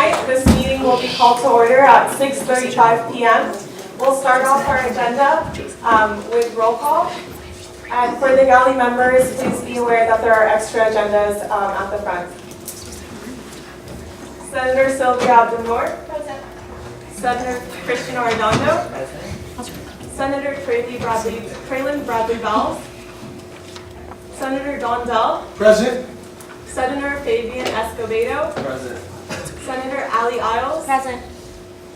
tonight. This meeting will be called to order at 6:35 p.m. We'll start off our agenda with roll call. And for the galley members, please be aware that there are extra agendas at the front. Senator Sylvia Abdul-Noor. Present. Senator Christian Arredondo. Present. Senator Traylon Bradley Bells. Senator Don Dell. Present. Senator Fabian Escobedo. Present. Senator Ali Isles. Present.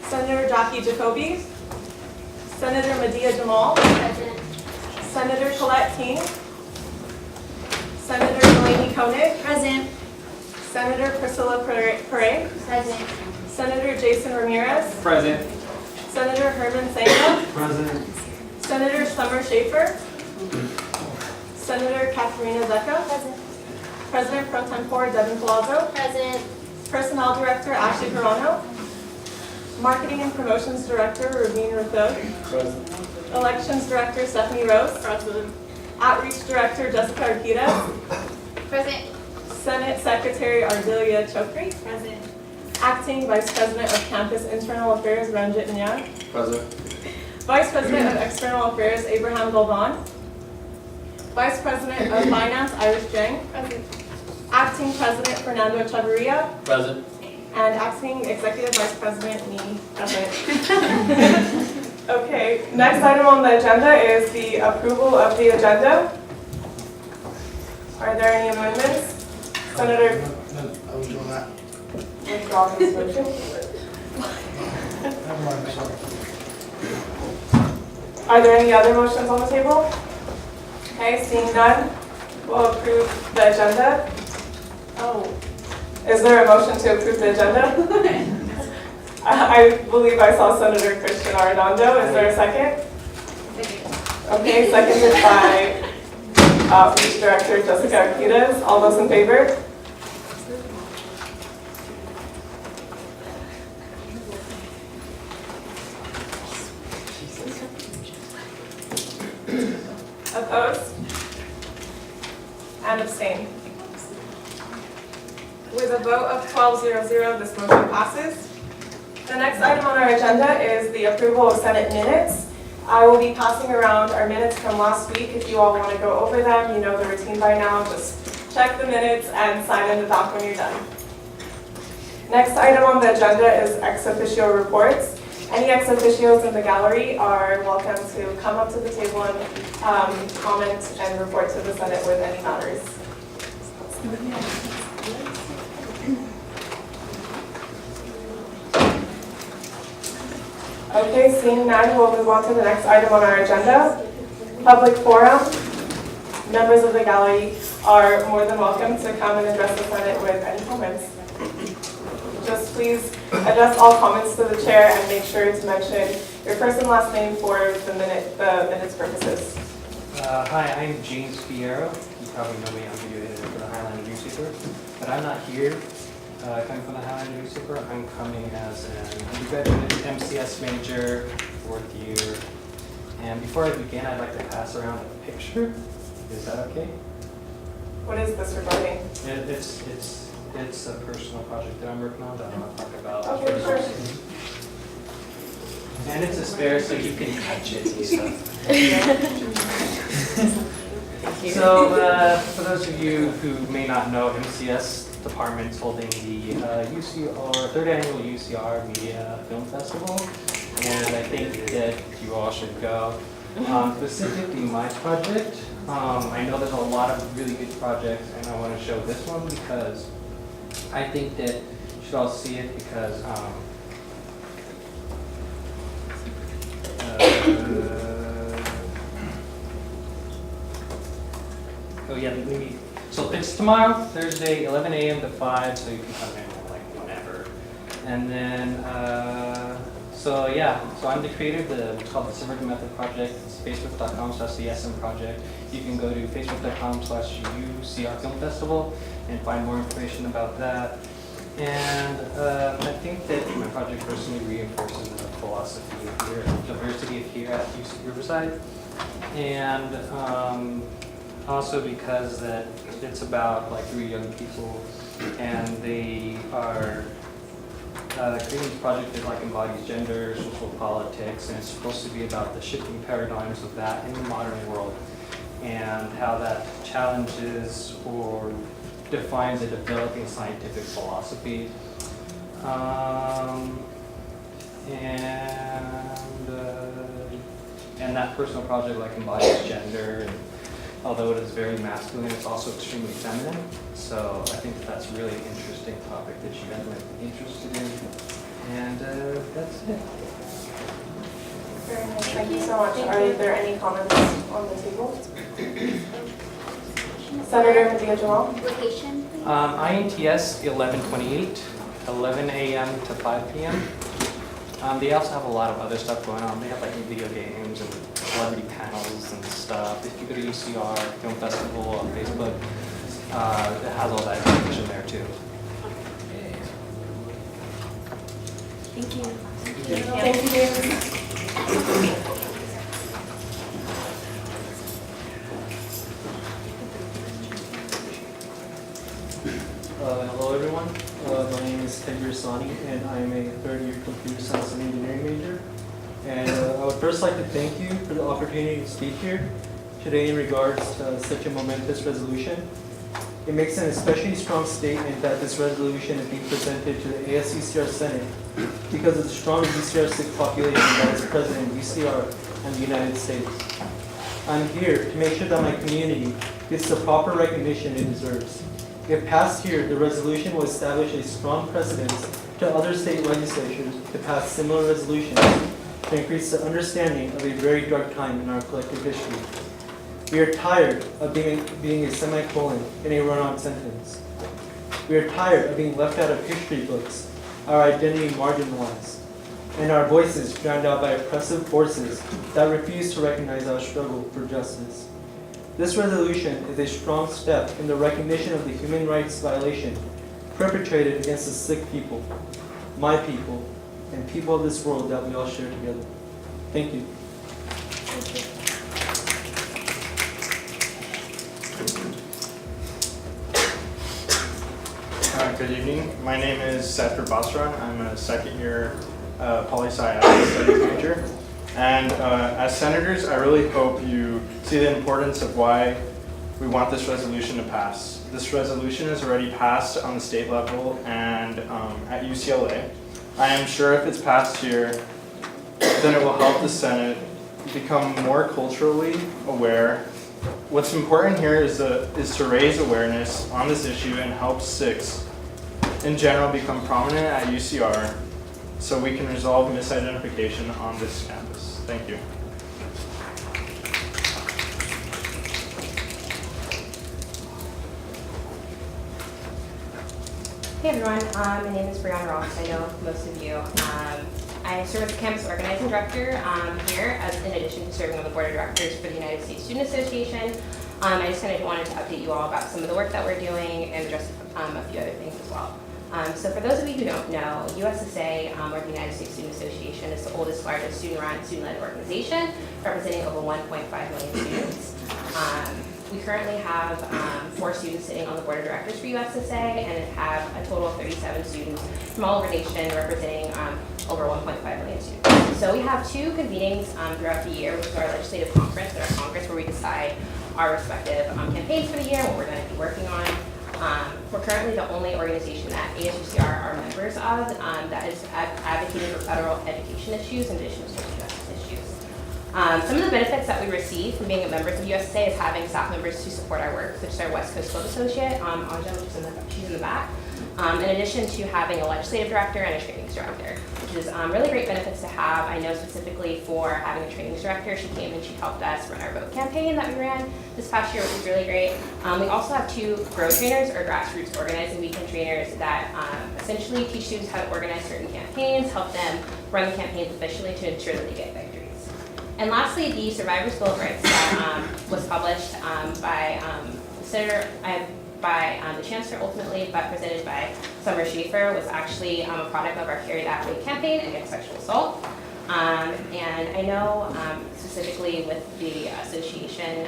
Senator Jackie Jacoby. Senator Medea Jamal. Present. Senator Colette King. Senator Delaney Koenig. Present. Senator Priscilla Pere. Present. Senator Jason Ramirez. Present. Senator Herman Senga. Present. Senator Summer Schaefer. Senator Katharina Zecca. Present. President Pro Tempore Devin Palazzo. Present. Personnel Director Ashley Carano. Marketing and Promotions Director Ravine Rathod. Present. Elections Director Stephanie Rose. Present. Outreach Director Jessica Arquita. Present. Senate Secretary Ardelia Chokri. Present. Acting Vice President of Campus Internal Affairs Ranjit Nyang. Present. Vice President of External Affairs Abraham Galvan. Vice President of Finance Irish Jang. Present. Acting President Fernando Chavarria. Present. And Acting Executive Vice President me. Present. Okay, next item on the agenda is the approval of the agenda. Are there any amendments? Senator, No, I was doing that. withdraw this motion. Never mind, sorry. Are there any other motions on the table? Okay, seeing none, we'll approve the agenda. Oh, is there a motion to approve the agenda? I believe I saw Senator Christian Arredondo. Is there a second? Okay, seconded by Outreach Director Jessica Arquita. All those in favor? Opposed? And abstain. With a vote of 12-0-0, this motion passes. The next item on our agenda is the approval of Senate minutes. I will be passing around our minutes from last week. If you all want to go over them, you know the routine by now. Just check the minutes and sign in the doc when you're done. Next item on the agenda is ex officio reports. Any ex officios in the gallery are welcome to come up to the table and comment and report to the Senate with any matters. Okay, seeing none, we'll move on to the next item on our agenda. Public forum. Members of the gallery are more than welcome to come and address the Senate with any comments. Just please address all comments to the chair and make sure to mention your first and last name for the minutes purposes. Hi, I'm James Fierro. You probably know me, I'm video editor for the Highland newspaper. But I'm not here coming from the Highland newspaper. I'm coming as an undergraduate MCS major, 4th year. And before I begin, I'd like to pass around a picture. Is that okay? What is this regarding? It's a personal project that I'm working on that I want to talk about. Okay, sure. And it's a spare, so you can touch it and stuff. So, for those of you who may not know, MCS department's holding the UCR, 3rd annual UCR Media Film Festival, and I think that you all should go. Specifically my project, I know there's a lot of really good projects, and I want to show this one because I think that you should all see it because oh yeah, maybe. So it's tomorrow, Thursday, 11 a.m. to 5, so you can come in like whenever. And then, so I'm the creator of it's called the Simmerton Method Project. It's facebook.com/CSM project. You can go to facebook.com/UCR Film Festival and find more information about that. And I think that my project personally reinforces the philosophy of here, diversity of here at UC Riverside. And also because that it's about like 3 young people and they are creating this project that like embodies gender, social politics, and it's supposed to be about the shifting paradigms of that in the modern world and how that challenges or defines a developing scientific philosophy. And that personal project like embodies gender, and although it is very masculine, it's also extremely feminine. So I think that's a really interesting topic that you guys might be interested in. And that's it. Very nice, thank you so much. Are there any comments on the table? Senator Medina-Jamal? Location, please. INTS 1128, 11 a.m. to 5 p.m. They also have a lot of other stuff going on. They have like video games and celebrity panels and stuff. If you go to UCR Film Festival on Facebook, it has all that information there too. Thank you. Thank you, David. Hello everyone, my name is Tenjir Sani and I'm a third-year computer science and engineering major. And I would first like to thank you for the opportunity to speak here today in regards to such a momentous resolution. It makes an especially strong statement that this resolution is being presented to the ASUCR Senate because of the strong UCR-6 population that is present in UCR and the United States. I'm here to make sure that my community gets the proper recognition it deserves. If passed here, the resolution will establish a strong precedent to other state legislatures to pass similar resolutions to increase the understanding of a very dark time in our collective history. We are tired of being a semicolon in a run-on sentence. We are tired of being left out of history books, our identity marginalized, and our voices drowned out by oppressive forces that refuse to recognize our struggle for justice. This resolution is a strong step in the recognition of the human rights violation perpetrated against the sick people, my people, and people of this world that we all share together. Thank you. Good evening. My name is Satfir Basran. I'm a second-year poli-sci studies major. And as senators, I really hope you see the importance of why we want this resolution to pass. This resolution is already passed on the state level and at UCLA. I am sure if it's passed here, then it will help the Senate become more culturally aware. What's important here is to raise awareness on this issue and help SICs in general become prominent at UCR so we can resolve misidentification on this campus. Thank you. Hey everyone, my name is Brianna Ross. I know most of you. I serve as the campus organizing director here, in addition to serving on the board of directors for the United States Student Association. I just kind of wanted to update you all about some of the work that we're doing and just a few other things as well. So for those of you who don't know, USSA, or the United States Student Association, is the oldest, largest student-run, student-led organization, representing over 1.5 million students. We currently have 4 students sitting on the board of directors for USSA, and have a total of 37 students from all over the nation, representing over 1.5 million students. So we have 2 convenings throughout the year, which is our legislative conference and our congress, where we decide our respective campaigns for the year and what we're going to be working on. We're currently the only organization that ASUCR are members of that is advocating for federal education issues in addition to social justice issues. Some of the benefits that we receive from being members of USSA is having staff members who support our work, such as our West Coast Field Associate, Anja, she's in the back, in addition to having a legislative director and a trainings director, which is really great benefits to have. I know specifically for having a trainings director, she came and she helped us run our vote campaign that we ran this past year, which was really great. We also have 2 grow trainers, or grassroots organizing weekend trainers, that essentially teach students how to organize certain campaigns, help them run the campaigns efficiently to ensure that they get victories. And lastly, the Survivors Bill of Rights that was published by the Senator, by the Chancellor ultimately, but presented by Summer Schaefer, was actually a product of our Carry That Way campaign against sexual assault. And I know specifically with the association,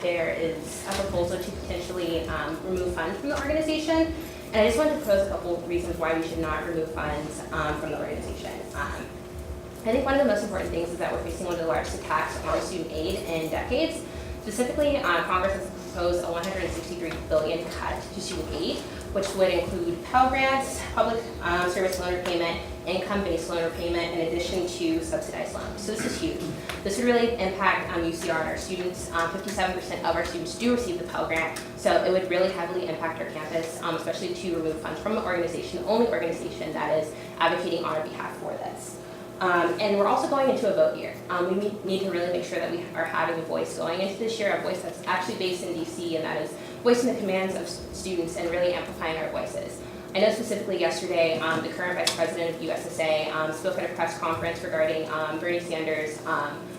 there is a proposal to potentially remove funds from the organization And I just wanted to propose a couple reasons why we should not remove funds from the organization. I think one of the most important things is that we're facing one of the largest attacks on student aid in decades. Specifically, Congress has proposed a $163 billion cut to student aid, which would include Pell Grants, public service loan repayment, income-based loan repayment, in addition to subsidized loans. So this is huge. This would really impact UCR and our students. 57% of our students do receive the Pell Grant, so it would really heavily impact our campus, especially to remove funds from an organization, the only organization that is advocating on our behalf for this. And we're also going into a vote year. We need to really make sure that we are having a voice going into this year, a voice that's actually based in DC, and that is voicing the commands of students and really amplifying our voices. I know specifically yesterday, the current Vice President of USSA spoke at a press conference regarding Bernie Sanders'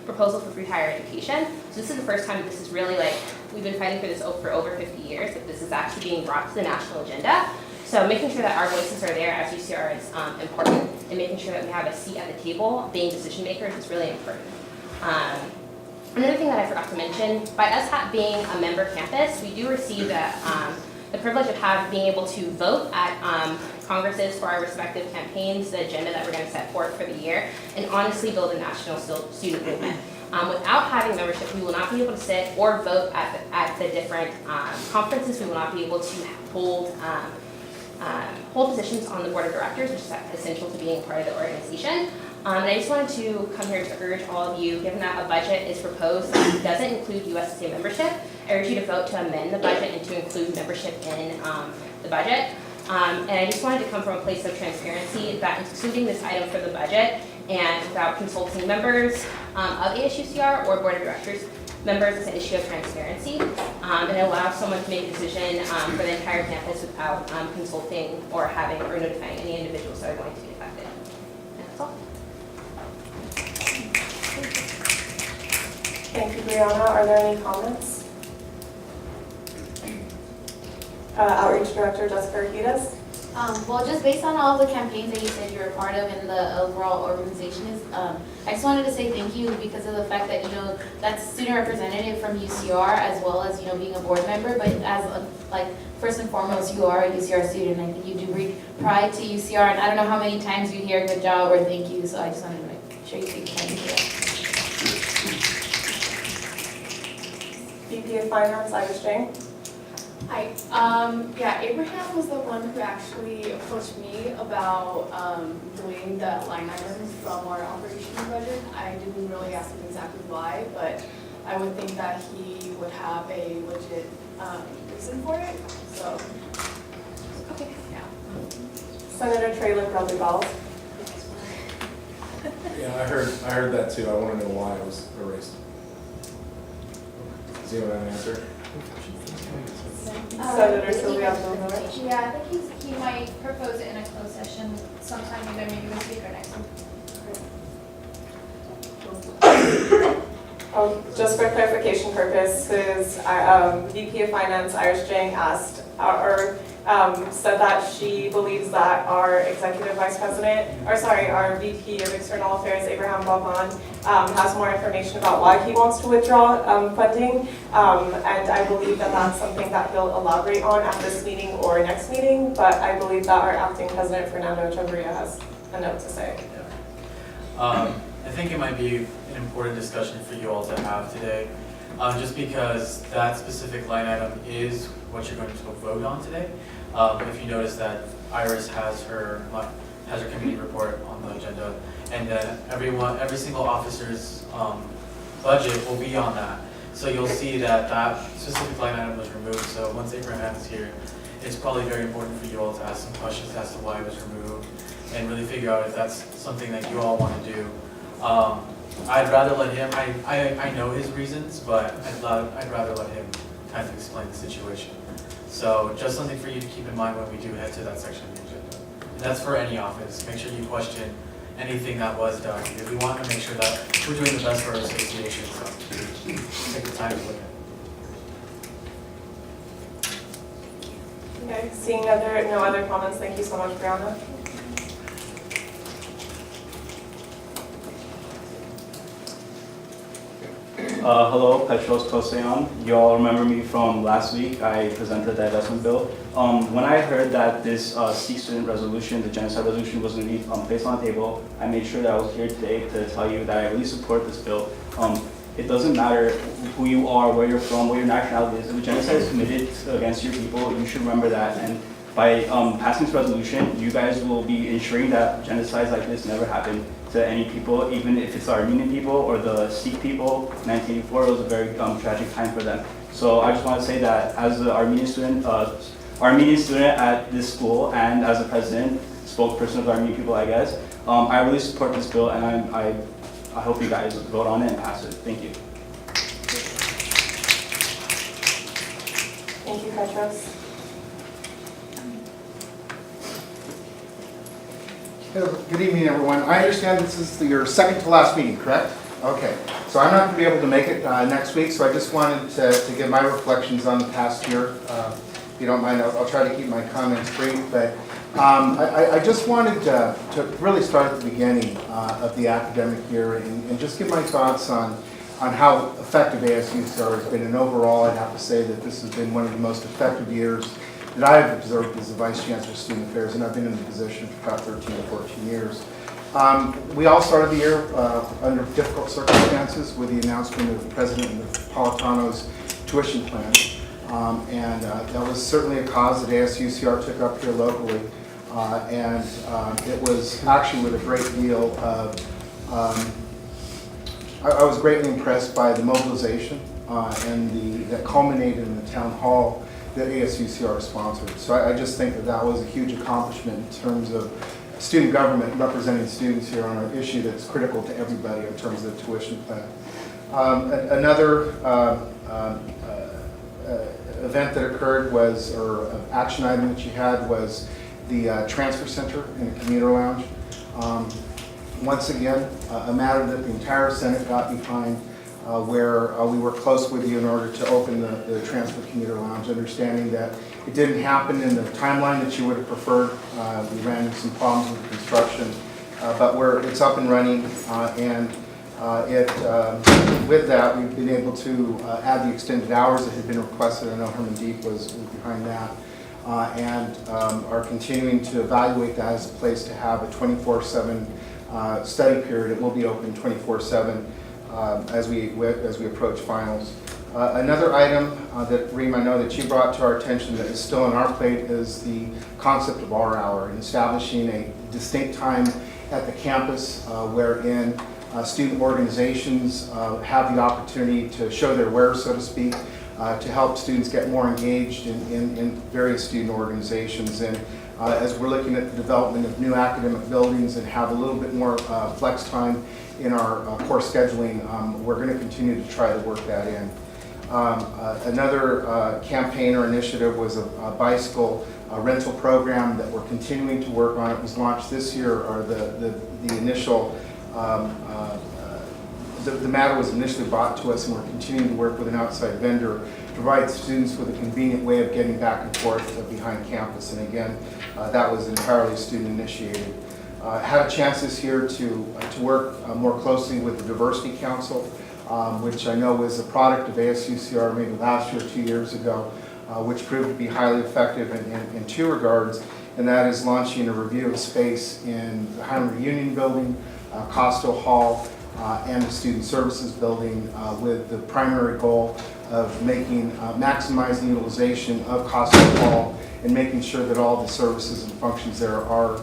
proposal for free higher education. So this is the first time that this is really we've been fighting for this for over 50 years, that this is actually being brought to the national agenda. So making sure that our voices are there as UCR is important, and making sure that we have a seat at the table, being decision makers, is really important. Another thing that I forgot to mention, by us being a member campus, we do receive the privilege of being able to vote at congresses for our respective campaigns, the agenda that we're going to set forth for the year, and honestly build a national student movement. Without having membership, we will not be able to sit or vote at the different conferences. We will not be able to hold positions on the board of directors, which is essential to being part of the organization. And I just wanted to come here to urge all of you, given that a budget is proposed that doesn't include USSA membership, I urge you to vote to amend the budget and to include membership in the budget. And I just wanted to come from a place of transparency that including this item for the budget and without consulting members of ASUCR or board of directors members is an issue of transparency, and it allows someone to make a decision for the entire campus without consulting or notifying any individuals that are going to be affected. And that's all. Thank you, Brianna. Are there any comments? Outreach Director Jessica Arquitas. Well, just based on all the campaigns that you said you're a part of and the overall organization is, I just wanted to say thank you because of the fact that, that's student representative from UCR as well as, being a board member, but as first and foremost, you are a UCR student. I think you do bring pride to UCR, and I don't know how many times you hear good job or thank you, so I just wanted to make sure you take the time to do that. VP of Finance, Iris Jane. Hi. Yeah, Abraham was the one who actually approached me about doing the line items from our operational budget. I didn't really ask him exactly why, but I would think that he would have a legit reason for it. So, okay, yeah. Senator Traylon Brother-Balls. Yeah, I heard that too. I want to know why it was erased. Does anyone have an answer? Senator Sylvia Abdul-Miller. Yeah, I think he might propose it in a closed session sometime, either maybe this week or next week. Just for clarification purposes, VP of Finance Iris Jang asked said that she believes that our Executive Vice President, our VP of External Affairs, Abraham Balban, has more information about why he wants to withdraw funding, and I believe that that's something that he'll elaborate on at this meeting or next meeting, but I believe that our Acting President, Fernando Echeverria, has a note to say. I think it might be an important discussion for you all to have today, just because that specific line item is what you're going to vote on today. If you notice that Iris has her committee report on the agenda, and then every single officer's budget will be on that. So you'll see that that specific line item was removed. So once Abraham is here, it's probably very important for you all to ask some questions as to why it was removed, and really figure out if that's something that you all want to do. I'd rather let him. I know his reasons, but I'd rather let him kind of explain the situation. So just something for you to keep in mind when we do head to that section of the agenda. And that's for any office. Make sure you question anything that was done, because we want to make sure that we're doing the best for our association. So take the time to look at it. Okay, seeing no other comments, thank you so much, Brianna. Hello, Petros Koseyan. You all remember me from last week. I presented the divestment bill. When I heard that this Sikh student resolution, the genocide resolution, was going to be placed on the table, I made sure that I was here today to tell you that I really support this bill. It doesn't matter who you are, where you're from, what your nationality is. If genocide is committed against your people, you should remember that. And by passing this resolution, you guys will be ensuring that genocides like this never happen to any people, even if it's the Armenian people or the Sikh people. 1984 was a very tragic time for them. So I just want to say that as an Armenian student at this school and as a president, spokesperson of the Armenian people, I guess, I really support this bill, and I hope you guys vote on it and pass it. Thank you. Thank you, Petros. Good evening, everyone. I understand this is your second to last meeting, correct? Okay. So I'm not going to be able to make it next week, so I just wanted to give my reflections on the past year. If you don't mind, I'll try to keep my comments brief, but I just wanted to really start at the beginning of the academic year and just give my thoughts on how effective ASUCR has been. And overall, I'd have to say that this has been one of the most effective years that I have observed as the Vice Chancellor of Student Affairs, and I've been in the position for about 13 or 14 years. We all started the year under difficult circumstances with the announcement of President Napolitano's tuition plan. And that was certainly a cause that ASUCR took up here locally. And it was actually with a great deal of, I was greatly impressed by the mobilization and that culminated in the town hall that ASUCR sponsored. So I just think that was a huge accomplishment in terms of student government representing students here on an issue that's critical to everybody in terms of the tuition plan. Another event that occurred was, or action item that you had, was the transfer center in the commuter lounge. Once again, a matter that the entire Senate got behind, where we worked close with you in order to open the transfer commuter lounge, understanding that it didn't happen in the timeline that you would have preferred. We ran into some problems with the construction, but it's up and running, and with that, we've been able to add the extended hours that had been requested. I know Herman Deep was behind that, and are continuing to evaluate that as a place to have a 24/7 study period. It will be open 24/7 as we approach finals. Another item that, Reem, I know that you brought to our attention that is still on our plate is the concept of our hour and establishing a distinct time at the campus wherein student organizations have the opportunity to show their wares, so to speak, to help students get more engaged in various student organizations. And as we're looking at the development of new academic buildings and have a little bit more flex time in our course scheduling, we're going to continue to try to work that in. Another campaign or initiative was a bicycle rental program that we're continuing to work on. It was launched this year, or the initial the matter was initially brought to us, and we're continuing to work with an outside vendor to provide students with a convenient way of getting back and forth behind campus. And again, that was entirely student initiated. Had a chance this year to work more closely with the Diversity Council, which I know was a product of ASUCR maybe last year or 2 years ago, which proved to be highly effective in two regards, and that is launching a review of space in the Highland Reunion Building, Costo Hall, and the Student Services Building, with the primary goal of maximizing utilization of Costo Hall and making sure that all the services and functions there are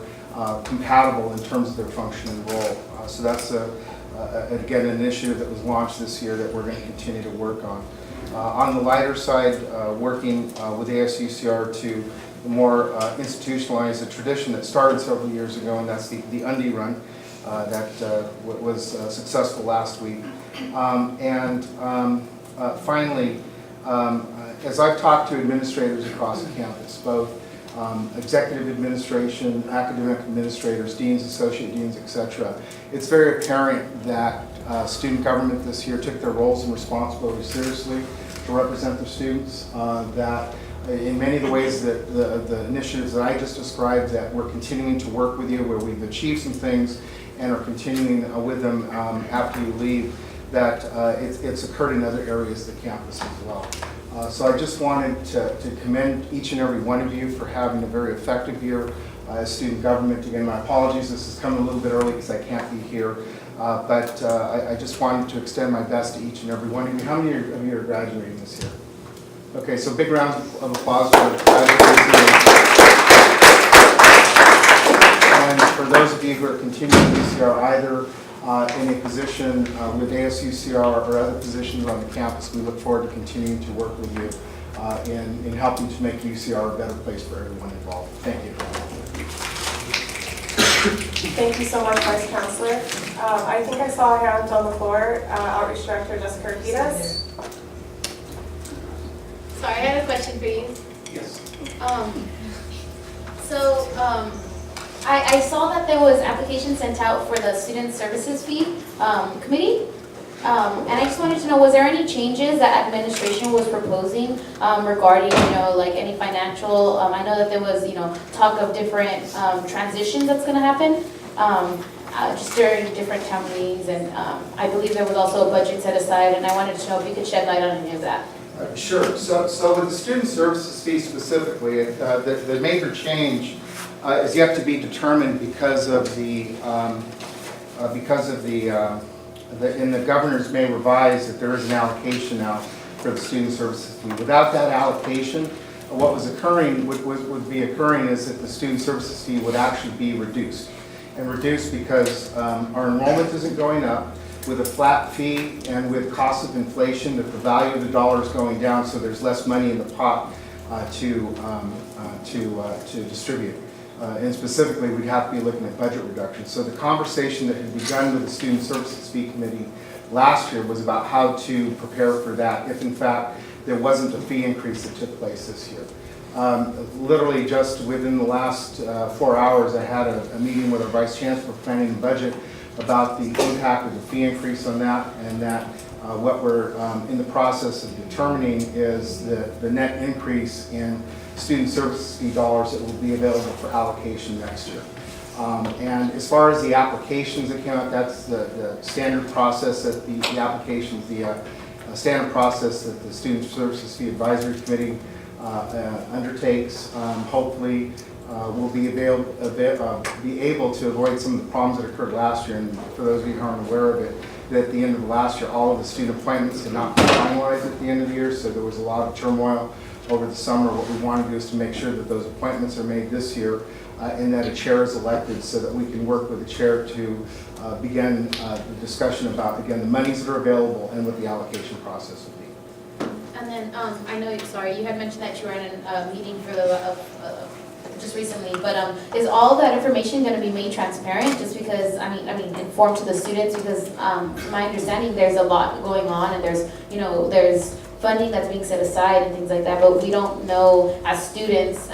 compatible in terms of their function and role. So that's again an initiative that was launched this year that we're going to continue to work on. On the lighter side, working with ASUCR to more institutionalize a tradition that started several years ago, and that's the Undie Run that was successful last week. Finally, as I've talked to administrators across the campus, both executive administration, academic administrators, deans, associate deans, etc., it's very apparent that student government this year took their roles and responsibilities seriously to represent their students, that in many of the ways that the initiatives that I just described, that we're continuing to work with you, where we've achieved some things and are continuing with them after you leave, that it's occurred in other areas of the campus as well. So I just wanted to commend each and every one of you for having a very effective year as student government. Again, my apologies, this is coming a little bit early because I can't be here. But I just wanted to extend my best to each and every one of you. How many of you are graduating this year? Okay, so big round of applause for graduating. And for those of you who are continuing UCR either in a position with ASUCR or other positions on the campus, we look forward to continuing to work with you in helping to make UCR a better place for everyone involved. Thank you. Thank you so much, Vice Chancellor. I think I saw a hand on the floor, Outreach Director Jessica Urquidez. Sorry, I had a question for you. Yes. I saw that there was application sent out for the student services fee committee. And I just wanted to know, was there any changes that administration was proposing regarding, like any financial, I know that there was, talk of different transitions that's gonna happen just during different town meetings, and I believe there was also a budget set aside, and I wanted to know if you could shed light on any of that. Sure. So with the student services fee specifically, the major change is yet to be determined because of in the governor's may revise that there is an allocation now for the student services fee. Without that allocation, what was occurring would be occurring is that the student services fee would actually be reduced, and reduced because our enrollment isn't going up. With a flat fee and with cost of inflation, that the value of the dollar is going down, so there's less money in the pot to distribute. And specifically, we'd have to be looking at budget reductions. So the conversation that had begun with the Student Services Fee Committee last year was about how to prepare for that if in fact there wasn't a fee increase that took place this year. Literally just within the last 4 hours, I had a meeting with our Vice Chancellor for Planning and Budget about the impact of the fee increase on that, and that what we're in the process of determining is the net increase in student services fee dollars that will be available for allocation next year. And as far as the applications that came out, that's the standard process that the applications, the standard process that the Student Services Fee Advisory Committee undertakes. Hopefully, we'll be able to avoid some of the problems that occurred last year. And for those of you who aren't aware of it, that at the end of last year, all of the student appointments had not been finalized at the end of the year, so there was a lot of turmoil over the summer. What we want to do is to make sure that those appointments are made this year and that a chair is elected so that we can work with the chair to begin the discussion about, again, the monies that are available and what the allocation process will be. And then, I know, sorry, you had mentioned that you were in a meeting for just recently, but is all that information going to be made transparent? Just because, I mean, informed to the students, because from my understanding, there's a lot going on, and there's funding that's being set aside and things like that, but we don't know as students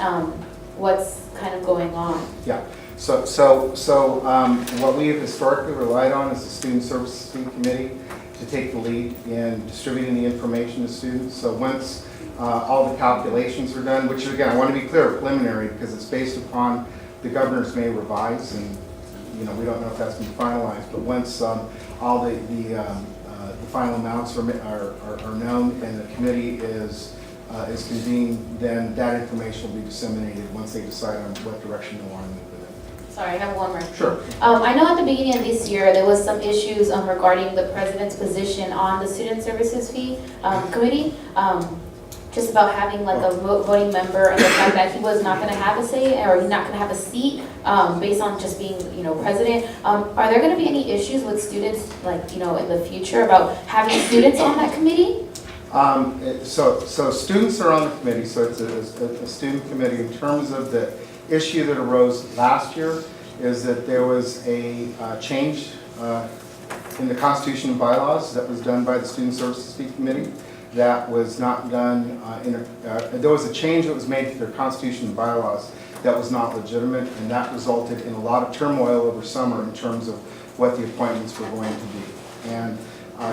what's kind of going on. Yeah. So what we have historically relied on is the Student Services Fee Committee to take the lead in distributing the information to students. So once all the calculations are done, which again, I want to be clear, preliminary, because it's based upon the governor's may revise, and we don't know if that's been finalized, but once all the final amounts are known and the committee is convened, then that information will be disseminated once they decide on what direction they want to move with it. Sorry, I have one more. Sure. I know at the beginning of this year, there was some issues regarding the president's position on the Student Services Fee Committee. Just about having like a voting member, and the fact that he was not going to have a say, or he's not going to have a seat based on just being, president. Are there going to be any issues with students, like, in the future about having students on that committee? So students are on the committee, so it's a student committee. In terms of the issue that arose last year, is that there was a change in the Constitution and bylaws that was done by the Student Services Fee Committee. That was not done there was a change that was made to their Constitution and bylaws that was not legitimate, and that resulted in a lot of turmoil over summer in terms of what the appointments were going to be. And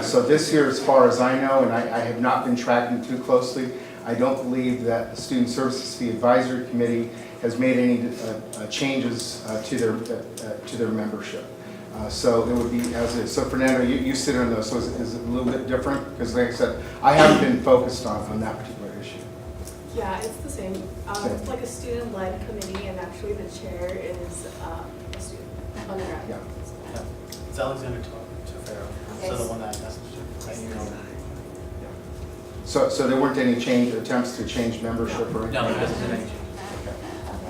so this year, as far as I know, and I have not been tracking too closely, I don't believe that the Student Services Fee Advisory Committee has made any changes to their membership. So it would be as is. So Fernando, you sit on those, so is it a little bit different? Because like I said, I haven't been focused on that particular issue. Yeah, it's the same. It's like a student-led committee, and actually the chair is a student, undergrad. Yeah. Yeah. It's Alexander Tofero, so the one that messaged you. So there weren't any attempts to change membership or anything? No, there hasn't been any change.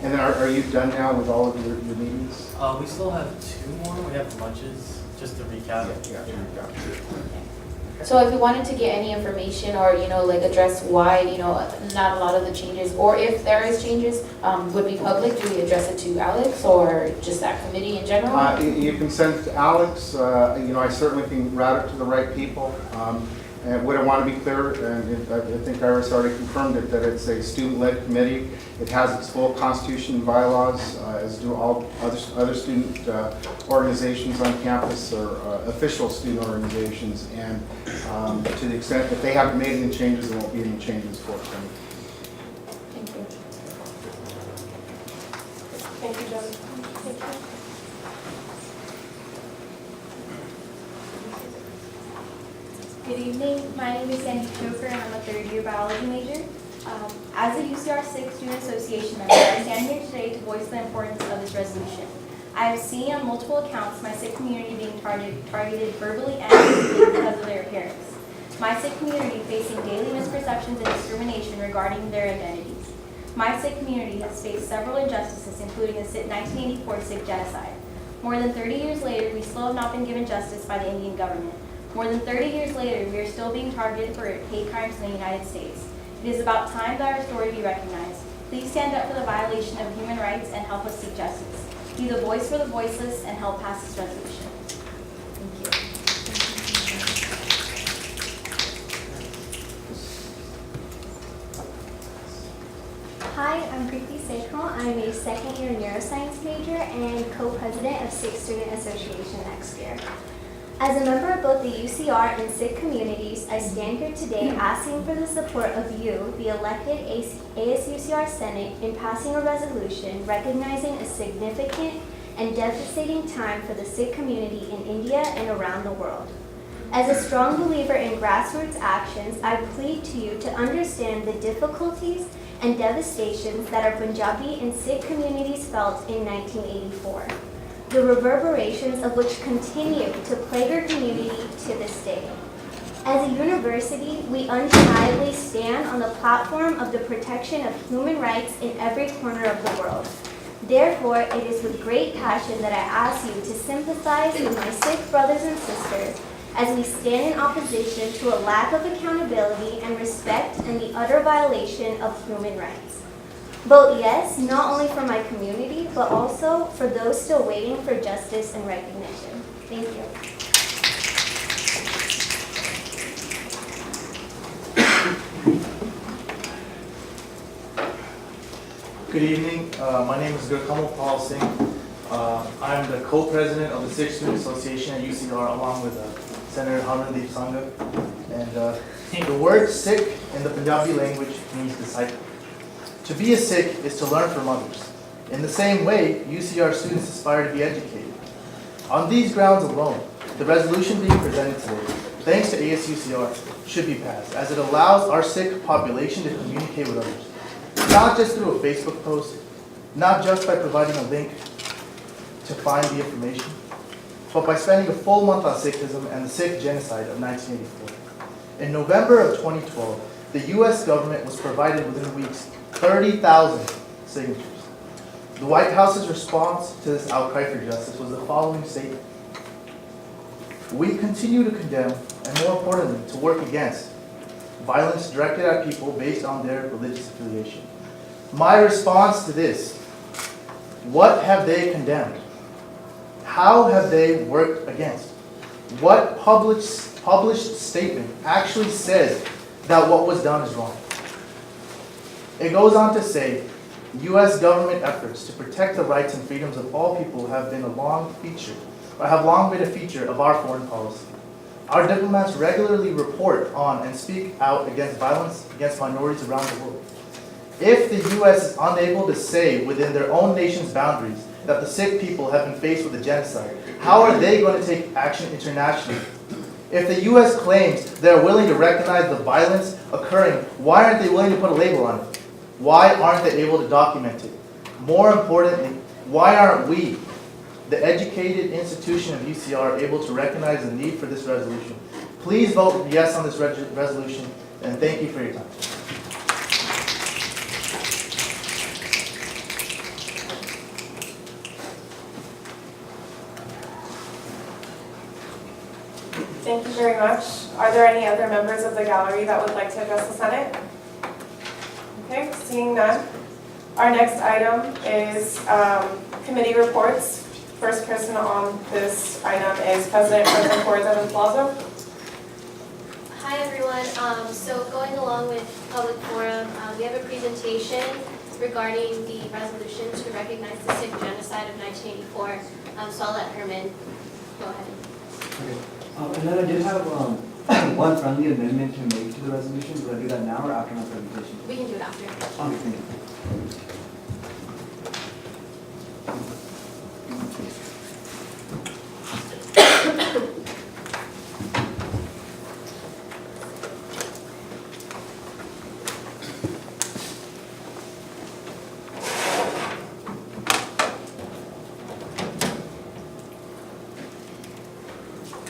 And then are you done now with all of your meetings? We still have 2 more. We have lunches, just to recap. So if we wanted to get any information or, like address why, not a lot of the changes, or if there is changes, would be public, do we address it to Alex or just that committee in general? You can send it to Alex. I certainly can route it to the right people. And what I want to be clear, and I think Iris already confirmed it, that it's a student-led committee. It has its full constitution and bylaws, as do all other student organizations on campus or official student organizations. And to the extent that they haven't made any changes, there won't be any changes forthcoming. Thank you. Thank you, Jen. Thank you. Good evening, my name is Sandy Choker and I'm a 3rd-year biology major. As a UCR SIG Student Association member, I stand here today to voice the importance of this resolution. I have seen on multiple accounts my SIG community being targeted verbally and physically because of their appearance. My SIG community facing daily misperceptions and discrimination regarding their identities. My SIG community has faced several injustices, including the 1984 SIG genocide. More than 30 years later, we still have not been given justice by the Indian government. More than 30 years later, we are still being targeted for hate crimes in the United States. It is about time that our story be recognized. Please stand up for the violation of human rights and help us seek justice. Be the voice for the voiceless and help pass this resolution. Thank you. Hi, I'm Preeti Sekhal. I'm a 2nd-year neuroscience major and co-president of SIG Student Association next year. As a member of both the UCR and SIG communities, I stand here today asking for the support of you, the elected ASUCR Senate, in passing a resolution recognizing a significant and devastating time for the SIG community in India and around the world. As a strong believer in grassroots actions, I plead to you to understand the difficulties and devastations that our Punjabi and Sikh communities felt in 1984. The reverberations of which continue to plague our community to this day. As a university, we undeniably stand on the platform of the protection of human rights in every corner of the world. Therefore, it is with great passion that I ask you to sympathize with my Sikh brothers and sisters as we stand in opposition to a lack of accountability and respect and the utter violation of human rights. Vote yes, not only for my community, but also for those still waiting for justice and recognition. Thank you. Good evening. My name is Gurkamal Pal Singh. I'm the co-president of the Sikh Student Association at UCR, along with Senator Harmandeep Sangha. And the word Sikh in the Punjabi language means disciple. To be a Sikh is to learn from others. In the same way, UCR students aspire to be educated. On these grounds alone, the resolution being presented today, thanks to ASUCR, should be passed, as it allows our Sikh population to communicate with others. Not just through a Facebook post, not just by providing a link to find the information, but by spending a full month on Sikhism and the Sikh genocide of 1984. In November of 2012, the US government was provided within weeks 30,000 signatures. The White House's response to this outcry for justice was the following statement. We continue to condemn, and more importantly, to work against violence directed at people based on their religious affiliation. My response to this, what have they condemned? How have they worked against? What published statement actually says that what was done is wrong? It goes on to say, U.S. government efforts to protect the rights and freedoms of all people have long been a feature of our foreign policy. Our diplomats regularly report on and speak out against violence against minorities around the world. If the U.S. is unable to say within their own nation's boundaries that the Sikh people have been faced with a genocide, how are they going to take action internationally? If the U.S. claims they're willing to recognize the violence occurring, why aren't they willing to put a label on it? Why aren't they able to document it? More importantly, why aren't we, the educated institution of UCR, able to recognize the need for this resolution? Please vote yes on this resolution, and thank you for your time. Thank you very much. Are there any other members of the gallery that would like to address the Senate? Okay, seeing none. Our next item is committee reports. First person on this item is President Pro Tempore Devin Plazo. Hi everyone. So going along with public forum, we have a presentation regarding the resolution to recognize the Sikh genocide of 1984. So I'll let Herman go ahead. Okay. And then I did have one friendly amendment to make to the resolution. Will I do that now or after my presentation? We can do it after. Okay, thank you.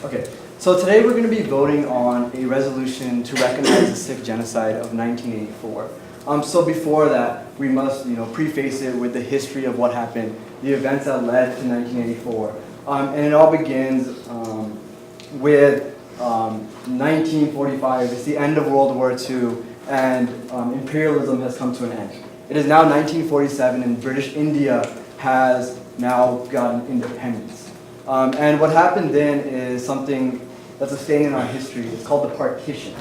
Okay, so today we're going to be voting on a resolution to recognize the Sikh genocide of 1984. So before that, we must, preface it with the history of what happened, the events that led to 1984. And it all begins with 1945. It's the end of World War II, and imperialism has come to an end. It is now 1947, and British India has now gotten independence. And what happened then is something that's a stain in our history. It's called the partition.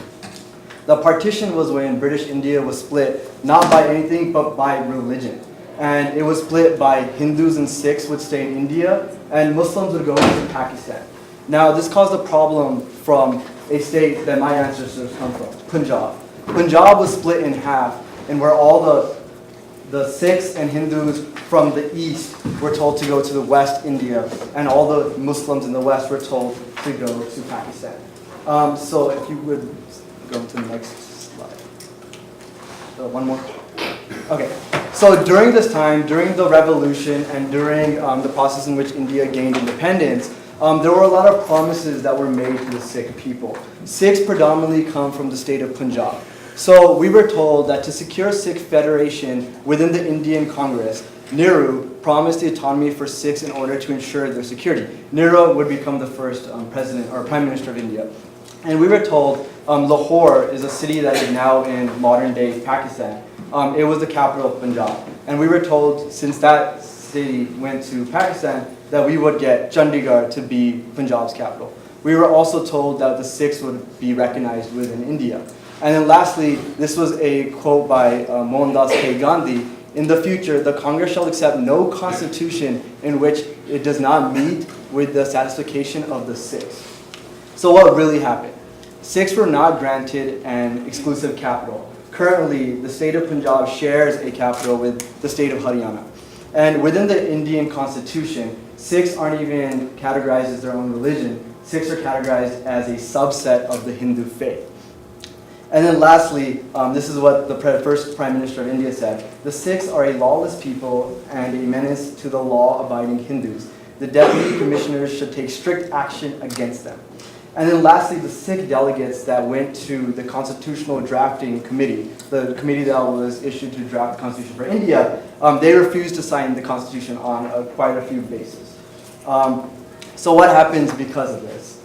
The partition was when British India was split, not by anything, but by religion. And it was split by Hindus and Sikhs would stay in India, and Muslims would go into Pakistan. Now, this caused a problem from a state that my ancestors come from, Punjab. Punjab was split in half, and where all the Sikhs and Hindus from the east were told to go to the West India, and all the Muslims in the West were told to go to Pakistan. So if you would go to the next slide. One more. Okay. So during this time, during the revolution, and during the process in which India gained independence, there were a lot of promises that were made to the Sikh people. Sikhs predominantly come from the state of Punjab. So we were told that to secure Sikh federation within the Indian Congress, Nehru promised the autonomy for Sikhs in order to ensure their security. Nehru would become the first president or prime minister of India. And we were told Lahore is a city that is now in modern day Pakistan. It was the capital of Punjab. And we were told since that city went to Pakistan that we would get Chandigarh to be Punjab's capital. We were also told that the Sikhs would be recognized within India. And then lastly, this was a quote by Mohandas K. Gandhi. In the future, the Congress shall accept no constitution in which it does not meet with the satisfaction of the Sikhs. So what really happened? Sikhs were not granted an exclusive capital. Currently, the state of Punjab shares a capital with the state of Haryana. And within the Indian constitution, Sikhs aren't even categorized as their own religion. Sikhs are categorized as a subset of the Hindu faith. And then lastly, this is what the first Prime Minister of India said. The Sikhs are a lawless people and a menace to the law-abiding Hindus. The deputy commissioners should take strict action against them. And then lastly, the Sikh delegates that went to the Constitutional Drafting Committee, the committee that was issued to draft the Constitution for India, they refused to sign the Constitution on quite a few bases. So what happens because of this?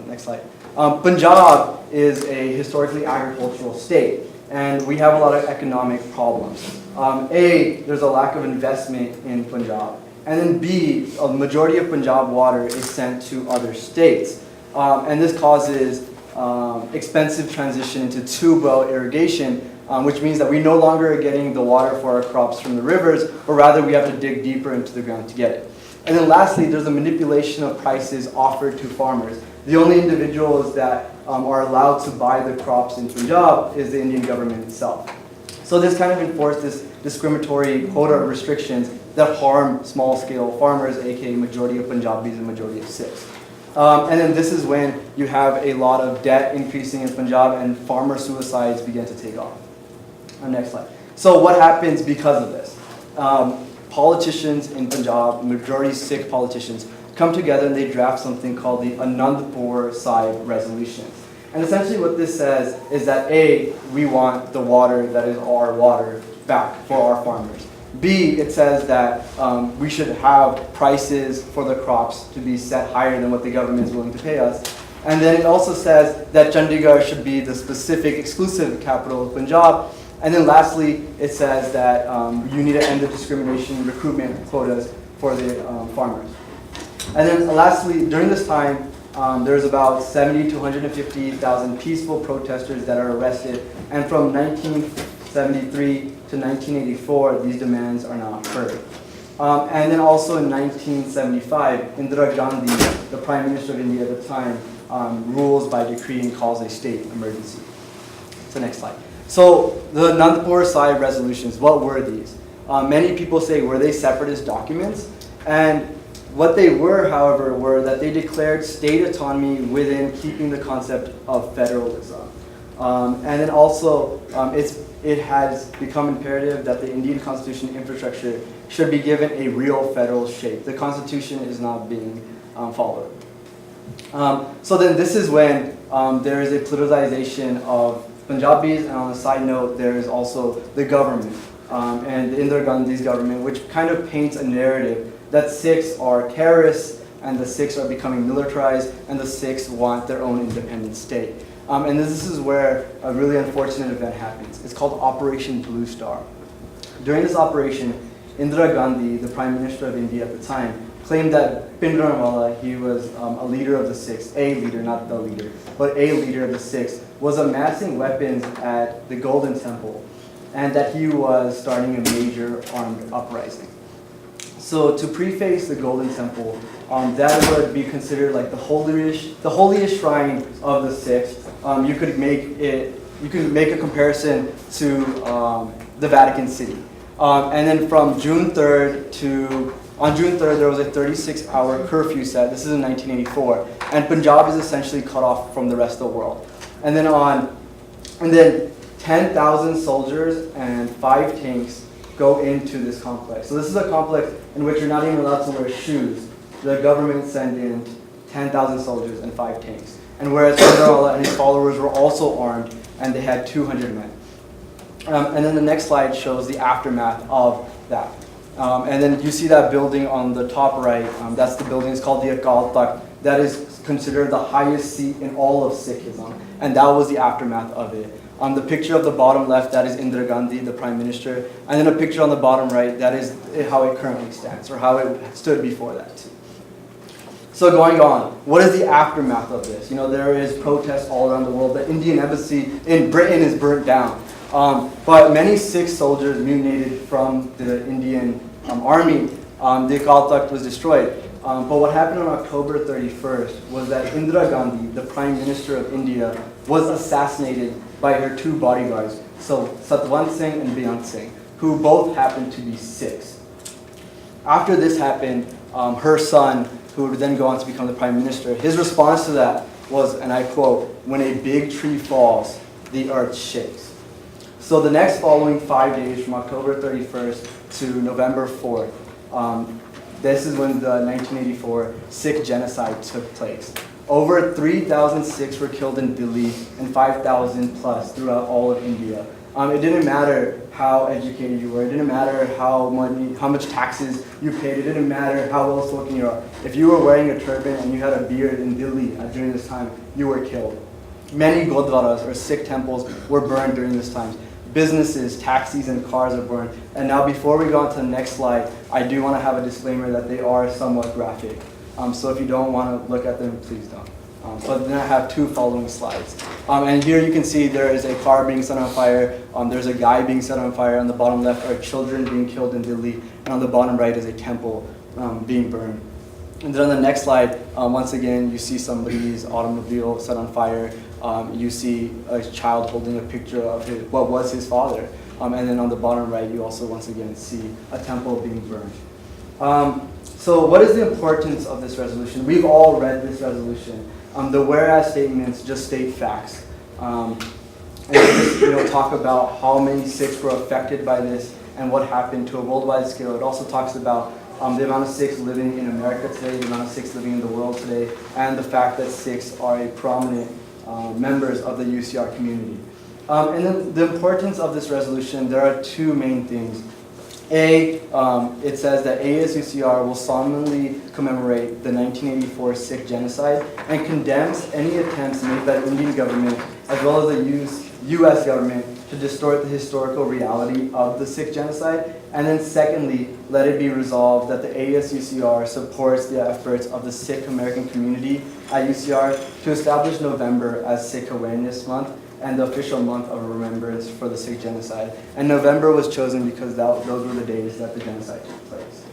Next slide. Punjab is a historically agricultural state, and we have a lot of economic problems. There's a lack of investment in Punjab. And then B, a majority of Punjab water is sent to other states. And this causes expensive transition into tube-well irrigation, which means that we no longer are getting the water for our crops from the rivers, but rather we have to dig deeper into the ground to get it. And then lastly, there's a manipulation of prices offered to farmers. The only individuals that are allowed to buy the crops in Punjab is the Indian government itself. So this kind of enforced this discriminatory quota restrictions that harm small-scale farmers, aka majority of Punjabis and majority of Sikhs. And then this is when you have a lot of debt increasing in Punjab and farmer suicides begin to take off. Next slide. So what happens because of this? Politicians in Punjab, majority Sikh politicians, come together and they draft something called the Anandpur Sahib Resolution. And essentially what this says is that A, we want the water that is our water back for our farmers. B, it says that we should have prices for the crops to be set higher than what the government is willing to pay us. And then it also says that Chandigarh should be the specific exclusive capital of Punjab. And then lastly, it says that you need to end the discrimination recruitment quotas for the farmers. And then lastly, during this time, there's about 70 to 150,000 peaceful protesters that are arrested. And from 1973 to 1984, these demands are not heard. And then also in 1975, Indira Gandhi, the Prime Minister of India at the time, rules by decree and calls a state emergency. So next slide. So the Anandpur Sahib resolutions, what were these? Many people say, were they separatist documents? And what they were, however, were that they declared state autonomy within keeping the concept of federalism. And then also, it has become imperative that the Indian Constitution infrastructure should be given a real federal shape. The Constitution is not being followed. So then this is when there is a politicization of Punjabis, and on a side note, there is also the government, and Indira Gandhi's government, which kind of paints a narrative that Sikhs are terrorists, and the Sikhs are becoming militarized, and the Sikhs want their own independent state. And this is where a really unfortunate event happens. It's called Operation Blue Star. During this operation, Indira Gandhi, the Prime Minister of India at the time, claimed that Bhindranwala, he was a leader of the Sikhs, a leader, not the leader, but a leader of the Sikhs, was amassing weapons at the Golden Temple, and that he was starting a major armed uprising. So to preface the Golden Temple, that would be considered like the holiest shrine of the Sikhs. You could make a comparison to the Vatican City. And then from June 3rd on June 3rd, there was a 36-hour curfew set. This is in 1984, and Punjab is essentially cut off from the rest of the world. And then 10,000 soldiers and 5 tanks go into this complex. So this is a complex in which you're not even allowed to wear shoes. The government sent in 10,000 soldiers and 5 tanks. And whereas Bhindranwala and his followers were also armed, and they had 200 men. And then the next slide shows the aftermath of that. And then you see that building on the top right. That's the building. It's called the Akal Takht. That is considered the highest seat in all of Sikhism. And that was the aftermath of it. The picture of the bottom left, that is Indira Gandhi, the Prime Minister. And then a picture on the bottom right, that is how it currently stands, or how it stood before that too. So going on, what is the aftermath of this? You know, there is protests all around the world. The Indian embassy in Britain is burnt down. But many Sikh soldiers mutinated from the Indian army. The Akal Takht was destroyed. But what happened on October 31st was that Indira Gandhi, the Prime Minister of India, was assassinated by her 2 bodyguards, so Satwant Singh and Beyant Singh, who both happened to be Sikhs. After this happened, her son, who would then go on to become the Prime Minister, his response to that was, and I quote, "When a big tree falls, the earth shakes." So the next following 5 days, from October 31st to November 4th, this is when the 1984 Sikh genocide took place. Over 3,000 Sikhs were killed in Delhi and 5,000 plus throughout all of India. It didn't matter how educated you were. It didn't matter how much taxes you paid. It didn't matter how well spoken you are. If you were wearing a turban and you had a beard in Delhi during this time, you were killed. Many gurdwaras or Sikh temples were burned during this time. Businesses, taxis, and cars are burned. And now before we go on to the next slide, I do want to have a disclaimer that they are somewhat graphic. So if you don't want to look at them, please don't. But then I have 2 following slides. And here you can see there is a car being set on fire. There's a guy being set on fire. On the bottom left are children being killed in Delhi. And on the bottom right is a temple being burned. And then on the next slide, once again, you see somebody's automobile set on fire. You see a child holding a picture of what was his father. And then on the bottom right, you also once again see a temple being burned. So what is the importance of this resolution? We've all read this resolution. The whereas statements just state facts. And just talk about how many Sikhs were affected by this and what happened to a worldwide scale. It also talks about the amount of Sikhs living in America today, the amount of Sikhs living in the world today, and the fact that Sikhs are a prominent members of the UCR community. And then the importance of this resolution, there are two main things. It says that ASUCR will solemnly commemorate the 1984 Sikh genocide and condemns any attempts made by the Indian government as well as the U.S. government to distort the historical reality of the Sikh genocide. And then secondly, let it be resolved that the ASUCR supports the efforts of the Sikh American community at UCR to establish November as Sikh Awareness Month and the official month of remembrance for the Sikh genocide. And November was chosen because those were the days that the genocide took place.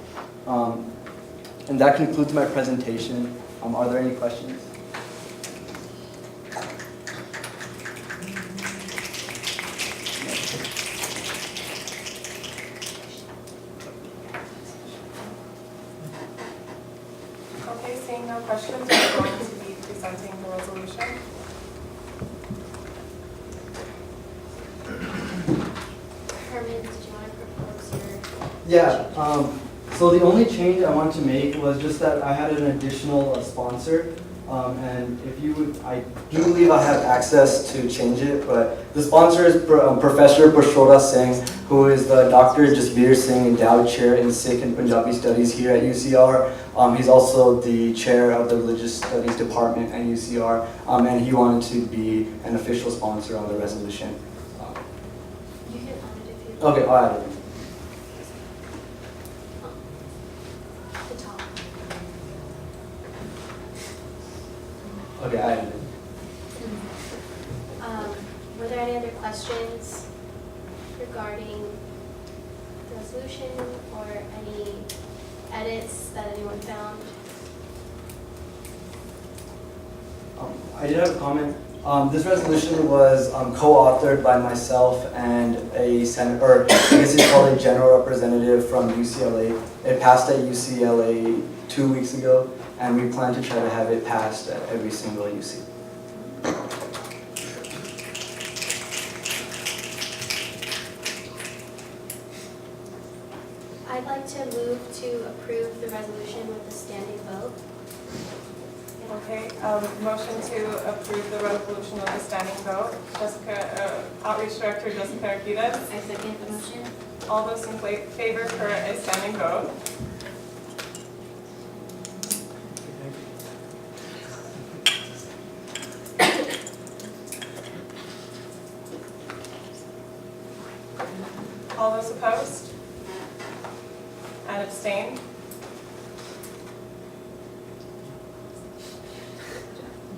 And that concludes my presentation. Are there any questions? Okay, seeing no questions, we're going to be presenting the resolution. Herman, did you want to propose your? Yeah, so the only change I want to make was just that I had an additional sponsor. And if you would, I do believe I have access to change it, but the sponsor is Professor Prashora Singh, who is the Dr. Jasbir Singh Endowed Chair in Sikh and Punjabi Studies here at UCR. He's also the chair of the Religious Studies Department at UCR, and he wanted to be an official sponsor on the resolution. You can add it if you. Okay, I'll add it. The top. Okay, I added it. Were there any other questions regarding the resolution or any edits that anyone found? I did have a comment. This resolution was co-authored by myself and a senator, or I guess it's called a general representative from UCLA. It passed at UCLA 2 weeks ago, and we plan to try to have it passed at every single UC. I'd like to move to approve the resolution with a standing vote. Okay, motion to approve the resolution with a standing vote. Jessica, Outreach Director Jessica Arquidez. I second the motion. All those in favor for a standing vote? All those opposed? And abstain?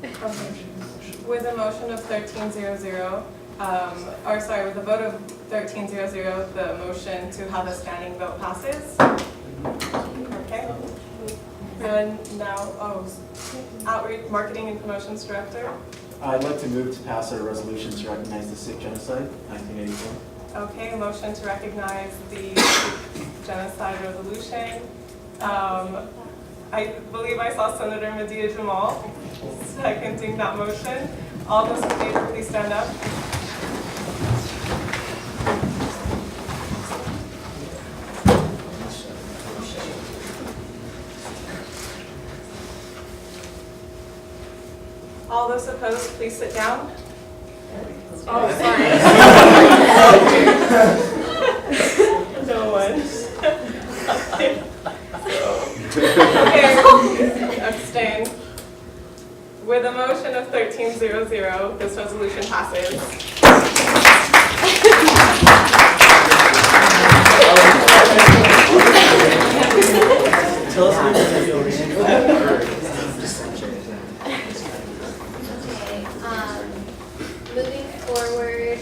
Okay. With a motion of 1300, with a vote of 1300, the motion to have a standing vote passes. Okay. And now, Outreach, Marketing and Promotions Director. I'd like to move to pass a resolution to recognize the Sikh genocide, 1984. Okay, motion to recognize the genocide resolution. I believe I saw Senator Medea Jamal seconding that motion. All those in favor, please stand up. All those opposed, please sit down. Oh, sorry. No one. Okay, abstain. With a motion of 1300, this resolution passes. Tell us Moving forward,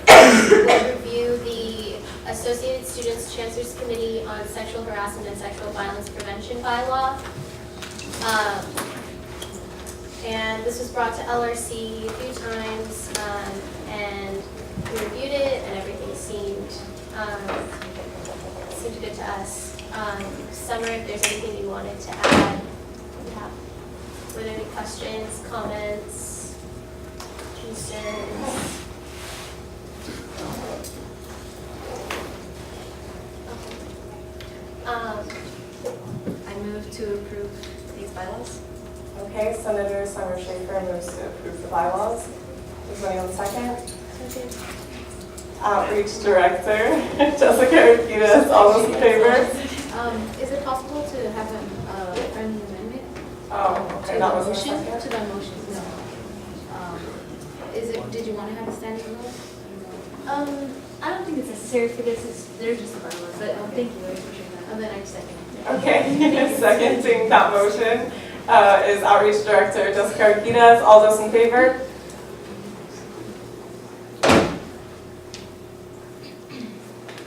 we'll review the Associated Students Chancellor's Committee on Sexual Harassment and Sexual Violence Prevention bylaw. And this was brought to LRC a few times, and we reviewed it, and everything seemed good to us. Summer, if there's anything you wanted to add, yeah. Were there any questions, comments, concerns? I move to approve these bylaws. Okay, Senator Summer Schaefer moves to approve the bylaws. Is anyone second? Outreach Director, Jessica Urquidez, all those in favor? Is it possible to have a friendly amendment? Oh, okay, To that the was a motion? second. To the motion, no. Did you want to have a standing vote? I don't think it's necessary for this, they're just the bylaws, but thank you, I appreciate that. And then I second it. Okay, seconding that motion is Outreach Director Jessica Urquidez. All those in favor?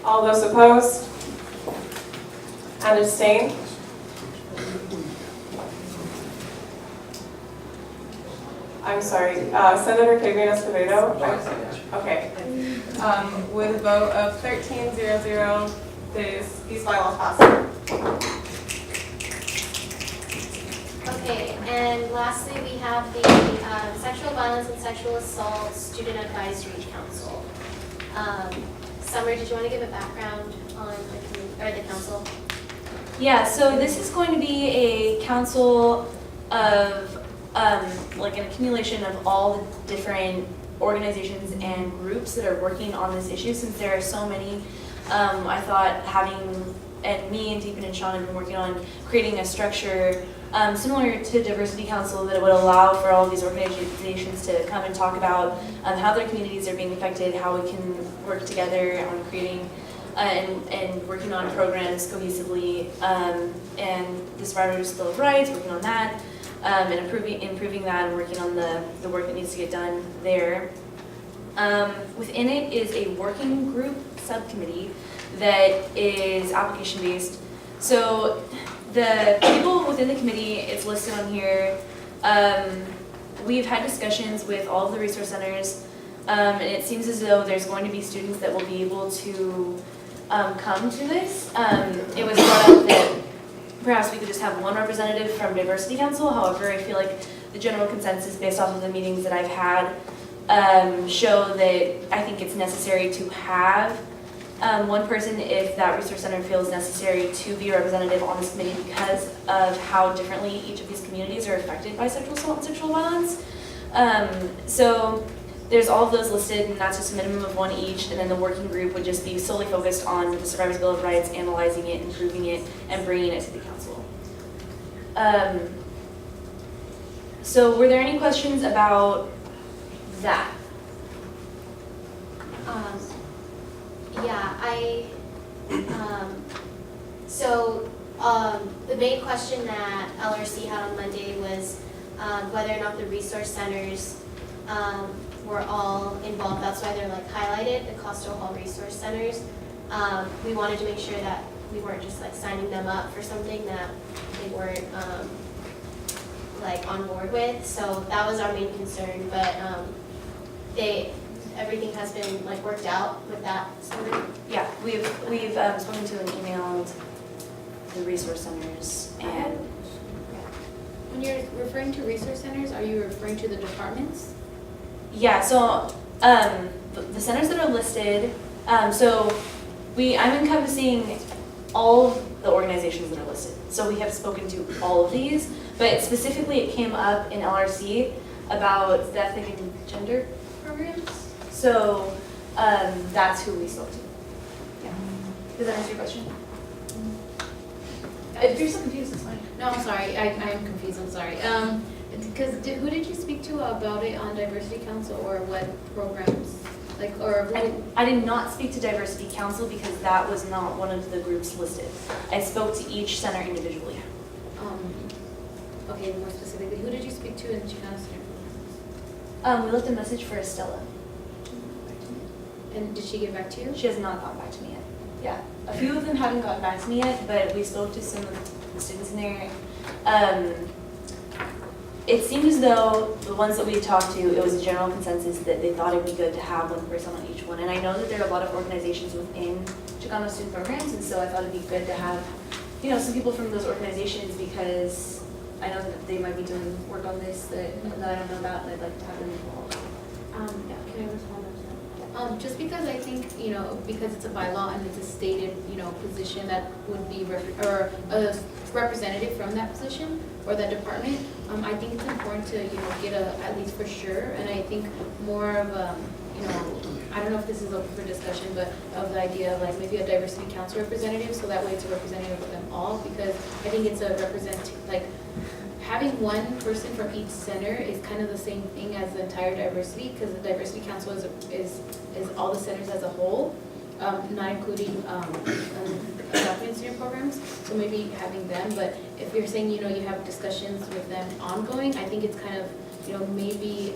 All those opposed? And abstained? I'm sorry, Senator Fabian Escobedo? Okay. With a vote of 13-0-0, these bylaws pass. Okay, and lastly, we have the Sexual Violence and Sexual Assault Student Advisory Council. Summer, did you want to give a background on the council? Yeah, so this is going to be a council of like an accumulation of all the different organizations and groups that are working on this issue. Since there are so many, I thought having, and me and Deepan and Sean have been working on creating a structure similar to Diversity Council that would allow for all of these organizations to come and talk about how their communities are being affected, how we can work together on creating and working on programs cohesively, and the Survivors' Bill of Rights, working on that, and improving that and working on the work that needs to get done there. Within it is a working group subcommittee that is application-based. So the people within the committee, it's listed on here. We've had discussions with all of the resource centers, and it seems as though there's going to be students that will be able to come to this. It was brought up that perhaps we could just have one representative from Diversity Council. However, I feel like the general consensus based off of the meetings that I've had show that I think it's necessary to have one person if that resource center feels necessary to be a representative on this committee because of how differently each of these communities are affected by sexual assault and sexual violence. So there's all of those listed, and that's just a minimum of one each, and then the working group would just be solely focused on the Survivors' Bill of Rights, analyzing it, improving it, and bringing it to the council. So were there any questions about that? The main question that LRC had on Monday was whether or not the resource centers were all involved. That's why they're like highlighted, the Coastal Hall Resource Centers. We wanted to make sure that we weren't just like signing them up for something that they weren't like on board with. So that was our main concern, but everything has been like worked out with that. Yeah, we've spoken to and emailed the resource centers, and When you're referring to resource centers, are you referring to the departments? yeah, so the centers that are listed, so I'm encompassing all of the organizations that are listed. So we have spoken to all of these, but specifically it came up in LRC about the ethnic and gender programs. So that's who we spoke to. Yeah. Does that answer your question? If you're so confused, it's fine. No, I'm sorry. I am confused. I'm sorry. Because who did you speak to about it on Diversity Council, or what programs? Like, or who? I did not speak to Diversity Council because that was not one of the groups listed. I spoke to each center individually. Okay, more specifically, who did you speak to in Chicana Center? We left a message for Estella. And did she get back to you? She has not gotten back to me yet. Yeah, a few of them haven't gotten back to me yet, but we spoke to some of the students in there. it seemed as though the ones that we talked to, it was a general consensus that they thought it'd be good to have one person on each one. And I know that there are a lot of organizations within Chicano student programs, and so I thought it'd be good to have, you know, some people from those organizations, because I know that they might be doing work on this that I don't know about, and I'd like to have them involved. Yeah, can I respond to that? Just because I think, you know, because it's a bylaw and it's a stated, you know, position that would be, or a representative from that position or that department, I think it's important to, you know, get at least for sure, and I think more of you know, I don't know if this is open for discussion, but of the idea of like maybe a diversity council representative, so that way it's a representative of them all, because I think it's a having one person from each center is kind of the same thing as the entire diversity, because the diversity council is all the centers as a whole, not including adopting student programs. So maybe having them, but if you're saying, you know, you have discussions with them ongoing, I think it's kind of, you know, maybe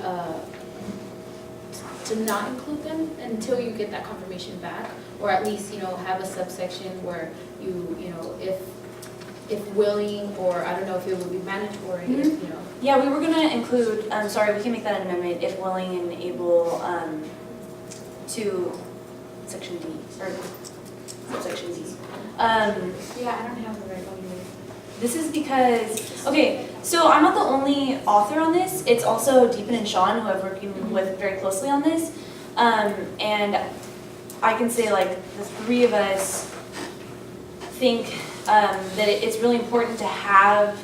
to not include them until you get that confirmation back, or at least, you know, have a subsection where you know, if willing, or I don't know if it would be mandatory, if, you know. Yeah, we were gonna include, sorry, we can make that an amendment, if willing and able, to section D, or subsection D. Yeah, I don't have the right one here. This is because, okay, so I'm not the only author on this. It's also Deepan and Sean, who I've working with very closely on this. And I can say, like, the three of us think that it's really important to have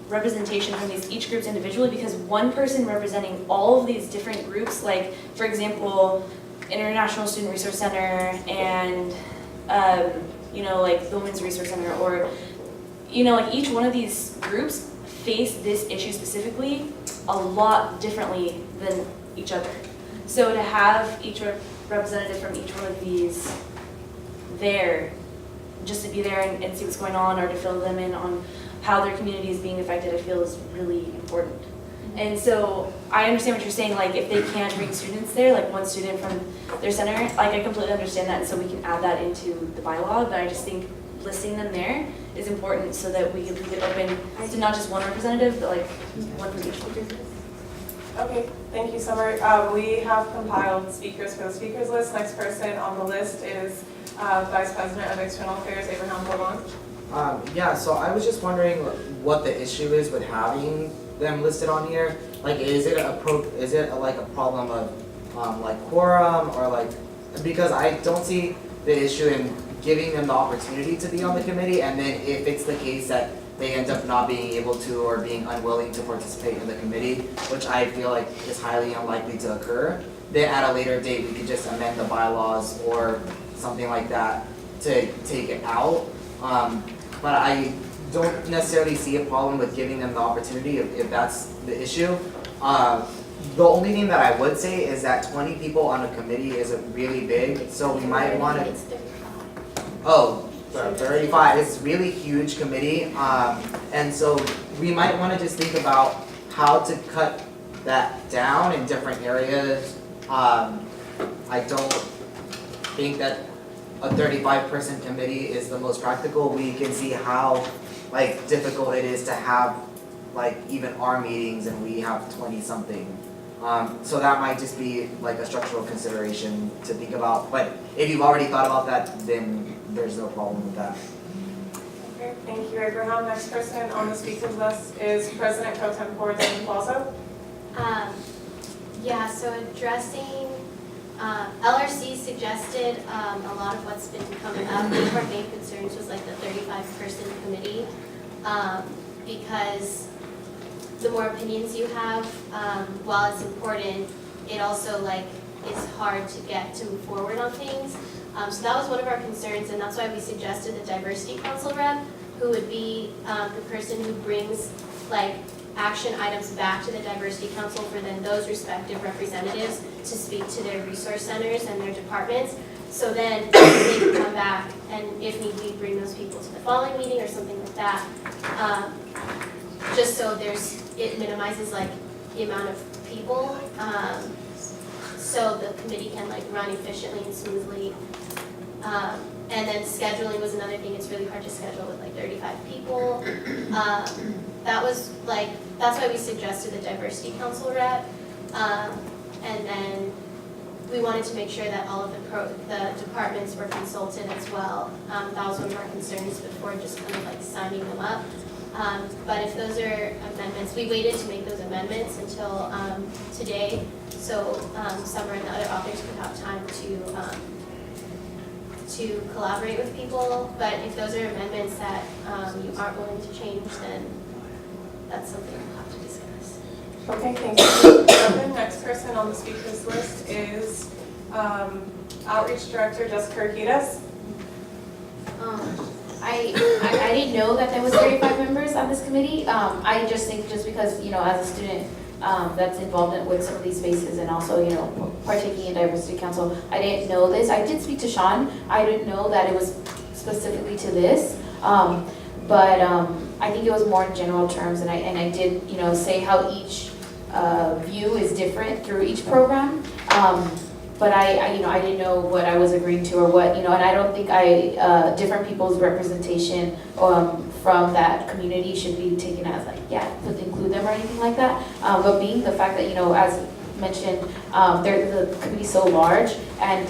representation from each groups individually, because one person representing all of these different groups, like, for example, International Student Resource Center and, you know, like the Women's Resource Center, or, you know, like each one of these groups face this issue specifically a lot differently than each other. So to have each representative from each one of these there, just to be there and see what's going on, or to fill them in on how their community is being affected, I feel is really important. And so I understand what you're saying, like if they can't bring students there, like one student from their center, like I completely understand that, and so we can add that into the bylaw, but I just think listing them there is important so that we can leave it open to not just one representative, but like one from each. Okay, thank you, Summer. We have compiled speakers for the speakers list. Next person on the list is Vice President of External Affairs, Abraham Bolon. Yeah, so I was just wondering what the issue is with having them listed on here. Like, is it like a problem of like quorum, or like, because I don't see the issue in giving them the opportunity to be on the committee, and then if it's the case that they end up not being able to or being unwilling to participate in the committee, which I feel like is highly unlikely to occur, then at a later date we could just amend the bylaws or something like that to take it out. But I don't necessarily see a problem with giving them the opportunity if that's the issue. The only thing that I would say is that 20 people on a committee isn't really big, so we might want to. Oh, 35. It's a really huge committee, and so we might want to just think about how to cut that down in different areas. I don't think that a 35-person committee is the most practical. We can see how like difficult it is to have like even our meetings, and we have 20-something. So that might just be like a structural consideration to think about. But if you've already thought about that, then there's no problem with that. Okay, thank you, Abraham. Next person on the speakers list is President Pro Tempore Dan Plazo. Yeah, so addressing, LRC suggested a lot of what's been coming up. One of our main concerns was like the 35-person committee, because the more opinions you have, while it's important, it also like is hard to get to move forward on things. So that was one of our concerns, and that's why we suggested the diversity council rep, who would be the person who brings like action items back to the diversity council for then those respective representatives to speak to their resource centers and their departments. So then they can come back and if need be bring those people to the following meeting or something like that. Just so it minimizes like the amount of people. So the committee can like run efficiently and smoothly. And then scheduling was another thing. It's really hard to schedule with like 35 people. that was like, that's why we suggested the diversity council rep. And then we wanted to make sure that all of the departments were consulted as well. That was one of our concerns before just kind of like signing them up. But if those are amendments, we waited to make those amendments until today, so Summer and the other authors could have time to collaborate with people. But if those are amendments that you aren't willing to change, then that's something we'll have to discuss. Okay, thank you. The next person on the speakers list is Outreach Director Jessica Urquidez. I didn't know that there was 35 members on this committee. I just think just because, you know, as a student that's involved with some of these spaces and also, you know, partaking in Diversity Council, I didn't know this. I did speak to Sean. I didn't know that it was specifically to this. But I think it was more in general terms, and I did, you know, say how each view is different through each program. But you know, I didn't know what I was agreeing to or what, you know, and I don't think different people's representation from that community should be taken as like, yeah, to include them or anything like that. But being the fact that, you know, as mentioned, the committee's so large and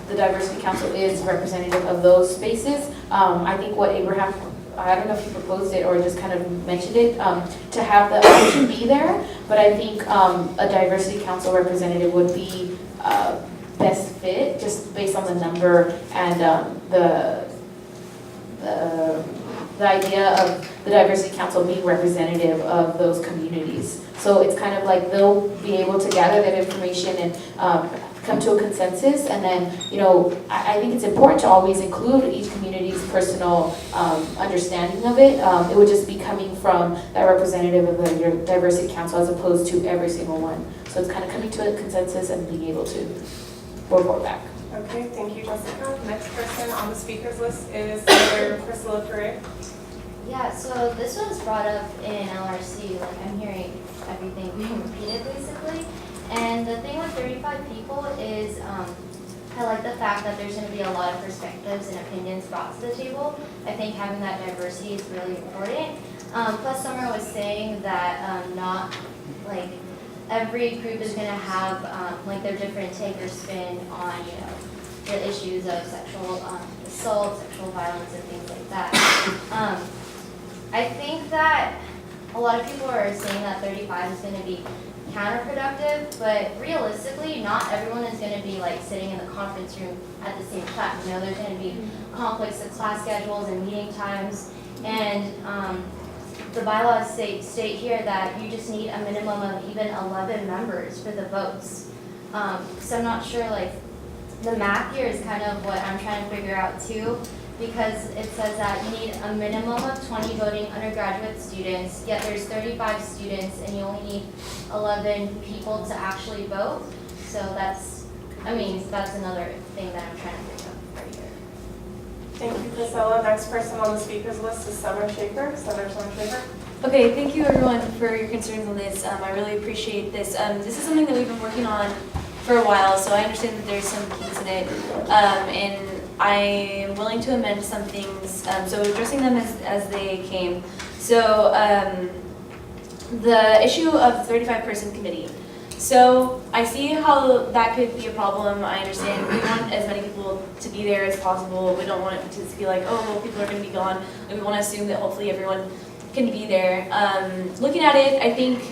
the Diversity Council is representative of those spaces. I think what Abraham, I don't know if he proposed it or just kind of mentioned it, to have the option be there, but I think a Diversity Council representative would be best fit just based on the number and the idea of the Diversity Council being representative of those communities. So it's kind of like they'll be able to gather that information and come to a consensus, and then, you know, I think it's important to always include each community's personal understanding of it. It would just be coming from that representative of the Diversity Council as opposed to every single one. So it's kind of coming to a consensus and being able to report back. Okay, thank you, Jessica. Next person on the speakers list is Senator Priscilla Perret. Yeah, so this was brought up in LRC, like I'm hearing everything being repeated basically. And the thing with 35 people is I like the fact that there's going to be a lot of perspectives and opinions brought to the table. I think having that diversity is really important. Plus Summer was saying that not like every group is going to have like their different take or spin on, you know, the issues of sexual assault, sexual violence, and things like that. I think that a lot of people are saying that 35 is going to be counterproductive, but realistically, not everyone is going to be like sitting in the conference room at the same time. You know, there's going to be conflicts of class schedules and meeting times, and the bylaws state here that you just need a minimum of even 11 members for the votes. So I'm not sure, like, the math here is kind of what I'm trying to figure out too, because it says that you need a minimum of 20 voting undergraduate students, yet there's 35 students and you only need 11 people to actually vote. So that's, I mean, that's another thing that I'm trying to figure out right here. Thank you, Priscilla. Next person on the speakers list is Summer Shaker. Senator Summer Shaker. Okay, thank you everyone for your concerns on this. I really appreciate this. This is something that we've been working on for a while, so I understand that there's some kinks in it, and I am willing to amend some things, so addressing them as they came. So the issue of the 35-person committee. So I see how that could be a problem. I understand we want as many people to be there as possible. We don't want it to be like, oh, well, people are going to be gone. And we want to assume that hopefully everyone can be there. Looking at it, I think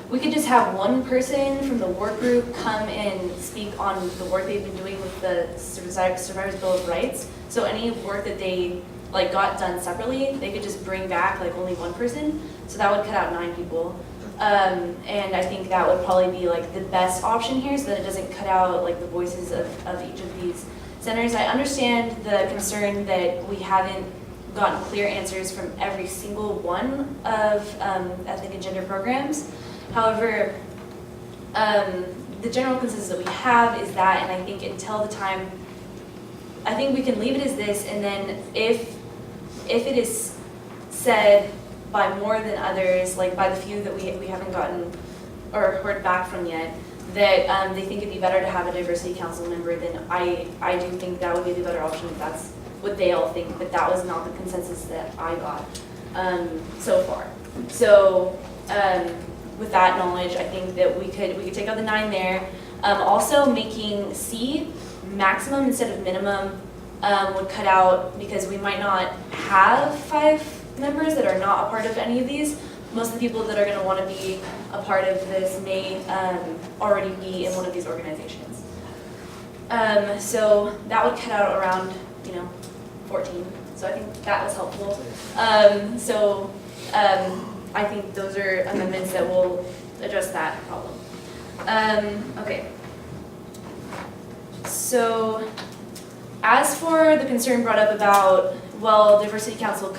we could just have one person from the work group come and speak on the work they've been doing with the Survivors Bill of Rights. So any work that they like got done separately, they could just bring back like only one person. So that would cut out 9 people. And I think that would probably be like the best option here, so that it doesn't cut out like the voices of each of these centers. I understand the concern that we haven't gotten clear answers from every single one of ethnic and gender programs. However, the general consensus that we have is that, and I think until the time, I think we can leave it as this, and then if it is said by more than others, like by the few that we haven't gotten or heard back from yet, that they think it'd be better to have a diversity council member, then I do think that would be the better option if that's what they all think, but that was not the consensus that I got. so far. So with that knowledge, I think that we could take out the 9 there. Also making C maximum instead of minimum would cut out, because we might not have 5 members that are not a part of any of these. Most of the people that are going to want to be a part of this may already be in one of these organizations. So that would cut out around, 14. So I think that was helpful. I think those are amendments that will address that problem. Okay. So as for the concern brought up about, well, diversity council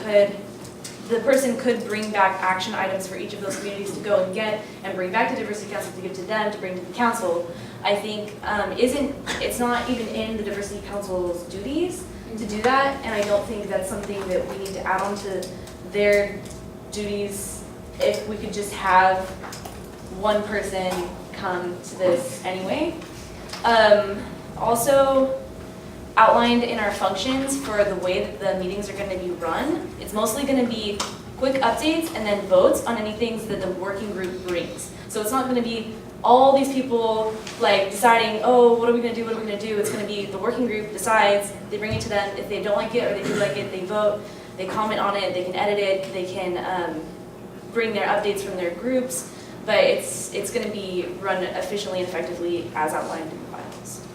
the person could bring back action items for each of those communities to go and get and bring back to diversity council to give to them to bring to the council. I think it's not even in the diversity council's duties to do that, and I don't think that's something that we need to add on to their duties if we could just have one person come to this anyway. Also outlined in our functions for the way that the meetings are going to be run, it's mostly going to be quick updates and then votes on any things that the working group brings. So it's not going to be all these people like deciding, oh, what are we going to do, what are we going to do? It's going to be the working group decides, they bring it to them. If they don't like it or they do like it, they vote, they comment on it, they can edit it, they can bring their updates from their groups, but it's going to be run efficiently and effectively as outlined in the files.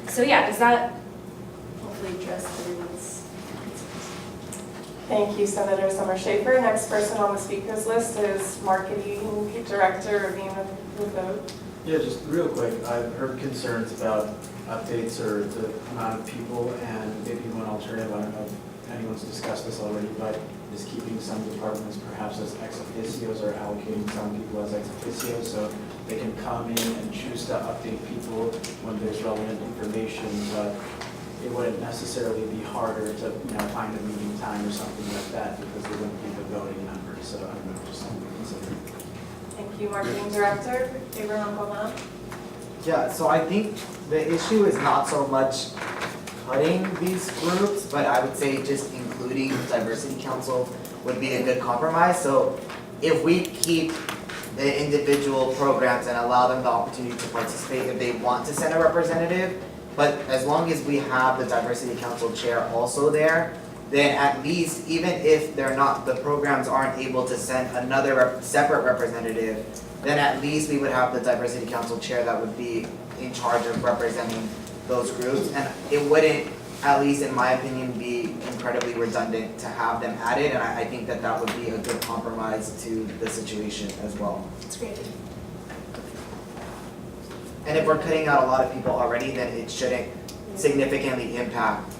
So yeah, does that hopefully address everyone's concerns? Thank you, Senator Summer Schaefer. Next person on the speakers list is Marketing Director Ravina Ruvo. Yeah, just real quick, I've heard concerns about updates or the amount of people, and maybe one alternative, I don't know if anyone's discussed this already, but is keeping some departments perhaps as ex officios or allocating some people as ex officios so they can come in and choose to update people when there's relevant information, but it wouldn't necessarily be harder to find a meeting time or something like that because they wouldn't be the voting members. So I don't know, just something to consider. Thank you, Marketing Director Abraham Gomez. Yeah, so I think the issue is not so much cutting these groups, but I would say just including diversity council would be a good compromise. So if we keep the individual programs and allow them the opportunity to participate if they want to send a representative, but as long as we have the diversity council chair also there, then at least even if the programs aren't able to send another separate representative, then at least we would have the diversity council chair that would be in charge of representing those groups, and it wouldn't, at least in my opinion, be incredibly redundant to have them added, and I think that that would be a good compromise to the situation as well. That's great. And if we're cutting out a lot of people already, then it shouldn't significantly impact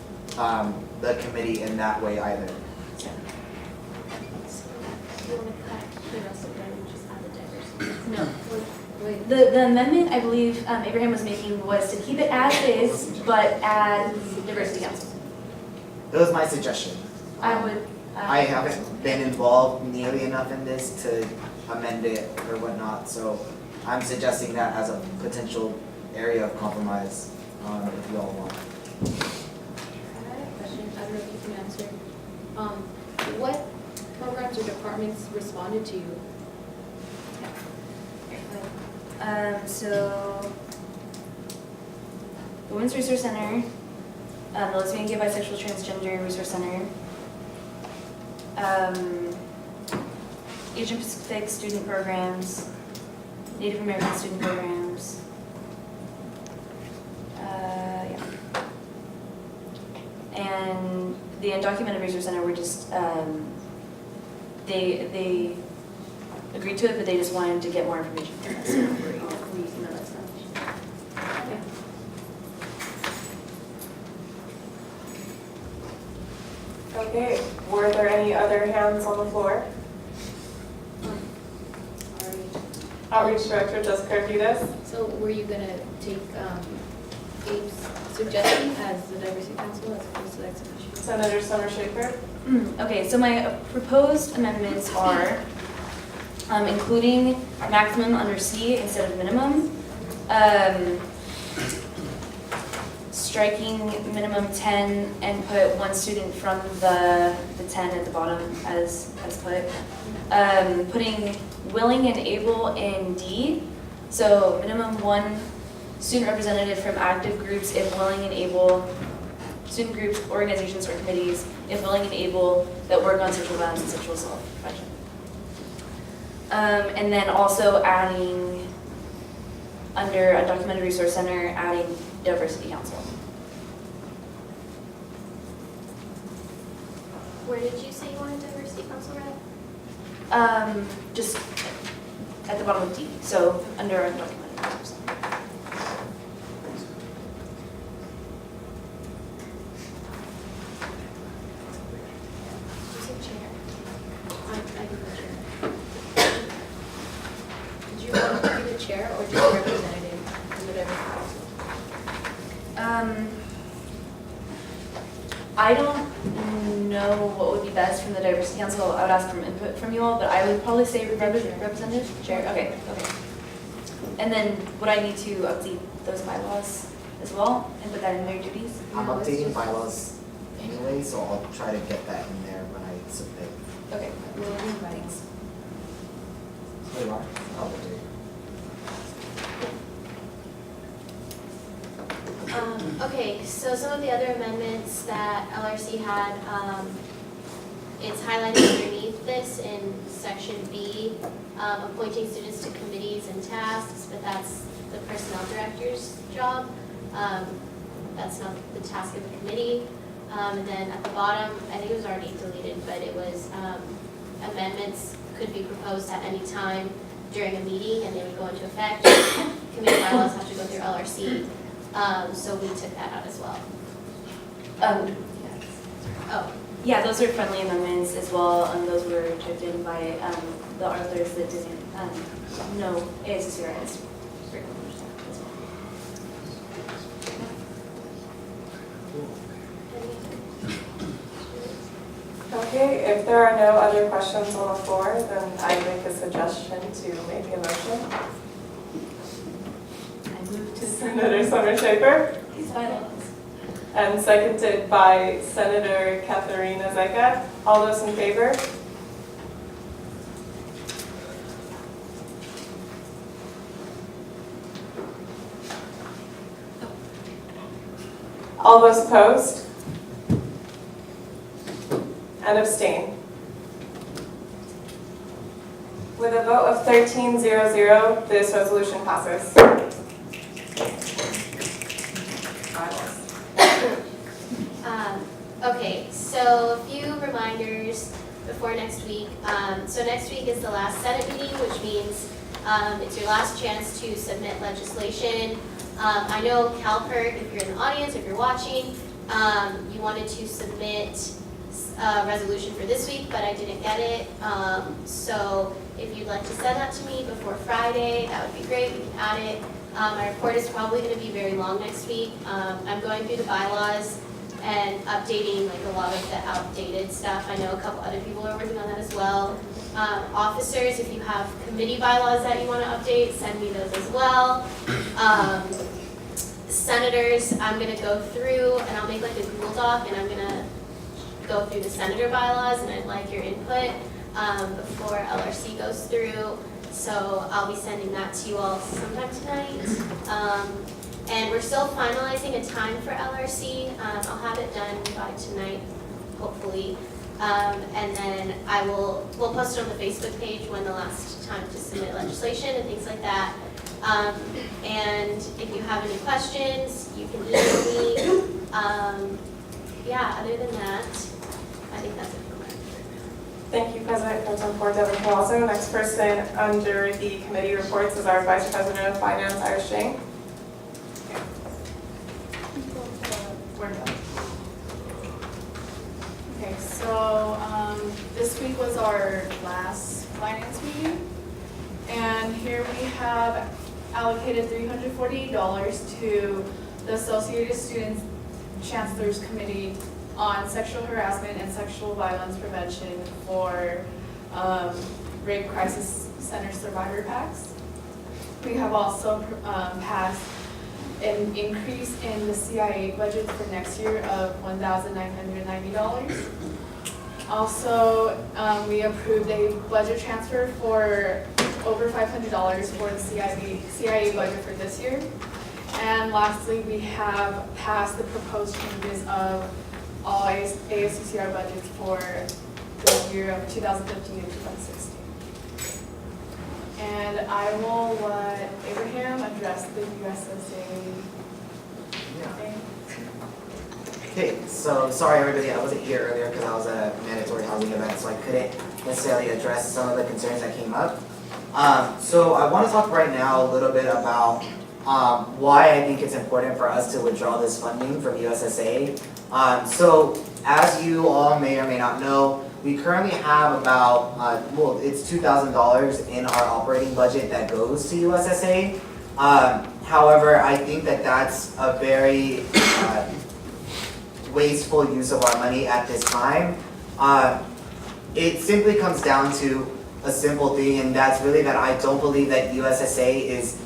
the committee in that way either. No. The amendment I believe Abraham was making was to keep it as is, but add diversity council. That was my suggestion. I haven't been involved nearly enough in this to amend it or whatnot, so I'm suggesting that as a potential area of compromise, if you all want. I had a question, I don't know if you can answer. What programs or departments responded to you? So, the Women's Resource Center, the Lesbian, Gay, Bisexual, Transgender Resource Center, Asian Pacific student programs, Native American student programs, yeah. And the Undocumented Resource Center were just, they agreed to it, but they just wanted to get more information from us. So we emailed that stuff. Yeah. Okay, were there any other hands on the floor? Outreach Director Jessica Arquidez. So were you gonna take Abe's suggestion as the diversity council as opposed to the ex officio? Senator Summer Schaefer. Okay, so my proposed amendments are including maximum under C instead of minimum, striking minimum 10 and put one student from the 10 at the bottom as put. Putting willing and able in D. So minimum one student representative from active groups if willing and able, student groups, organizations, or committees if willing and able that work on sexual violence and sexual assault prevention. And then also adding under Undocumented Resource Center, adding Diversity Council. Where did you say you wanted diversity council rep? Just at the bottom of D, so under Undocumented Resource Center. You said chair. I do the chair. Did you want to be the chair or just representative in the diversity council? I don't know what would be best from the Diversity Council. I would ask for input from you all, but I would probably say representative, chair. Okay. And then would I need to update those bylaws as well and put that in their duties? I'm updating bylaws anyway, so I'll try to get that in there when I submit. Okay. Thanks. So you are? I'll do it. Okay, so some of the other amendments that LRC had, it's highlighted underneath this in section B, appointing students to committees and tasks, but that's the personnel director's job. That's not the task of the committee. And then at the bottom, I think it was already deleted, but it was amendments could be proposed at any time during a meeting and they would go into effect. Committee bylaws have to go through LRC. So we took that out as well. Oh. Yeah, those are friendly amendments as well, and those were typed in by the authors that didn't know ASUCR as regulators as well. Okay, if there are no other questions on the floor, then I make a suggestion to make a motion. I move to Senator Summer Schaefer. these bylaws. And seconded by Senator Katharina Zeka. All those in favor? All those opposed? And abstain. With a vote of 13-0-0, this resolution passes. Okay, so a few reminders before next week. So next week is the last Senate meeting, which means it's your last chance to submit legislation. I know CalPERT, if you're in the audience, if you're watching, you wanted to submit a resolution for this week, but I didn't get it. So if you'd like to send that to me before Friday, that would be great, we can add it. My report is probably going to be very long next week. I'm going through the bylaws and updating like a lot of the outdated stuff. I know a couple other people are working on that as well. Officers, if you have committee bylaws that you want to update, send me those as well. Senators, I'm going to go through and I'll make like a Google Doc and I'm going to go through the senator bylaws and I'd like your input before LRC goes through. So I'll be sending that to you all sometime tonight. And we're still finalizing a time for LRC. I'll have it done by tonight, hopefully. And then we'll post it on the Facebook page when the last time to submit legislation and things like that. And if you have any questions, you can email me. Yeah, other than that, I think that's it for me. Thank you, President Pro Tempore Devin Palazzo. Next person under the committee reports is our Vice President of Finance, Iris Jane. Okay, so this week was our last finance meeting, and here we have allocated $348 to the Associated Students Chancellor's Committee on Sexual Harassment and Sexual Violence Prevention for Rape Crisis Center Survivor Packs. We have also passed an increase in the CIA budget for next year of $1,990. Also, we approved a budget transfer for over $500 for the CIA budget for this year. And lastly, we have passed the proposed changes of all ASUCR budgets for the year of 2015 and 2016. And I will let Abraham address the USSA thing. Okay, so sorry everybody, I wasn't here earlier because I was at a mandatory housing event, so I couldn't necessarily address some of the concerns that came up. So I want to talk right now a little bit about why I think it's important for us to withdraw this funding from USSA. So as you all may or may not know, we currently have about, well, it's $2,000 in our operating budget that goes to USSA. However, I think that that's a very wasteful use of our money at this time. It simply comes down to a simple thing, and that's really that I don't believe that USSA is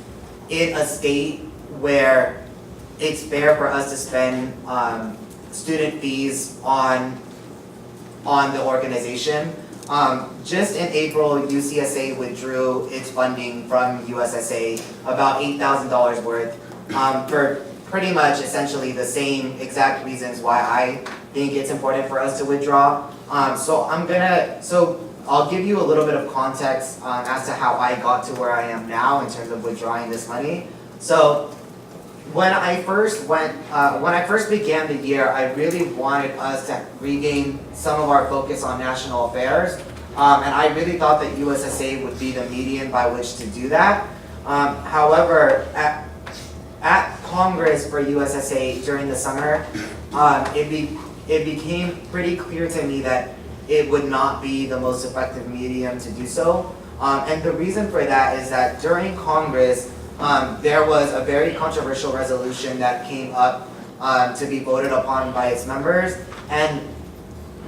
in a state where it's fair for us to spend student fees on the organization. Just in April, UCSA withdrew its funding from USSA, about $8,000 worth, for pretty much essentially the same exact reasons why I think it's important for us to withdraw. So I'll give you a little bit of context as to how I got to where I am now in terms of withdrawing this money. So when I first began the year, I really wanted us to regain some of our focus on national affairs, and I really thought that USSA would be the medium by which to do that. However, at Congress for USSA during the summer, it became pretty clear to me that it would not be the most effective medium to do so. And the reason for that is that during Congress, there was a very controversial resolution that came up to be voted upon by its members, and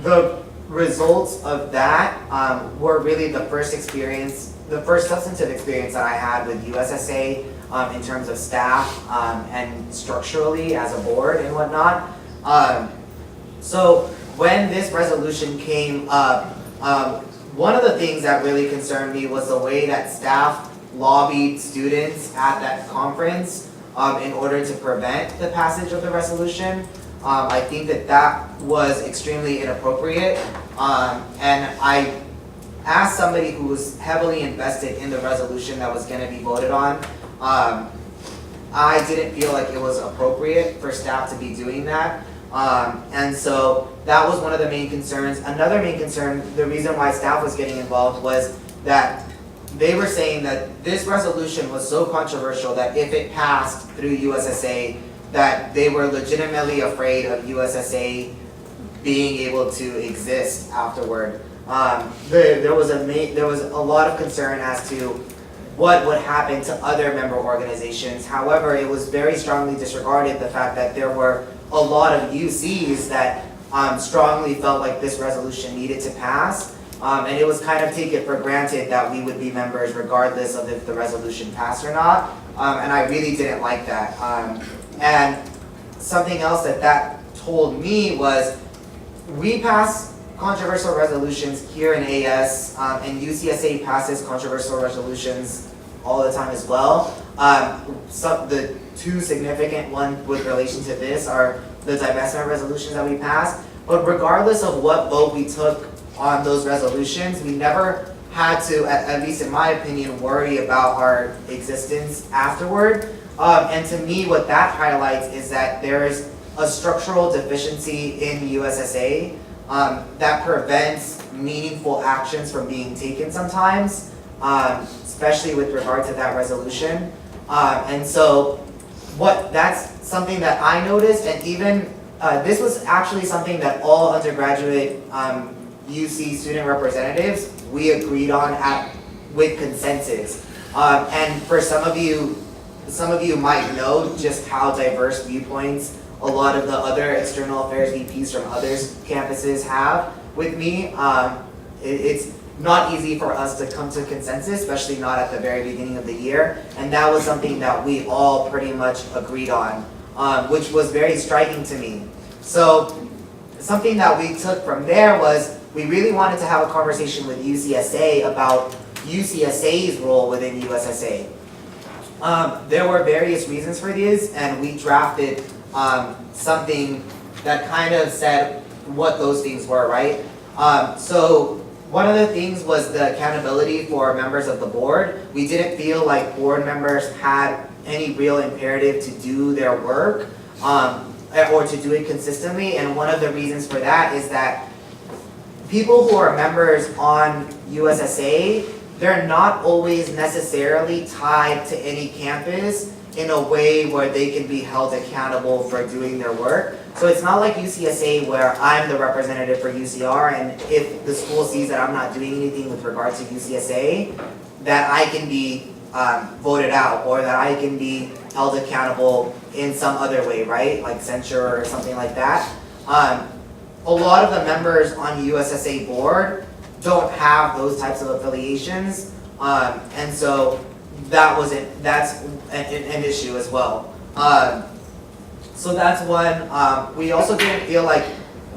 the results of that were really the first substantive experience that I had with USSA in terms of staff and structurally as a board and whatnot. So when this resolution came up, one of the things that really concerned me was the way that staff lobbied students at that conference in order to prevent the passage of the resolution. I think that was extremely inappropriate, and I asked somebody who was heavily invested in the resolution that was going to be voted on. I didn't feel like it was appropriate for staff to be doing that, and so that was one of the main concerns. Another main concern, the reason why staff was getting involved, was that they were saying that this resolution was so controversial that if it passed through USSA, that they were legitimately afraid of USSA being able to exist afterward. There was a lot of concern as to what would happen to other member organizations. However, it was very strongly disregarded the fact that there were a lot of UCs that strongly felt like this resolution needed to pass. And it was kind of taken for granted that we would be members regardless of if the resolution passed or not. And I really didn't like that. And something else that told me was, we pass controversial resolutions here in AS, and UCSA passes controversial resolutions all the time as well. The two significant ones with relation to this are the divestment resolutions that we passed. But regardless of what vote we took on those resolutions, we never had to, at least in my opinion, worry about our existence afterward. And to me, what that highlights is that there is a structural deficiency in USSA that prevents meaningful actions from being taken sometimes, especially with regard to that resolution. And so that's something that I noticed, and even this was actually something that all undergraduate UC student representatives, we agreed on with consensus. And for some of you might know just how diverse viewpoints a lot of the other external affairs VPs from other campuses have with me. not easy for us to come to consensus, especially not at the very beginning of the year. And that was something that we all pretty much agreed on, which was very striking to me. So something that we took from there was we really wanted to have a conversation with UCSA about UCSA's role within USSA. There were various reasons for this, and we drafted something that kind of said what those things were, right? So one of the things was the accountability for members of the board. We didn't feel like board members had any real imperative to do their work or to do it consistently, and one of the reasons for that is that people who are members on USSA, they're not always necessarily tied to any campus in a way where they can be held accountable for doing their work. So it's not like UCSA where I'm the representative for UCR, and if the school sees that I'm not doing anything with regard to UCSA, that I can be voted out, or that I can be held accountable in some other way, right? Like censure or something like that. A lot of the members on the USSA board don't have those types of affiliations, and so that's an issue as well. So that's one. We also didn't feel like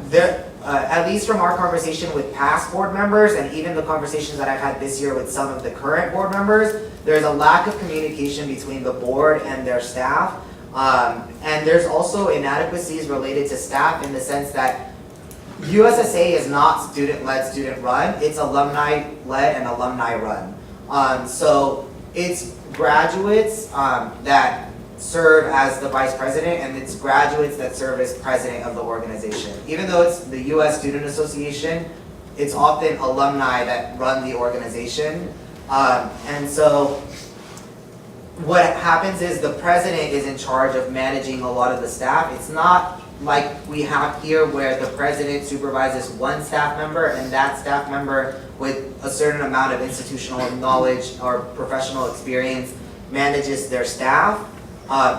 there, at least from our conversation with past board members and even the conversations that I've had this year with some of the current board members, there's a lack of communication between the board and their staff. And there's also inadequacies related to staff in the sense that USSA is not student-led, student-run. It's alumni-led and alumni-run. So it's graduates that serve as the vice president, and it's graduates that serve as president of the organization. Even though it's the U.S. Student Association, it's often alumni that run the organization. And so what happens is the president is in charge of managing a lot of the staff. It's not like we have here where the president supervises one staff member and that staff member with a certain amount of institutional knowledge or professional experience manages their staff.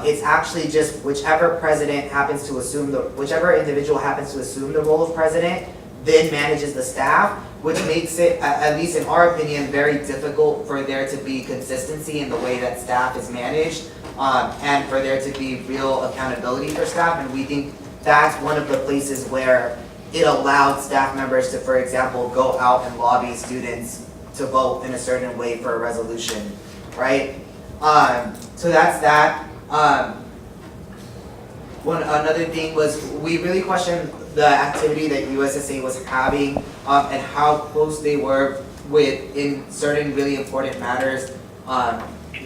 It's actually just whichever president happens to assume whichever individual happens to assume the role of president then manages the staff, which makes it, at least in our opinion, very difficult for there to be consistency in the way that staff is managed, and for there to be real accountability for staff. And we think that's one of the places where it allowed staff members to, for example, go out and lobby students to vote in a certain way for a resolution, right? So that's that. Another thing was we really questioned the activity that USSA was having and how close they were in certain really important matters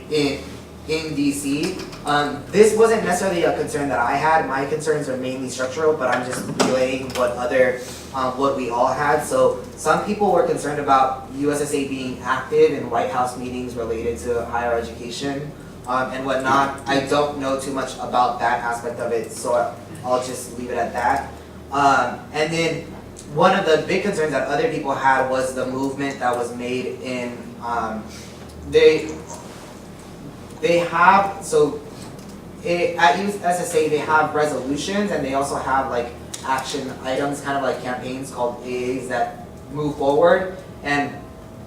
in DC. This wasn't necessarily a concern that I had. My concerns are mainly structural, but I'm just relaying what we all had. So some people were concerned about USSA being active in White House meetings related to higher education and whatnot. I don't know too much about that aspect of it, so I'll just leave it at that. And then one of the big concerns that other people had was the movement that was made in, they have, so at USSA they have resolutions and they also have like action items, kind of like campaigns called AAs that move forward, and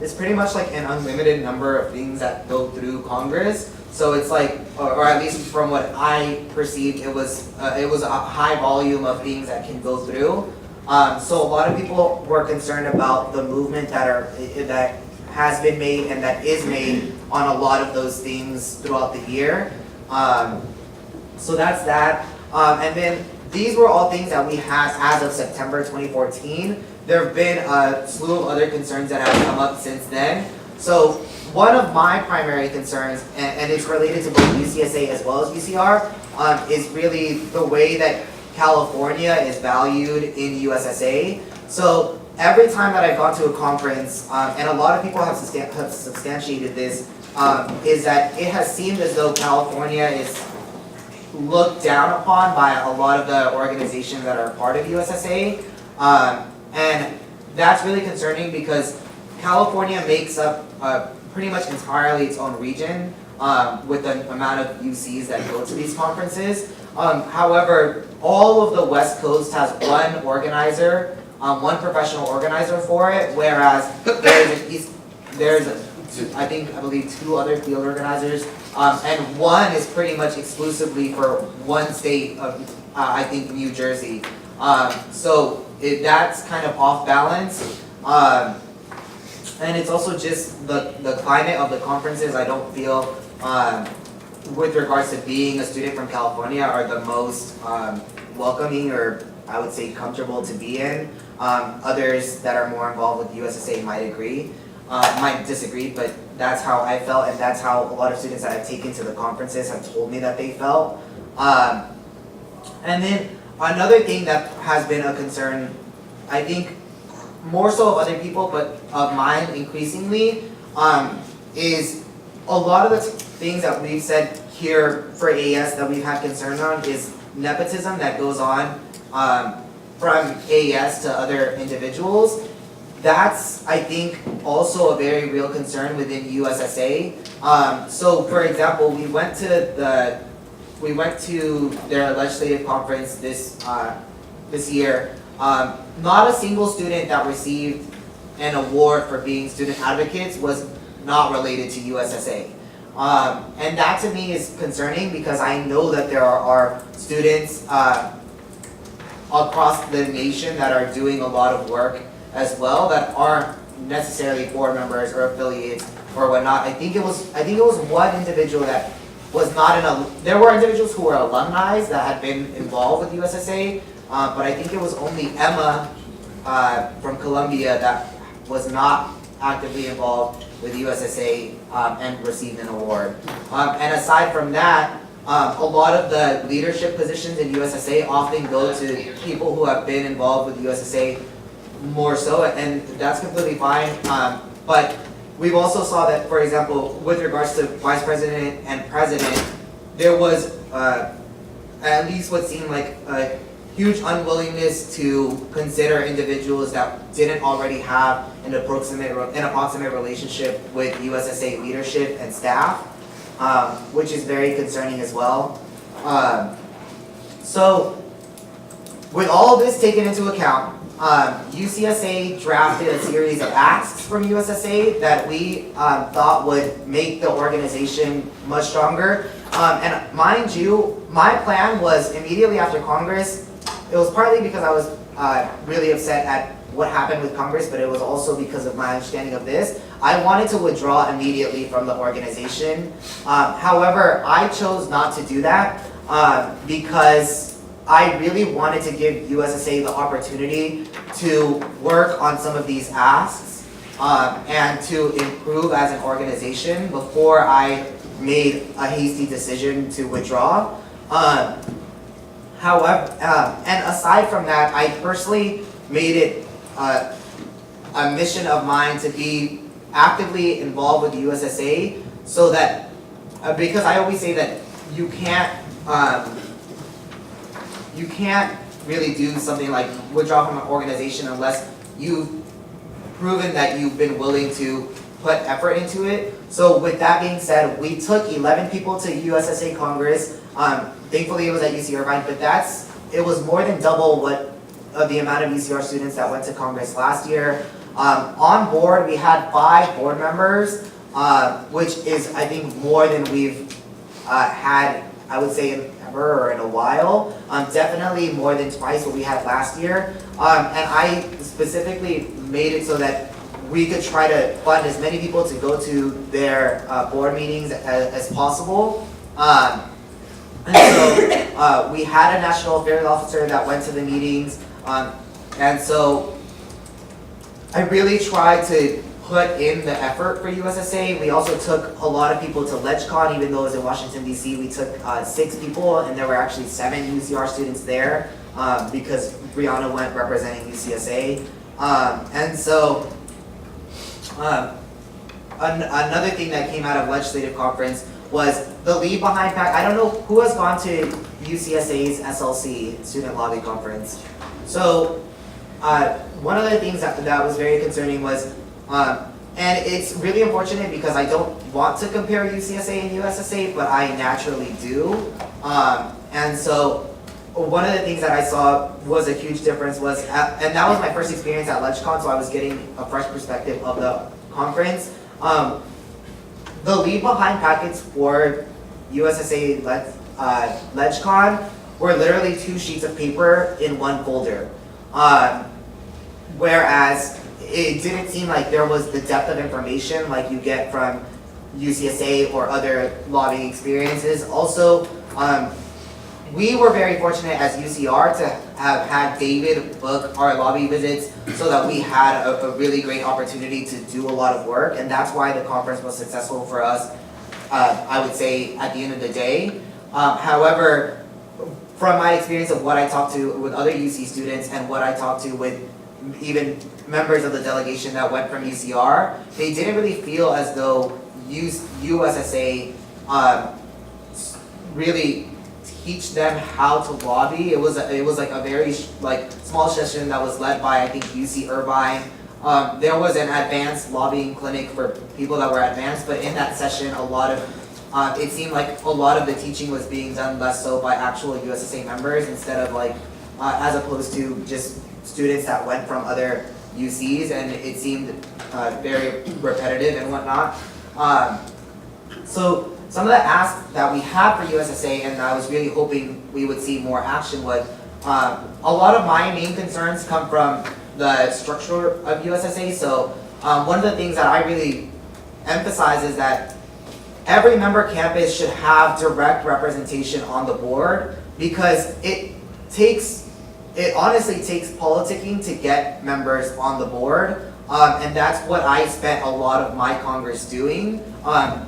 it's pretty much like an unlimited number of things that go through Congress. So it's like, or at least from what I perceived, it was a high volume of things that can go through. So a lot of people were concerned about the movement that has been made and that is made on a lot of those things throughout the year. So that's that. And then these were all things that we had as of September 2014. There have been a slew of other concerns that have come up since then. So one of my primary concerns, and it's related to both UCSA as well as UCR, is really the way that California is valued in USSA. So every time that I've gone to a conference, and a lot of people have substantiated this, is that it has seemed as though California is looked down upon by a lot of the organizations that are part of USSA. And that's really concerning because California makes up pretty much entirely its own region with the amount of UCs that go to these conferences. However, all of the West Coast has one organizer one professional organizer for it, whereas I believe 2 other field organizers, and one is pretty much exclusively for one state of, I think, New Jersey. So that's kind of off balance. And it's also just the climate of the conferences, I don't feel, with regards to being a student from California, are the most welcoming or I would say comfortable to be in. Others that are more involved with USSA might disagree, but that's how I felt, and that's how a lot of students that I've taken to the conferences have told me that they felt. And then another thing that has been a concern, I think more so of other people, but of mine increasingly, is a lot of the things that we've said here for AES that we've had concern on is nepotism that goes on from AES to other individuals. That's, I think, also a very real concern within USSA. So, for example, we went to their legislative conference this year. Not a single student that received an award for being student advocates was not related to USSA. And that to me is concerning because I know that there are students across the nation that are doing a lot of work as well that aren't necessarily board members or affiliates or whatnot. I think it was one individual that was not there were individuals who were alumni that had been involved with USSA, but I think it was only Emma from Columbia that was not actively involved with USSA and received an award. And aside from that, a lot of the leadership positions in USSA often go to people who have been involved with USSA more so, and that's completely fine. But we've also saw that, for example, with regards to vice president and president, there was at least what seemed like a huge unwillingness to consider individuals that didn't already have an approximate relationship with USSA leadership and staff, which is very concerning as well. So, with all of this taken into account, UCSA drafted a series of asks from USSA that we thought would make the organization much stronger. And mind you, my plan was immediately after Congress. It was partly because I was really upset at what happened with Congress, but it was also because of my understanding of this. I wanted to withdraw immediately from the organization. However, I chose not to do that because I really wanted to give USSA the opportunity to work on some of these asks and to improve as an organization before I made a hasty decision to withdraw. However, and aside from that, I personally made it a mission of mine to be actively involved with the USSA so that, because I always say that you can't really do something like withdraw from an organization unless you've proven that you've been willing to put effort into it. So with that being said, we took 11 people to USSA Congress. Thankfully it was at UC Irvine, but it was more than double the amount of UCR students that went to Congress last year. On board, we had 5 board members, which is, I think, more than we've had, I would say, ever or in a while. Definitely more than twice what we had last year. And I specifically made it so that we could try to fund as many people to go to their board meetings as possible. And so we had a national affairs officer that went to the meetings. And so I really tried to put in the effort for USSA. We also took a lot of people to LegCon, even though it was in Washington, D.C. We took 6 people, and there were actually 7 UCR students there because Brianna went representing UCSA. And so another thing that came out of legislative conference was the Leave Behind Pact. I don't know who has gone to UCSA's SLC, Student Lobby Conference. So one of the things that was very concerning was, and it's really unfortunate because I don't want to compare UCSA and USSA, but I naturally do. And so one of the things that I saw was a huge difference was, and that was my first experience at LegCon, so I was getting a fresh perspective of the conference. The leave behind packets for USSA LegCon were literally 2 sheets of paper in one folder. Whereas it didn't seem like there was the depth of information like you get from UCSA or other lobbying experiences. Also, we were very fortunate as UCR to have had David book our lobby visits so that we had a really great opportunity to do a lot of work, and that's why the conference was successful for us, I would say, at the end of the day. However, from my experience of what I talked to with other UC students and what I talked to with even members of the delegation that went from UCR, they didn't really feel as though USSA really teach them how to lobby. It was like a very small session that was led by, I think, UC Irvine. There was an advanced lobbying clinic for people that were advanced, but in that session, it seemed like a lot of the teaching was being done less so by actual USSA members instead of as opposed to just students that went from other UCs, and it seemed very repetitive and whatnot. So some of the asks that we had for USSA, and I was really hoping we would see more action, was a lot of my main concerns come from the structure of USSA. So one of the things that I really emphasize is that every member campus should have direct representation on the board, because it honestly takes politicking to get members on the board. And that's what I spent a lot of my Congress doing,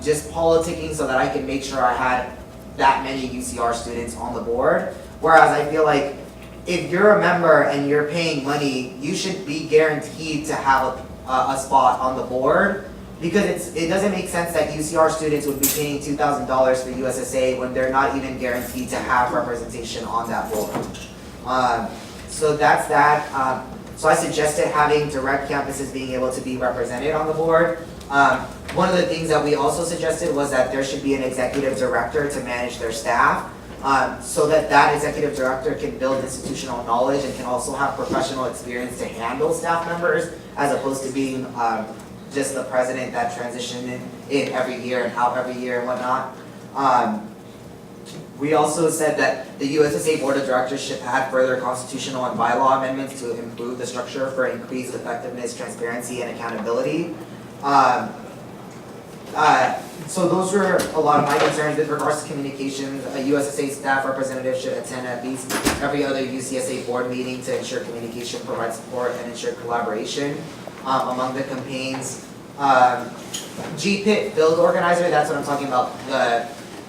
just politicking so that I could make sure I had that many UCR students on the board. Whereas I feel like if you're a member and you're paying money, you should be guaranteed to have a spot on the board, because it doesn't make sense that UCR students would be paying $2,000 for USSA when they're not even guaranteed to have representation on that board. So that's that. So I suggested having direct campuses being able to be represented on the board. One of the things that we also suggested was that there should be an executive director to manage their staff, so that executive director can build institutional knowledge and can also have professional experience to handle staff members, as opposed to being just the president that transitioned in every year and out every year and whatnot. We also said that the USSA Board of Directors should add further constitutional and bylaw amendments to improve the structure for increased effectiveness, transparency, and accountability. So those were a lot of my concerns. With regards to communications, a USSA staff representative should attend at least every other UCSA board meeting to ensure communication, provide support, and ensure collaboration among the campaigns. GPIT field organizer, that's what I'm talking about.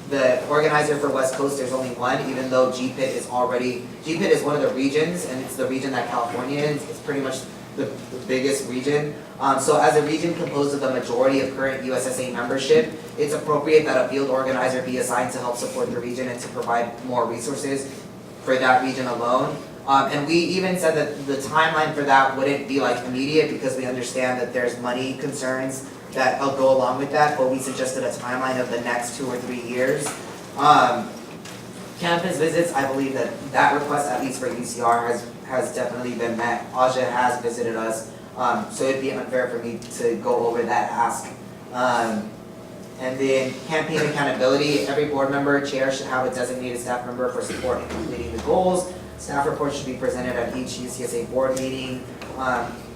The organizer for West Coast, there's only one, even though GPIT is one of the regions, and it's the region that California is. It's pretty much the biggest region. So as a region composed of the majority of current USSA membership, it's appropriate that a field organizer be assigned to help support the region and to provide more resources for that region alone. And we even said that the timeline for that wouldn't be immediate, because we understand that there's money concerns that go along with that, but we suggested a timeline of the next 2 or 3 years. Campus visits, I believe that request, at least for UCR, has definitely been met. Aja has visited us, so it'd be unfair for me to go over that ask. And then campaign accountability, every board member, chair should have a designated staff member for support in completing the goals. Staff reports should be presented at each UCSA board meeting.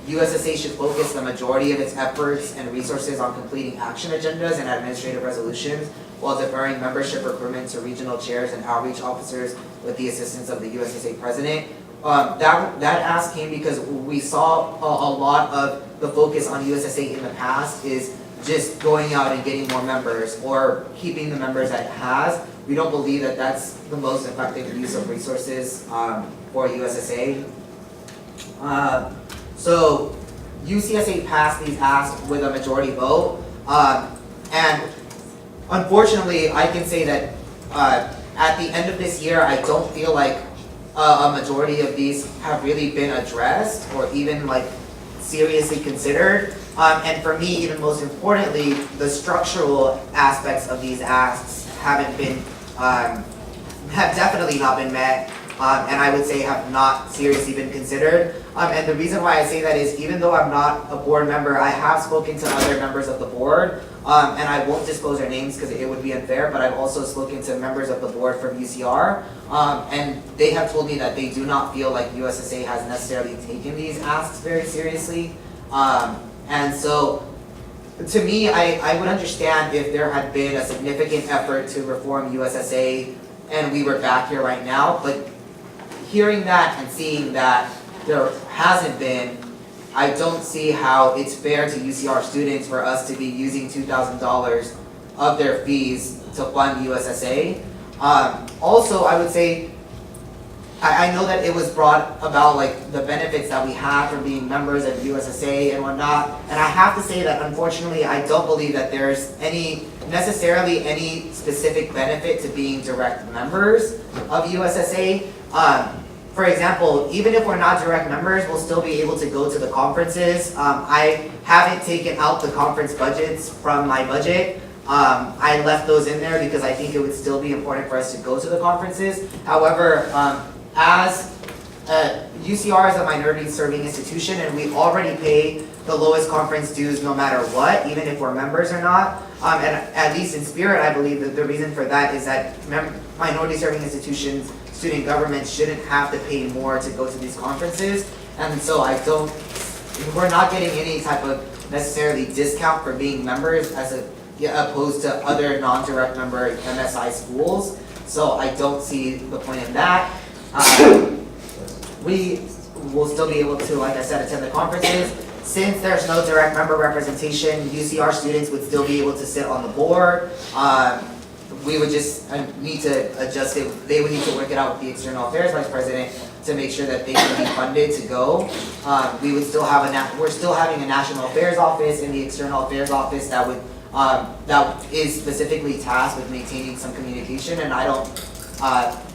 USSA should focus the majority of its efforts and resources on completing action agendas and administrative resolutions, while deferring membership recruitment to regional chairs and outreach officers with the assistance of the USSA president. That ask came because we saw a lot of the focus on USSA in the past is just going out and getting more members or keeping the members that it has. We don't believe that that's the most effective use of resources for USSA. So UCSA passed these asks with a majority vote, and unfortunately I can say that at the end of this year I don't feel like a majority of these have really been addressed or even seriously considered. And for me, even most importantly, the structural aspects of these asks have definitely not been met. and I would say have not seriously been considered. And the reason why I say that is even though I'm not a board member, I have spoken to other members of the board, and I won't disclose their names because it would be unfair, but I've also spoken to members of the board from UCR, and they have told me that they do not feel like USSA has necessarily taken these asks very seriously. And so, to me, I would understand if there had been a significant effort to reform USSA and we were back here right now, but hearing that and seeing that there hasn't been, I don't see how it's fair to UCR students for us to be using $2,000 of their fees to fund USSA. Also, I would say, I know that it was brought about like the benefits that we have from being members of USSA and whatnot, and I have to say that unfortunately I don't believe that there's necessarily any specific benefit to being direct members of USSA. For example, even if we're not direct members, we'll still be able to go to the conferences. I haven't taken out the conference budgets from my budget. I left those in there because I think it would still be important for us to go to the conferences. However, as UCR is a minority serving institution and we already pay the lowest conference dues no matter what, even if we're members or not. And at least in spirit, I believe that the reason for that is that minority serving institutions, student governments shouldn't have to pay more to go to these conferences. And so we're not getting any type of necessarily discount for being members as opposed to other non-direct member MSI schools. So I don't see the point in that. We will still be able to, like I said, attend the conferences. Since there's no direct member representation, UCR students would still be able to sit on the board. We would just need to adjust it. They would need to work it out with the External Affairs Vice President to make sure that they can be funded to go. We would still have we're still having a National Affairs Office and the External Affairs Office that would that is specifically tasked with maintaining some communication, and I don't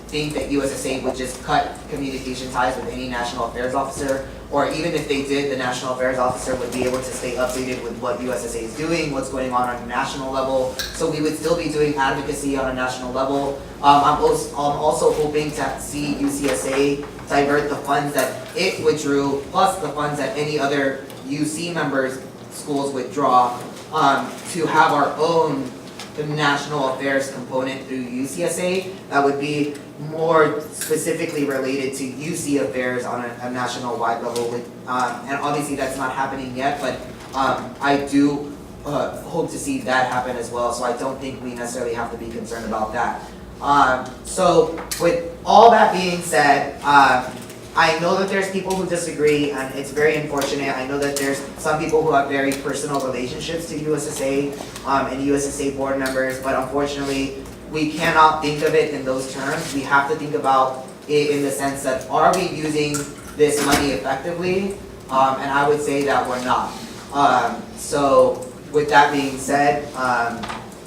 think that USSA would just cut communication ties with any National Affairs Officer, or even if they did, the National Affairs Officer would be able to stay updated with what USSA is doing, what's going on a national level. So we would still be doing advocacy on a national level. I'm also hoping to see UCSA divert the funds that it withdrew, plus the funds that any other UC members schools withdraw, to have our own national affairs component through UCSA that would be more specifically related to UC affairs on a national-wide level. And obviously that's not happening yet, but I do hope to see that happen as well, so I don't think we necessarily have to be concerned about that. So with all that being said, I know that there's people who disagree, and it's very unfortunate. I know that there's some people who have very personal relationships to USSA and USSA board members, but unfortunately, we cannot think of it in those terms. We have to think about it in the sense that, are we using this money effectively? And I would say that we're not. So with that being said,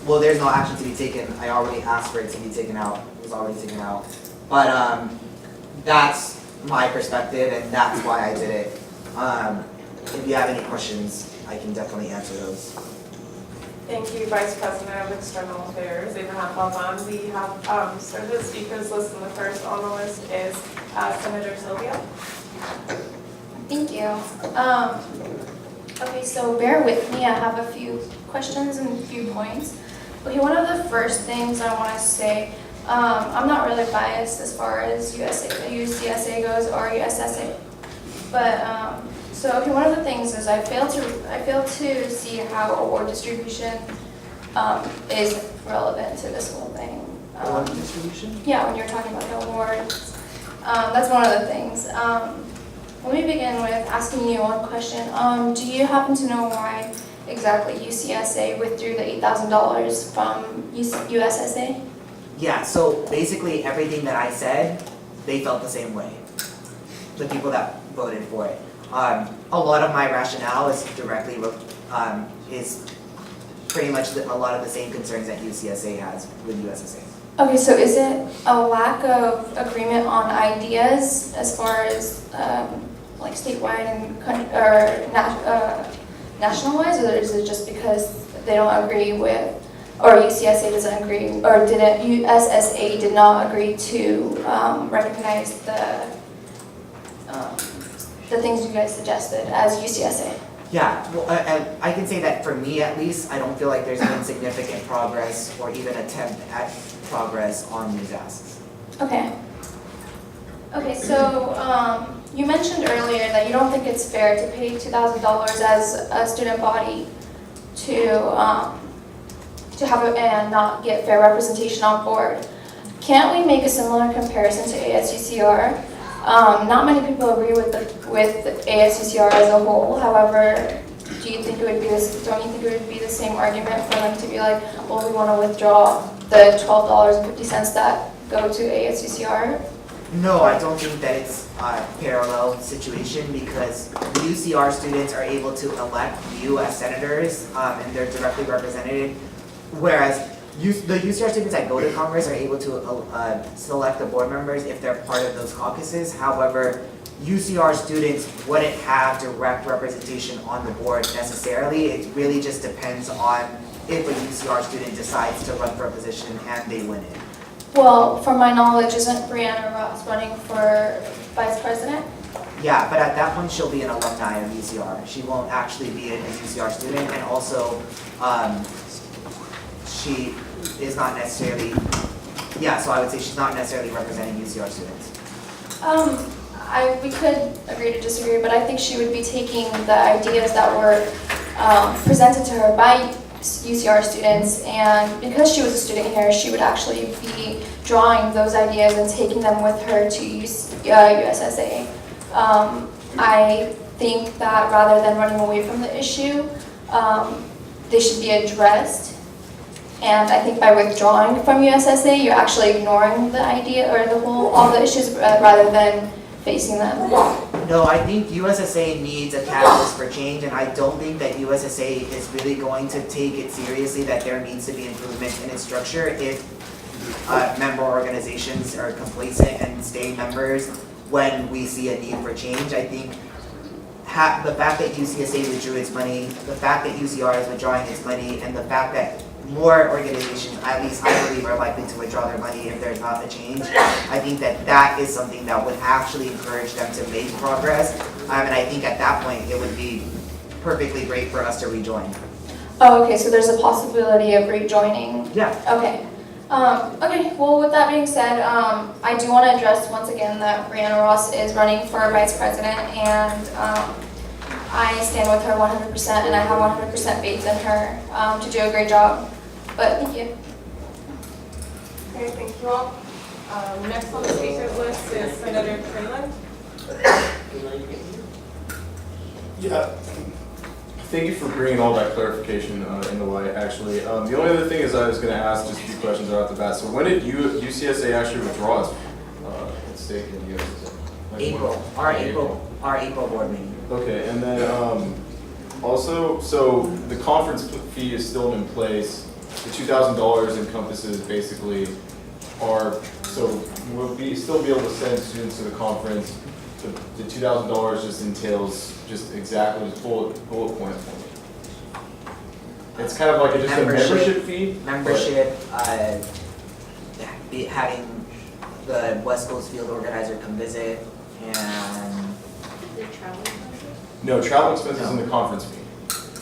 well, there's no action to be taken. I already asked for it to be taken out. It was already taken out. But that's my perspective, and that's why I did it. If you have any questions, I can definitely answer those. Thank you, Vice President of External Affairs, Abraham Balban. We have started the speakers list, and the first on the list is Senator Sylvia. Thank you. Okay, so bear with me. I have a few questions and a few points. Okay, one of the first things I want to say, I'm not really biased as far as UCSA goes or USSA, but so okay, one of the things is I fail to see how award distribution is relevant to this whole thing. Award distribution? Yeah, when you're talking about the awards, that's one of the things. Let me begin with asking you one question. Do you happen to know why exactly UCSA withdrew the $8,000 from USSA? Yeah, so basically everything that I said, they felt the same way. The people that voted for it. A lot of my rationale is directly, is pretty much a lot of the same concerns that UCSA has with USSA. Okay, so is it a lack of agreement on ideas as far as like statewide and or national-wise, or is it just because they don't agree with or UCSA doesn't agree, or USSA did not agree to recognize the things you guys suggested as UCSA. Yeah, well, I can say that for me at least, I don't feel like there's been significant progress or even attempt at progress on these asks. Okay. Okay, so you mentioned earlier that you don't think it's fair to pay $2,000 as a student body to have and not get fair representation on board. Can't we make a similar comparison to ASUCR? Not many people agree with ASUCR as a whole. However, don't you think it would be the same argument for them to be like, well, we want to withdraw the $12.50 that go to ASUCR? No, I don't think that it's a parallel situation because the UCR students are able to elect you as senators and they're directly represented, whereas the UCR students that go to Congress are able to select the board members if they're part of those caucuses. However, UCR students wouldn't have direct representation on the board necessarily. It really just depends on if a UCR student decides to run for a position and they win it. Well, from my knowledge, isn't Brianna Ross running for vice president? Yeah, but at that point she'll be an alumni of UCR. She won't actually be a UCR student, and also she is not necessarily, so I would say she's not necessarily representing UCR students. We could agree to disagree, but I think she would be taking the ideas that were presented to her by UCR students, and because she was a student here, she would actually be drawing those ideas and taking them with her to USSA. I think that rather than running away from the issue, they should be addressed. And I think by withdrawing from USSA, you're actually ignoring the idea or all the issues rather than facing them. No, I think USSA needs a catalyst for change, and I don't think that USSA is really going to take it seriously that there needs to be improvement in its structure if member organizations are complacent and stay members when we see a need for change. I think the fact that UCSA withdrew its money, the fact that UCR is withdrawing its money, and the fact that more organizations, at least I believe, are likely to withdraw their money if there's not a change. I think that that is something that would actually encourage them to make progress. And I think at that point, it would be perfectly great for us to rejoin. Oh, okay, so there's a possibility of rejoining. Yeah. Okay. Okay, well, with that being said, I do want to address once again that Brianna Ross is running for vice president, and I stand with her 100%, and I have 100% faith in her to do a great job. But thank you. Okay, thank you all. Next on the speakers list is Senator Freeland. Yeah. Thank you for bringing all that clarification into light, actually. The only other thing is I was going to ask just a few questions right off the bat. So when did UCSA actually withdraw its stake in USSA? April. Our April board meeting. Okay, and then also, so the conference fee is still in place. The $2,000 encompasses basically we'll still be able to send students to the conference. The $2,000 just entails just exactly the bullet point for me. It's kind of like just a membership fee. Membership, having the West Coast field organizer come visit, and no travel expenses in the conference fee,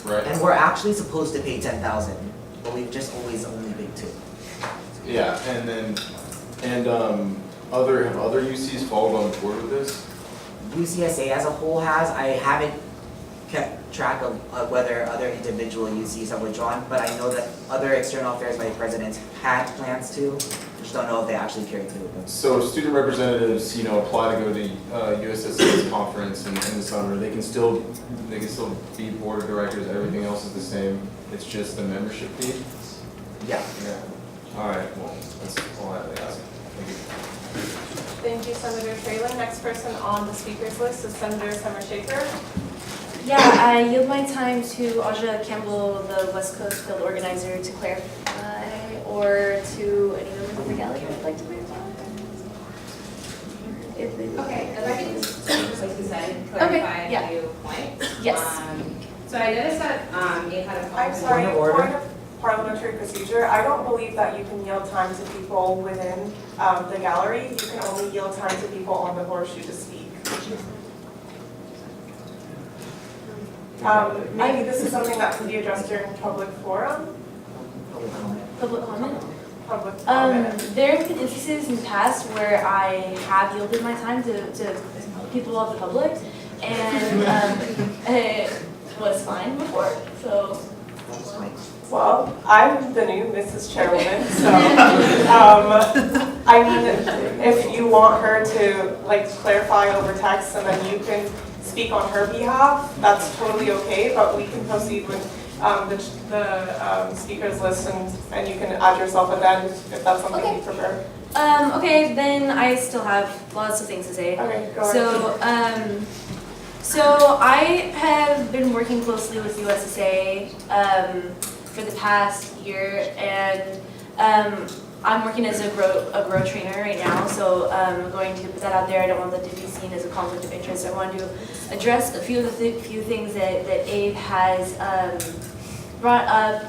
right? And we're actually supposed to pay $10,000, but we've just always only paid $2,000. Yeah, have other UCs followed on board with this? UCSA as a whole has. I haven't kept track of whether other individual UCs have withdrawn, but I know that other external affairs vice presidents had plans to. I just don't know if they actually carried through with them. So student representatives, apply to go to USSA's conference in the summer. They can still be board of directors. Everything else is the same. It's just the membership fee. Yeah. All right. Well, that's all I have to ask. Thank you. Thank you, Senator Freeland. Next person on the speakers list is Senator Summer Schaefer. Yeah, I yield my time to Aja Campbell, the West Coast Field Organizer, to clarify, or to any members of the gallery who would like to clarify. Okay, I'd like to just, like you said, clarify a few points. Yes. So I noticed that you had a I'm sorry, parliamentary procedure, I don't believe that you can yield time to people within the gallery. You can only yield time to people on the horseshoe to speak. Maybe this is something that can be addressed during public forum. Public comment? Public comment. There have been instances in the past where I have yielded my time to people of the public, and it was fine before, so. Well, I'm the new Mrs. Chairwoman, so, I mean, if you want her to like clarify over text and then you can speak on her behalf, that's totally okay, but we can proceed with the speakers list and you can add yourself at the end if that's something you prefer. Okay, then I still have lots of things to say. Okay, go ahead. So I have been working closely with USSA for the past year, and I'm working as a grow trainer right now, so I'm going to put that out there. I don't want that to be seen as a conflict of interest. I want to address a few things that Abe has brought up,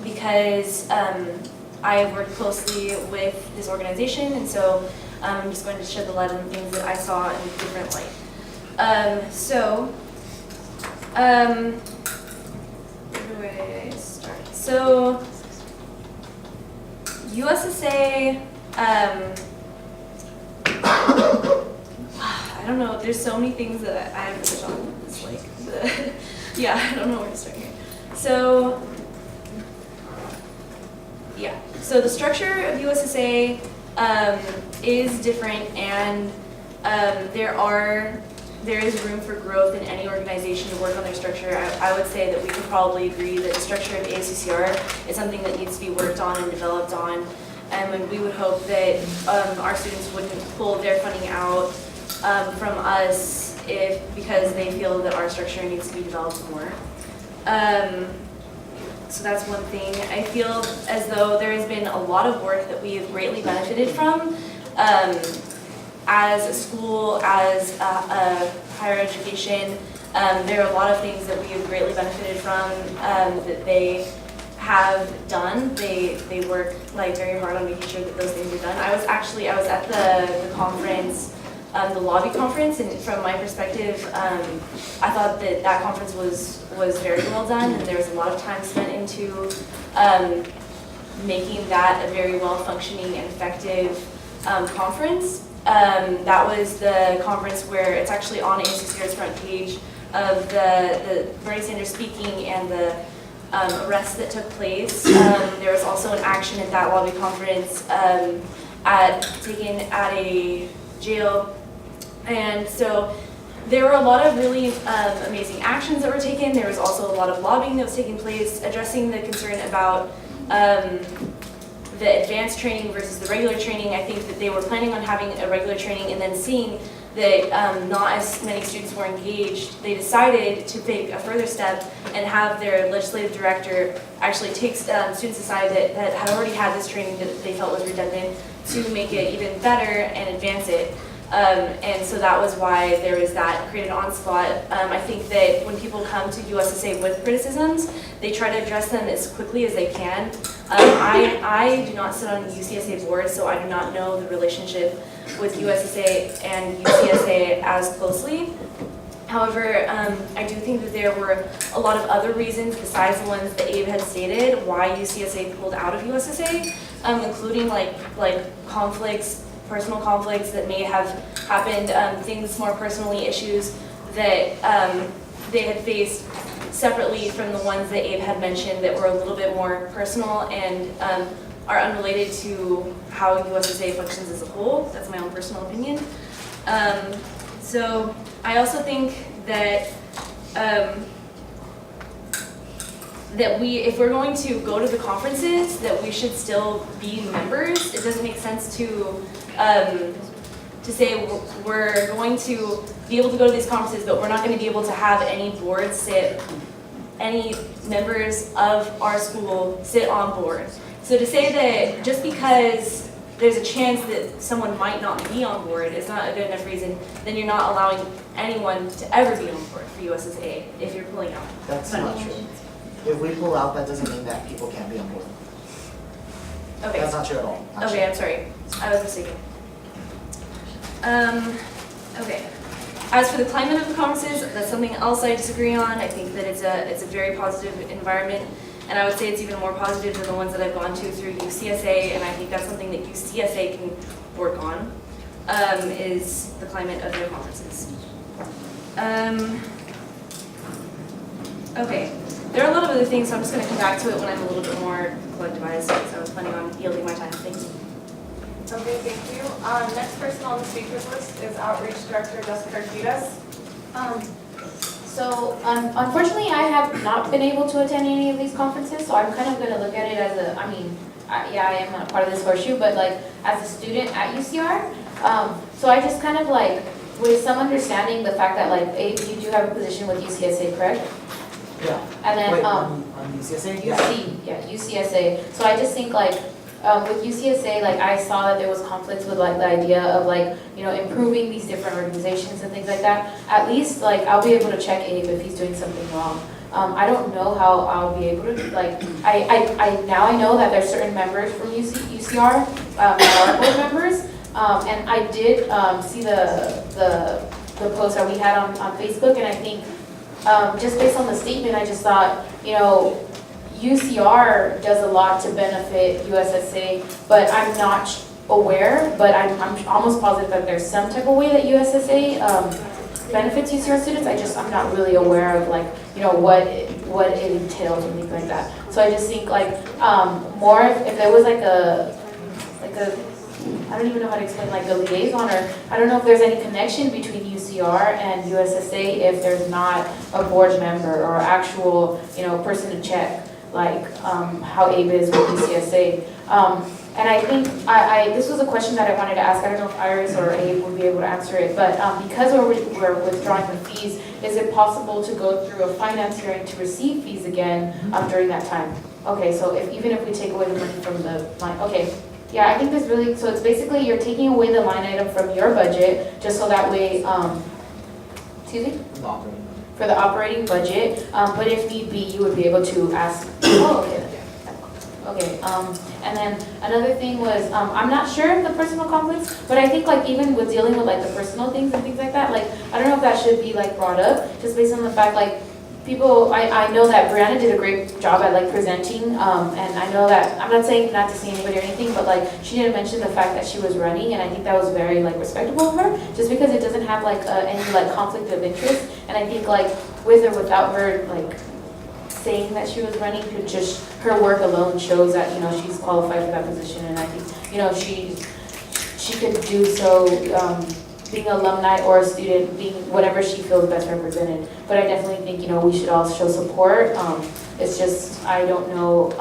because I have worked closely with this organization, and so I'm just going to shed the light on the things that I saw in a different light. Where do I start? So, USSA, I don't know, there's so many things that I have to touch on. It's like, yeah, I don't know where to start here. So, yeah, so the structure of USSA is different, and there is room for growth in any organization to work on their structure. I would say that we can probably agree that the structure of ASUCR is something that needs to be worked on and developed on, and we would hope that our students wouldn't pull their funding out from us because they feel that our structure needs to be developed more. So that's one thing. I feel as though there has been a lot of work that we have greatly benefited from as a school, as a higher education. There are a lot of things that we have greatly benefited from that they have done. They work like very hard on making sure that those things are done. I was at the conference, the lobby conference, and from my perspective, I thought that conference was very well done, and there was a lot of time spent into making that a very well functioning and effective conference. That was the conference where it's actually on ASUCR's front page of the Bernie Sanders speaking and the arrests that took place. There was also an action at that lobby conference taken at a jail, and so there were a lot of really amazing actions that were taken. There was also a lot of lobbying that was taking place, addressing the concern about the advanced training versus the regular training. I think that they were planning on having a regular training, and then seeing that not as many students were engaged, they decided to take a further step and have their legislative director actually take students aside that had already had this training that they felt was redundant to make it even better and advance it. And so that was why there was that created onslaught. I think that when people come to USSA with criticisms, they try to address them as quickly as they can. I do not sit on the UCSA board, so I do not know the relationship with USSA and UCSA as closely. However, I do think that there were a lot of other reasons besides the ones that Abe had stated why UCSA pulled out of USSA, including like conflicts, personal conflicts that may have happened, things more personally, issues that they had faced separately from the ones that Abe had mentioned that were a little bit more personal and are unrelated to how USSA functions as a whole. That's my own personal opinion. So I also think that if we're going to go to the conferences, that we should still be members. It doesn't make sense to say we're going to be able to go to these conferences, but we're not going to be able to have any boards sit, any members of our school sit on boards. So to say that just because there's a chance that someone might not be on board is not a good enough reason, then you're not allowing anyone to ever be on board for USSA if you're pulling out. That's not true. if we pull out, that doesn't mean that people can't be on board. Okay. That's not true at all. Okay, I'm sorry. I was mistaken. Okay. As for the climate of the conferences, that's something else I disagree on. I think that it's a very positive environment, and I would say it's even more positive than the ones that I've gone to through UCSA, and I think that's something that UCSA can work on, is the climate of their conferences. Okay. There are a lot of other things, so I'm just going to come back to it when I'm a little bit more collectivized, because I was planning on yielding my time. Thank you. Okay, thank you. Next person on the speakers list is Outreach Director Jessica Arquitas. So unfortunately, I have not been able to attend any of these conferences, so I'm kind of going to look at it as a, I mean, yeah, I am not part of this horseshoe, but like as a student at UCR. So I just kind of like, with some understanding the fact that like, Abe, you do have a position with UCSA, correct? Yeah. And then Wait, on UCSA? UCSA. So I just think like, with UCSA, like I saw that there was conflicts with like the idea of like, you know, improving these different organizations and things like that. At least like I'll be able to check Abe if he's doing something wrong. I don't know how I'll be able to, like, now I know that there's certain members from UCR that are board members. And I did see the post that we had on Facebook, and I think just based on the statement, I just thought, you know, UCR does a lot to benefit USSA, but I'm not aware, but I'm almost positive that there's some type of way that USSA benefits UCR students. I'm not really aware of like, you know, what it entails and things like that. So I just think like more if there was like a I don't even know how to explain, like a liaison, or I don't know if there's any connection between UCR and USSA if there's not a board member or actual, you know, person to check, like how Abe is with UCSA. And I think this was a question that I wanted to ask. I don't know if Iris or Abe would be able to answer it, but because we're withdrawing the fees, is it possible to go through a finance hearing to receive fees again during that time? Okay, so even if we take away the money from the line, okay. Yeah, I think this really, so it's basically you're taking away the line item from your budget, just so that way, excuse me? For the operating budget, but if need be, you would be able to ask, oh, okay. Okay, and then another thing was, I'm not sure of the personal conflicts, but I think like even with dealing with like the personal things and things like that, like, I don't know if that should be like brought up, just based on the fact like, people, I know that Brianna did a great job at like presenting, and I know that, I'm not saying not to see anybody or anything, but like she didn't mention the fact that she was running, and I think that was very like respectable of her, just because it doesn't have like any like conflict of interest, and I think like with or without her like saying that she was running, just her work alone shows that, you know, she's qualified for that position, and I think, you know, she could do so, being an alumni or a student, being whatever she feels best represented. But I definitely think, you know, we should all show support. It's just, I don't know,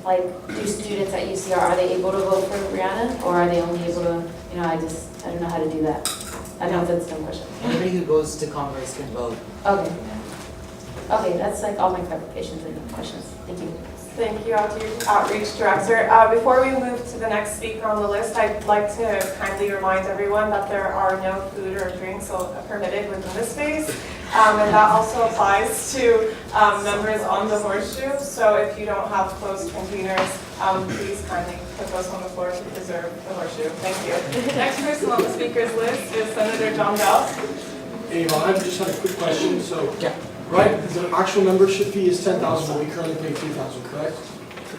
like, do students at UCR, are they able to vote for Brianna? Or are they only able to, you know, I don't know how to do that. I don't know if that's a dumb question. Anybody who goes to Congress can vote. Okay. Okay, that's like all my clarifications and questions. Thank you. Thank you, Outreach Director. Before we move to the next speaker on the list, I'd like to kindly remind everyone that there are no food or drinks permitted within this space. And that also applies to members on the horseshoe. So if you don't have closed containers, please kindly put those on the floor to preserve the horseshoe. Thank you. Next person on the speakers list is Senator John Bell. Hey, I just had a quick question. So, right, the actual membership fee is $10,000, but we currently pay $3,000, correct?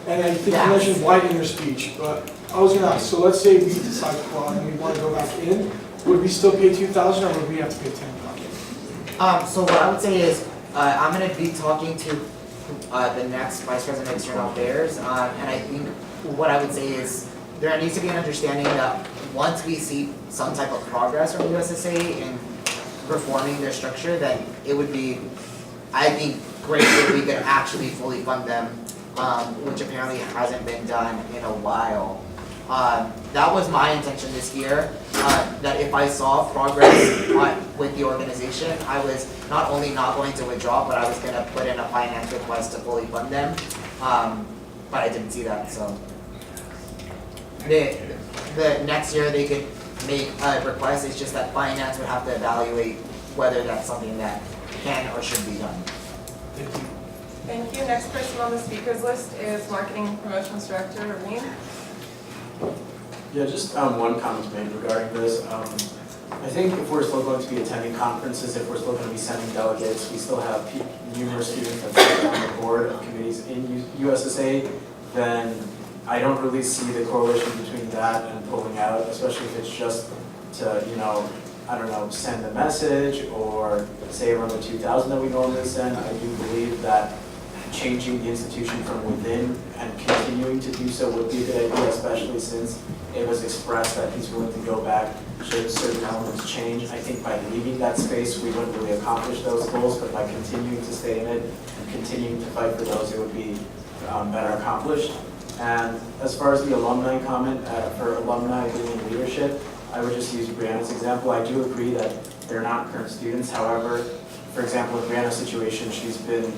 And I think you mentioned white in your speech, but I was going to ask, so let's say we decide to go out and we want to go back in, would we still pay $2,000 or would we have to pay $10,000? So what I would say is, I'm going to be talking to the next Vice President of External Affairs, and I think what I would say is there needs to be an understanding that once we see some type of progress from USSA in reforming their structure, that it would be, I think, great if we could actually fully fund them, which apparently hasn't been done in a while. That was my intention this year, that if I saw progress with the organization, I was not only not going to withdraw, but I was going to put in a finance request to fully fund them, but I didn't see that, so. The next year they could make a request, it's just that finance would have to evaluate whether that's something that can or should be done. Thank you. Thank you. Next person on the speakers list is Marketing Promotions Director, Raveen. Yeah, just one comment made regarding this. I think if we're still going to be attending conferences, if we're still going to be sending delegates, we still have numerous students that sit on the board of committees in USSA, then I don't really see the correlation between that and pulling out, especially if it's just to, I don't know, send a message or say around the 2,000 that we normally send. I do believe that changing the institution from within and continuing to do so would be a good idea, especially since it was expressed that he's willing to go back should certain elements change. I think by leaving that space, we wouldn't really accomplish those goals, but by continuing to stay in it and continuing to fight for those, it would be better accomplished. And as far as the alumni comment, for alumni being in leadership, I would just use Brianna's example. I do agree that they're not current students. However, for example, in Brianna's situation, she's been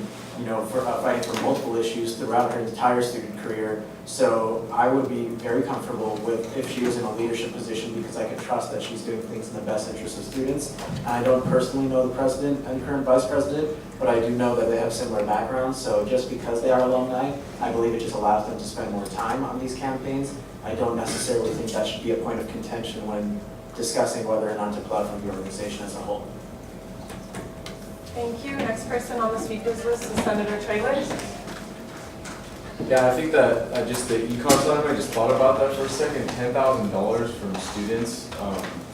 fighting for multiple issues throughout her entire student career. So I would be very comfortable with if she was in a leadership position because I can trust that she's doing things in the best interest of students. And I don't personally know the president and current vice president, but I do know that they have similar backgrounds. So just because they are alumni, I believe it just allows them to spend more time on these campaigns. I don't necessarily think that should be a point of contention when discussing whether or not to pull out from the organization as a whole. Thank you. Next person on the speakers list is Senator Traylor. Yeah, I think that just the econ side, I just thought about that for a second. $10,000 from students,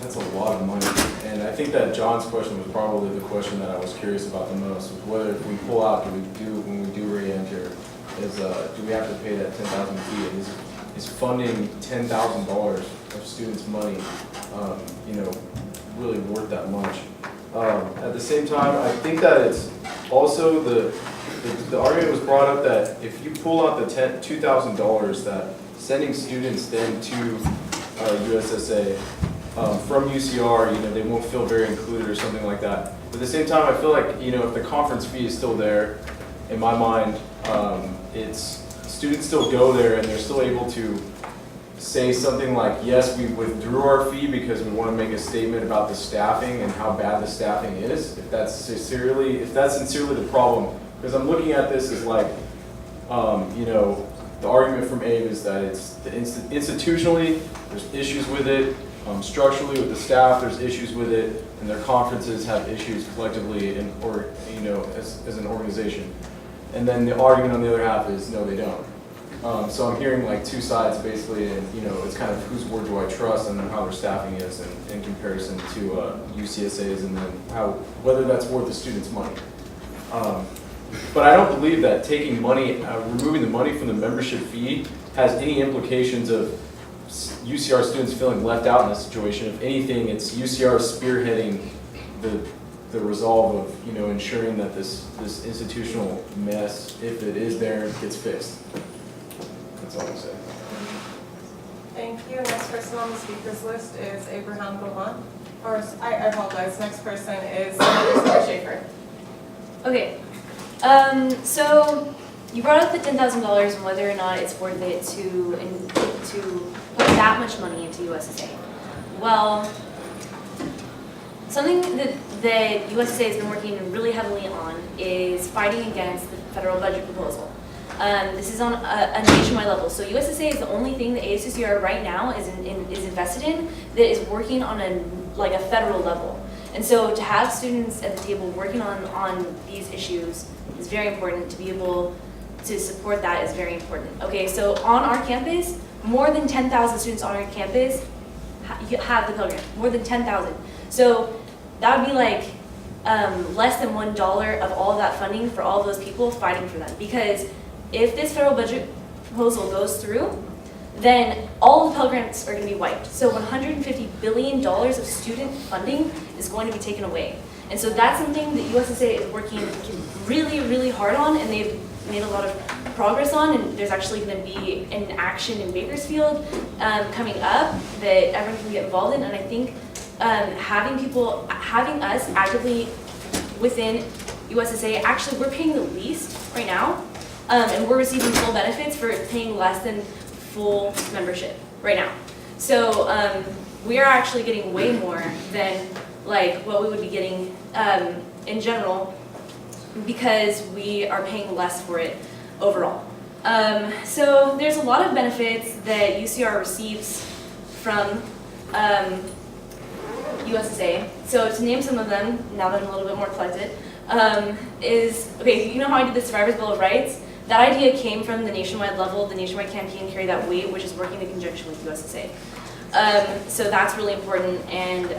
that's a lot of money. And I think that John's question was probably the question that I was curious about the most, was whether if we pull out, when we do re-enter, do we have to pay that 10,000 fee? Is funding $10,000 of students' money, really worth that much? At the same time, I think that it's also the argument was brought up that if you pull out the $2,000, that sending students then to USSA from UCR, they won't feel very included or something like that. But at the same time, I feel like, if the conference fee is still there, in my mind, it's students still go there and they're still able to say something like, yes, we withdrew our fee because we want to make a statement about the staffing and how bad the staffing is, if that's sincerely the problem. Because I'm looking at this as like, the argument from Abe is that it's institutionally, there's issues with it, structurally with the staff, there's issues with it, and their conferences have issues collectively as an organization. And then the argument on the other half is, no, they don't. So I'm hearing like two sides basically, and it's kind of whose word do I trust, and then how their staffing is in comparison to UCSA's, and then whether that's worth the students' money. But I don't believe that taking money, removing the money from the membership fee has any implications of UCR students feeling left out in this situation. If anything, it's UCR spearheading the resolve of ensuring that this institutional mess, if it is there, gets fixed. That's all I'm saying. Thank you. Next person on the speakers list is Abraham Gohan. Or I apologize. Next person is Senator Schaefer. Okay. So you brought up the $10,000 and whether or not it's worth it to put that much money into USSA. Well, something that USSA has been working really heavily on is fighting against the federal budget proposal. This is on a nationwide level. So USSA is the only thing that ASUCR right now is invested in that is working on a federal level. And so to have students at the table working on these issues is very important. To be able to support that is very important. Okay, so on our campus, more than 10,000 students on our campus have the Pell Grant, more than 10,000. So that would be like less than $1 of all of that funding for all of those people fighting for them. Because if this federal budget proposal goes through, then all of the Pell Grants are going to be wiped. So $150 billion of student funding is going to be taken away. And so that's something that USSA is working really, really hard on, and they've made a lot of progress on, and there's actually going to be an action in Bakersfield coming up that everyone can get involved in. And I think having us actively within USSA, actually we're paying the least right now, and we're receiving full benefits for paying less than full membership right now. So we are actually getting way more than like what we would be getting in general because we are paying less for it overall. So there's a lot of benefits that UCR receives from USSA. So to name some of them, now that I'm a little bit more collected, is, okay, you know how I did the Survivors Bill of Rights? That idea came from the nationwide level, the nationwide campaign Carry That Weight, which is working in conjunction with USSA. So that's really important, and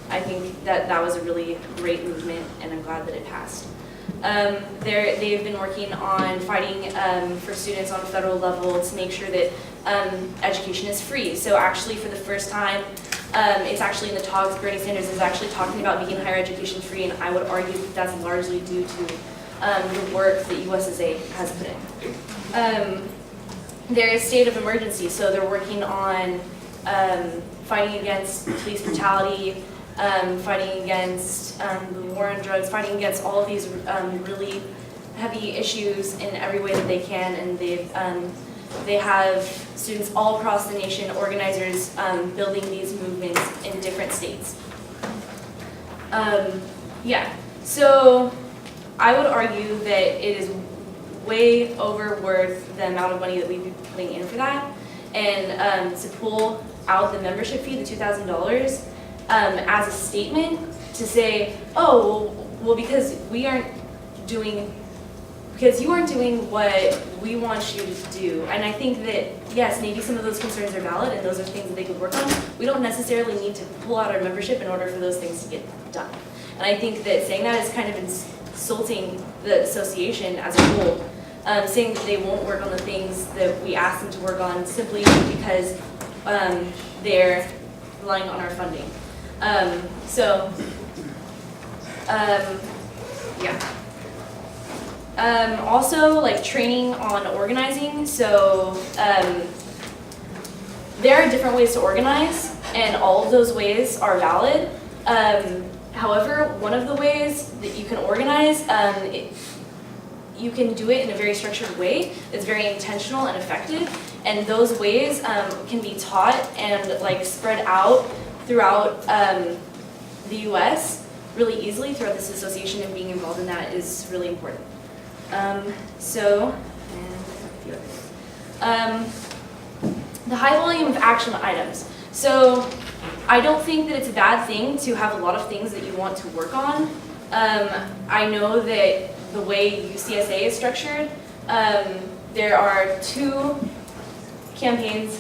I think that was a really great movement, and I'm glad that it passed. They've been working on fighting for students on a federal level to make sure that education is free. So actually, for the first time, it's actually in the talks, Bernie Sanders is actually talking about making higher education free, and I would argue that that's largely due to the work that USSA has put in. There is state of emergency, so they're working on fighting against police brutality, fighting against the war on drugs, fighting against all of these really heavy issues in every way that they can, and they have students all across the nation, organizers building these movements in different states. Yeah, so I would argue that it is way over worth the amount of money that we'd be putting in for that, and to pull out the membership fee, the $2,000, as a statement to say, oh, well, because you aren't doing what we want you to do. And I think that, yes, maybe some of those concerns are valid and those are things that they could work on. We don't necessarily need to pull out our membership in order for those things to get done. And I think that saying that is kind of insulting the association as a whole, saying that they won't work on the things that we ask them to work on simply because they're relying on our funding. Yeah. Also, like training on organizing. So there are different ways to organize, and all of those ways are valid. However, one of the ways that you can organize, you can do it in a very structured way that's very intentional and effective, and those ways can be taught and like spread out throughout the U.S. really easily throughout this association, and being involved in that is really important. The high volume of action items. So I don't think that it's a bad thing to have a lot of things that you want to work on. I know that the way UCSA is structured, there are 2 campaigns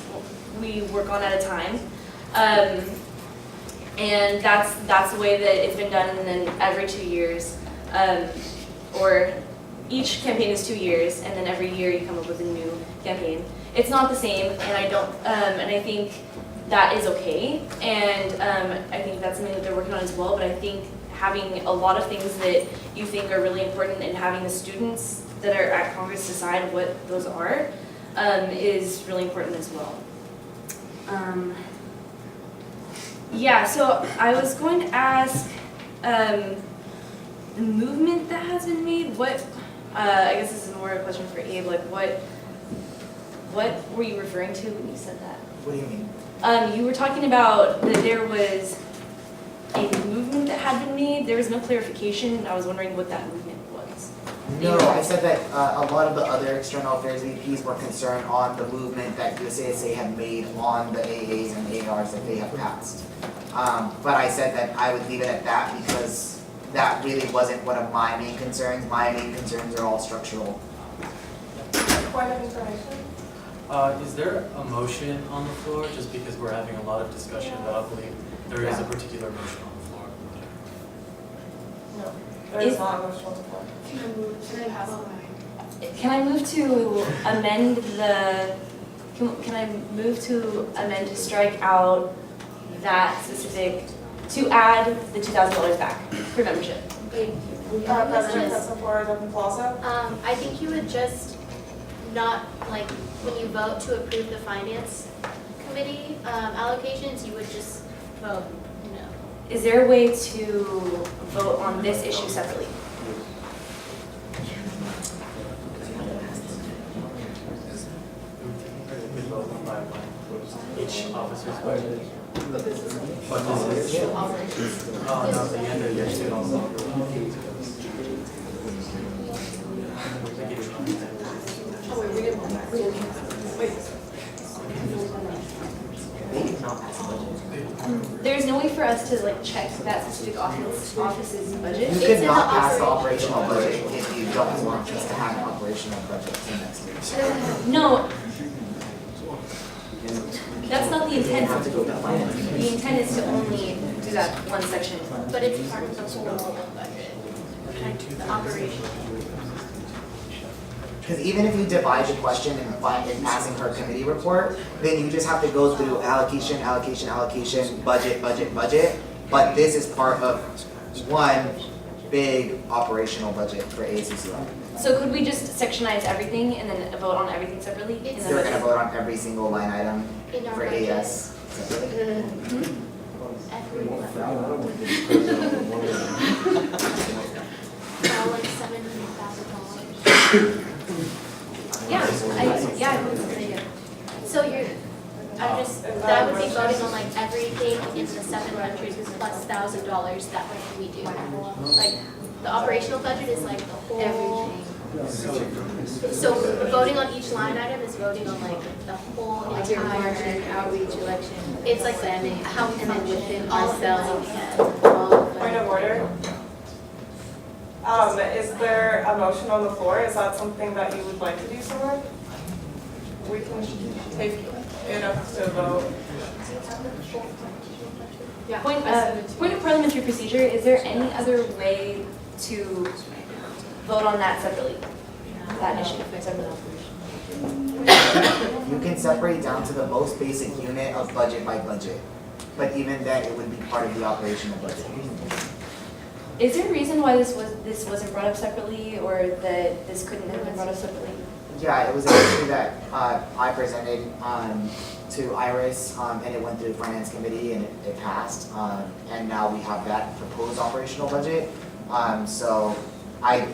we work on at a time. And that's the way that it's been done, and then every 2 years, or each campaign is 2 years, and then every year you come up with a new campaign. It's not the same, and I think that is okay, and I think that's something that they're working on as well, but I think having a lot of things that you think are really important and having the students that are at Congress decide what those are is really important as well. Yeah, so I was going to ask the movement that has been made, what, I guess this is more a question for Abe, like what were you referring to when you said that? What do you mean? You were talking about that there was a movement that had been made. There was no clarification. I was wondering what that movement was. No, I said that a lot of the other external affairs VPs were concerned on the movement that USASA had made on the AAs and ARs that they have passed. But I said that I would leave it at that because that really wasn't one of my main concerns. My main concerns are all structural. Point of information. Is there a motion on the floor? Just because we're having a lot of discussion, but I believe there is a particular motion on the floor. No, there is not a motion on the floor. Can I move to amend the? Can I move to amend to strike out that specific, to add the $2,000 back for membership? President Councilor Plaza? I think you would just not, like, when you vote to approve the finance committee allocations, you would just vote no. Is there a way to vote on this issue separately? Each officer's budget. But this is, oh no, the end of your student also. They did not pass the budget. There's no way for us to like check that specific office's budget. You could not pass the operational budget if you don't want us to have an operational budget for next year. No. That's not the You intent. have to go to finance. The intent is to only do that one section. But it's part of the whole budget, the operation. Because even if you divide the question and find in passing her committee report, then you just have to go through allocation, allocation, allocation, budget, budget, budget. But this is part of one big operational budget for ASUCR. So could we just sectionize everything and then vote on everything separately? in the They're gonna budget? vote on every single line item In our for budget. AS. About like $700,000. Yeah, I would say yeah. So I'm just, that would be voting on like everything in the $700,000+ that way we do. Like, the operational budget is like the whole. So voting on each line item is voting on like the whole entire. Outreach, election. It's like how we function, all of it. Point of order. Is there a motion on the floor? Is that something that you would like to do, someone? We can take it up to vote. Yeah. Point of parliamentary procedure, is there any other way to vote on that separately? That issue separately? You can separate down to the most basic unit of budget by budget. But even then, it would be part of the operational budget. Is there a reason why this wasn't brought up separately, or that this couldn't have been brought up separately? Yeah, it was an issue that I presented to Iris, and it went through finance committee and it passed. And now we have that proposed operational budget. So I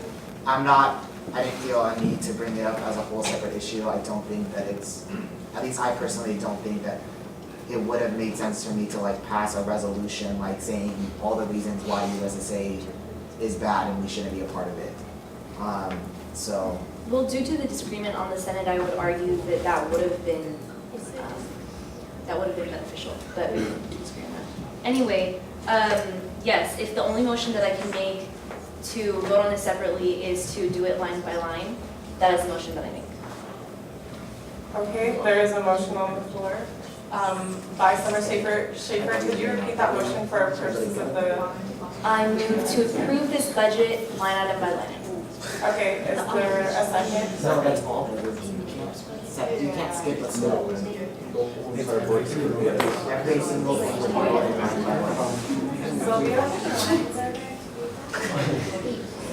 didn't feel a need to bring it up as a whole separate issue. I don't think that at least I personally don't think that it would have made sense for me to like pass a resolution like saying all the reasons why USSA is bad and we shouldn't be a part of it. Well, due to the disagreement on the Senate, I would argue that that would have been beneficial, but we didn't disagree on that. Anyway, yes, if the only motion that I can make to vote on this separately is to do it line by line, that is the motion that I make. Okay, there is a motion on the floor. By Summer Schaefer, could you repeat that motion for purposes of the? I move to approve this budget line item by line item. Okay, is there a second? No, that's all. You can't skip a step. Every single thing would be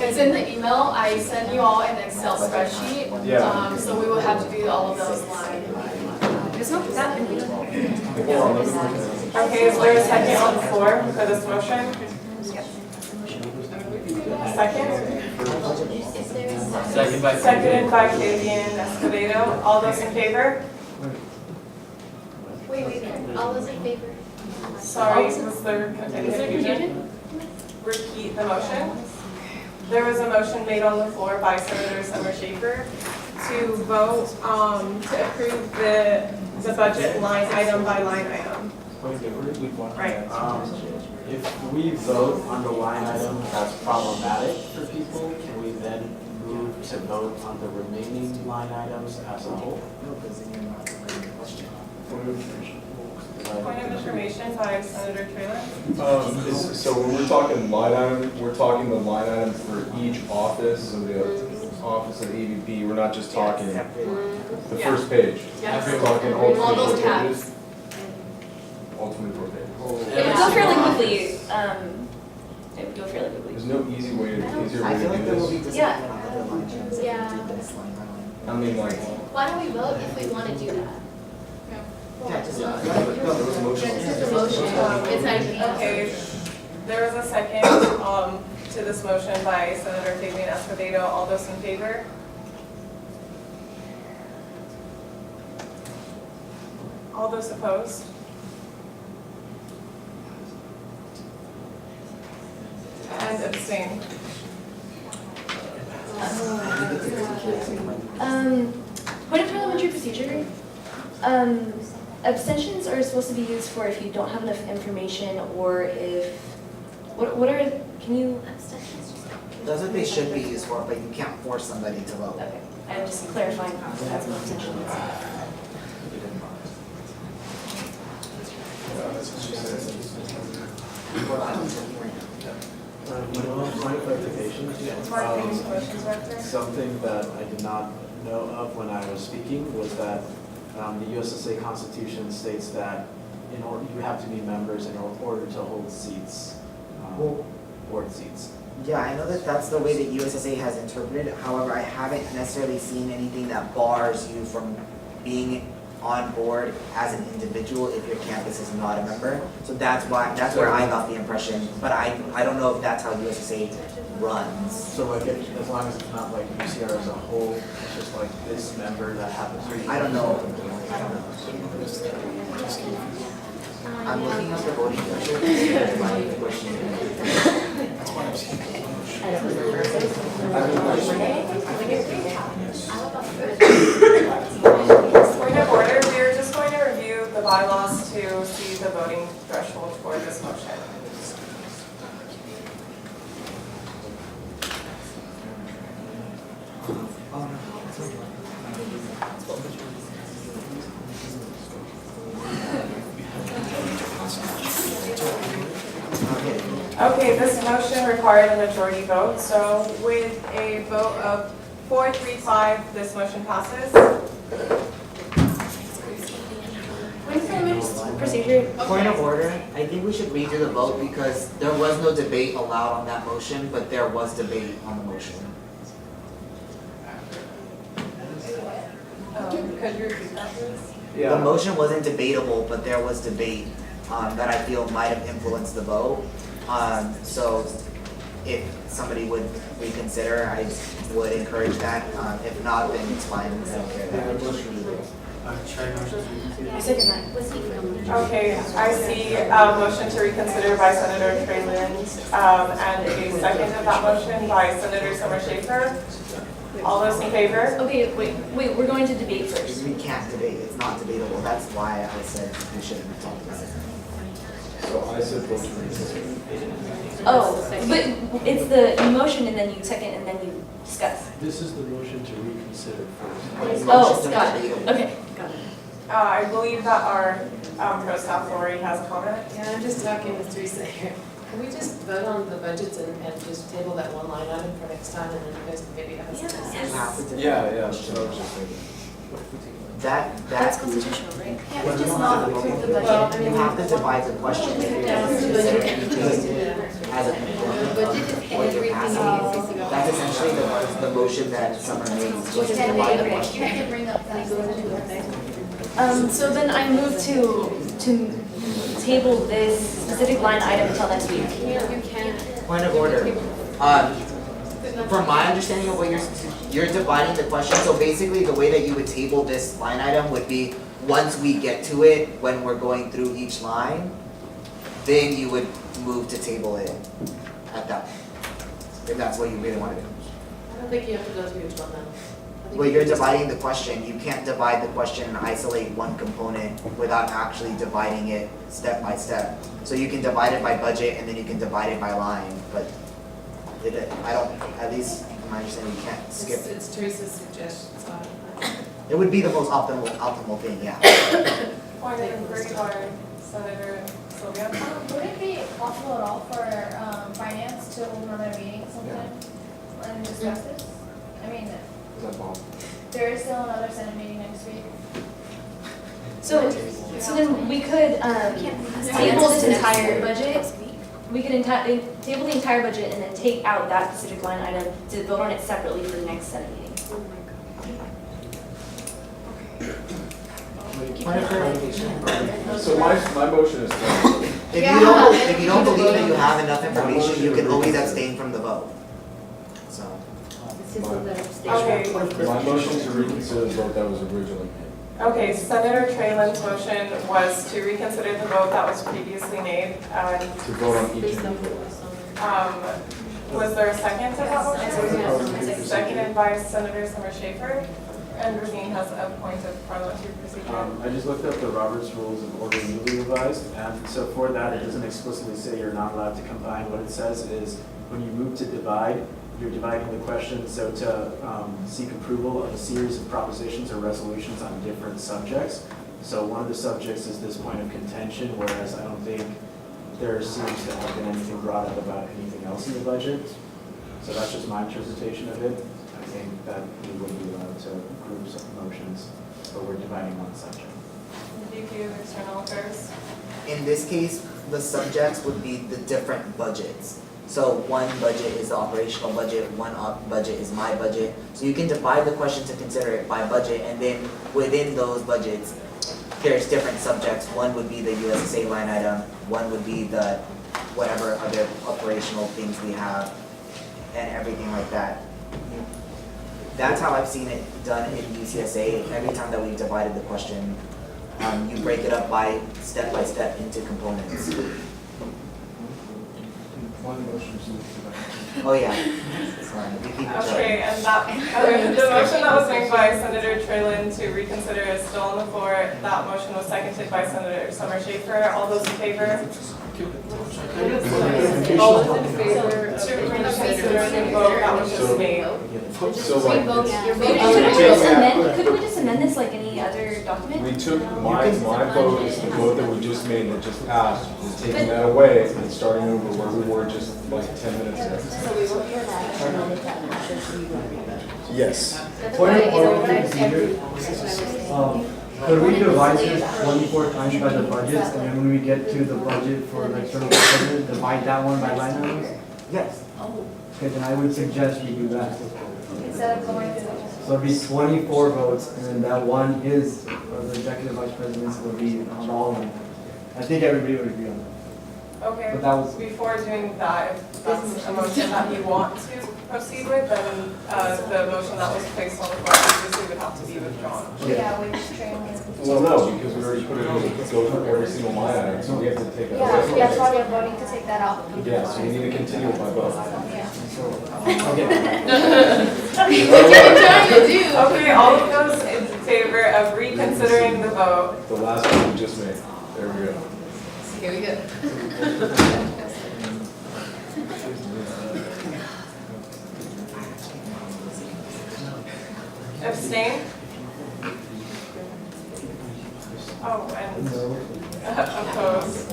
It's in the email. I sent you all an Excel spreadsheet. Yeah. So we will have to do all of those line by line. It's not that many. Okay, is there a second on the floor for this motion? Second? Seconded by Fabian Escobedo. All those in favor? Wait, all those in favor? Sorry, was there any confusion? Repeat the motion. There was a motion made on the floor by Senator Summer Schaefer to vote, to approve the budget line item by line item. Right. If we vote on the line item that's problematic for people, can we then move to vote on the remaining line items as a whole? Point of information by Senator Trailer. So when we're talking line item, we're talking the line item for each office, so the office of AVP, we're not just talking the first page. Yes. We're talking all All those 24 tabs. pages. All 24 pages. It would go fairly quickly. It would go fairly quickly. There's no easy way to, easier way I feel to like do there will be this. discipline on other line items. Yeah. I mean, like, Why don't we vote if we want to do that? Yeah, just, no, there was a motion. This is a motion. It's not even. Okay, there was a second to this motion by Senator Fabian Escobedo. All those in favor? All those opposed? And abstain. Point of parliamentary procedure. Abstentions are supposed to be used for if you don't have enough information or if, what are, can you? That's what they should be used for, but you can't force somebody to vote. Okay, I'm just clarifying that's what abstention is. Point of clarification, something that I did not know of when I was speaking was that the USSA Constitution states that in order, you have to be members in order to hold seats, board seats. Yeah, I know that that's the way that USSA has interpreted it. However, I haven't necessarily seen anything that bars you from being on board as an individual if your campus is not a member. So that's where I got the impression, but I don't know if that's how USSA runs. So like as long as it's not like UCR as a whole, it's just like this member that happens to be. I don't know. I'm looking up the voting question. Point of order, we are just going to review the bylaws to see the voting threshold for this motion. Okay, this motion required a majority vote, so with a vote of 4-3-5, this motion passes. Procedure. Point of order, I think we should redo the vote because there was no debate allowed on that motion, but there was debate on the motion. Could you repeat that, please? The motion wasn't debatable, but there was debate that I feel might have influenced the vote. So if somebody would reconsider, I would encourage that. If not, then it's fine. I don't care. Okay, I see a motion to reconsider by Senator Trayland, and a second of that motion by Senator Summer Schaefer. All those in favor? Okay, wait, we're going to debate first. We can't debate, it's not debatable. That's why I said we shouldn't have talked about it. So I said vote to reconsider. Oh, but it's the motion and then you second and then you discuss. This is the motion to reconsider first. Oh, got it. Okay, got it. I believe that our pro staff Lori has a comment. Yeah, I'm just talking with Teresa here. Can we just vote on the budgets and just table that one line item for next time and then you guys can maybe have a discussion? Yeah, so I was just thinking. That's constitutional, right? Can't we just not approve the budget? You have to divide the question if you're going to consider anything as a component of what you're passing. That's essentially the motion that Summer made, was to divide the question. You have to bring up that. So then I move to table this specific line item until next week. You can't. Point of order. From my understanding of what you're dividing the question, so basically the way that you would table this line item would be, once we get to it, when we're going through each line, then you would move to table it at that, if that's what you really want to do. I don't think you have to go through each one though. Well, you're dividing the question, you can't divide the question and isolate one component without actually dividing it step by step. So you can divide it by budget and then you can divide it by line, but I don't, at least from my understanding, you can't skip it. It's Teresa's suggestion, so I don't know. It would be the most optimal thing, yeah. Point of inquiry by Senator Sylvia. Would it be possible at all for finance to hold another meeting sometime and discuss this? I mean, there is still another Senate meeting next week. So then we could table this entire budget. We could table the entire budget and then take out that specific line item to vote on it separately for the next Senate meeting. So my motion is to. If you don't believe that you have enough information, you can always abstain from the vote. So. Okay. My motion to reconsider the vote that was originally made. Okay, Senator Trayland's motion was to reconsider the vote that was previously made. To vote on each individual. Was there a second to that motion? Seconded by Senator Summer Schaefer. And Rosine has a point of parliamentary procedure. I just looked up the Robert's Rules of Order newly revised, and so for that, it doesn't explicitly say you're not allowed to combine. What it says is, when you move to divide, you're dividing the question, so to seek approval of a series of propositions or resolutions on different subjects. So one of the subjects is this point of contention, whereas I don't think there seems to have been anything brought up about anything else in the budget. So that's just my interpretation of it. I think that we would be allowed to group some motions, but we're dividing one subject. VP of External Affairs. In this case, the subjects would be the different budgets. So one budget is the operational budget, one budget is my budget. So you can divide the question to consider it by budget, and then within those budgets, there's different subjects. One would be the USSA line item, one would be the whatever other operational things we have, and everything like that. That's how I've seen it done in UCSA. Every time that we've divided the question, you break it up by step into components. Oh yeah. Okay, and the motion that was made by Senator Trelin to reconsider is still on the floor. That motion was seconded by Senator Summer Schaefer. All those in favor? All those in favor to reconsider the vote that was just made. Could we just amend this like any other document? We took, my vote is the vote that we just made that just passed, is taking that away and starting over where we were just like 10 minutes ago. Yes. Point of order procedure. Could we divide this 24 times by the budget, and then when we get to the budget for the external budget, divide that one by line items? Yes. Okay, then I would suggest we do that. Instead of going to. So it'd be 24 votes, and then that one is, the executive vice president's will be on all of them. I think everybody would agree on that. Okay, But that was- before doing that, if that's a motion that you want to proceed with, then the motion that was placed on the floor previously would have to be withdrawn. Yeah, we just trained. Well, no, because we already put it in, go through every single line item, so we have to take it. Yeah, that's why we're voting to take that out. Yeah, so we need to continue with my vote. Okay, all of those in favor of reconsidering the vote? The last one we just made. There we go. Here we go. Abstain? Oh, and opposed?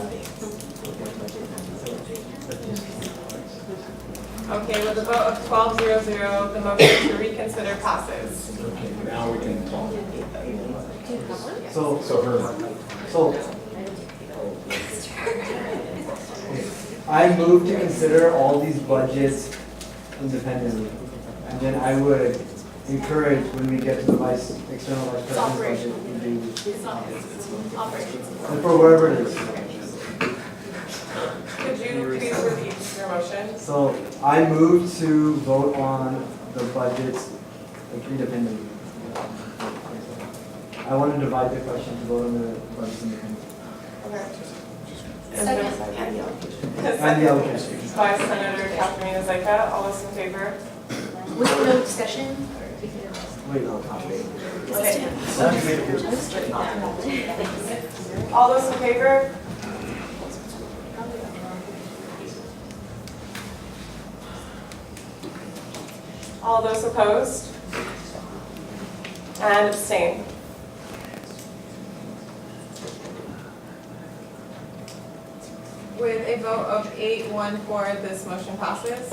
Okay, with a vote of 12-0-0, the motion to reconsider passes. Now we can talk. So I move to consider all these budgets independently. And then I would encourage, when we get to the external vice president's budget, we do. And for wherever it is. Could you please repeat your motion? So I move to vote on the budgets independently. I want to divide the question to vote on the budgets independently. Okay. And the allocation. By Senator Katharina Zaika, all those in favor? With no discussion? Wait, no. Okay. All those in favor? All those opposed? And abstain? With a vote of 8-1-4, this motion passes.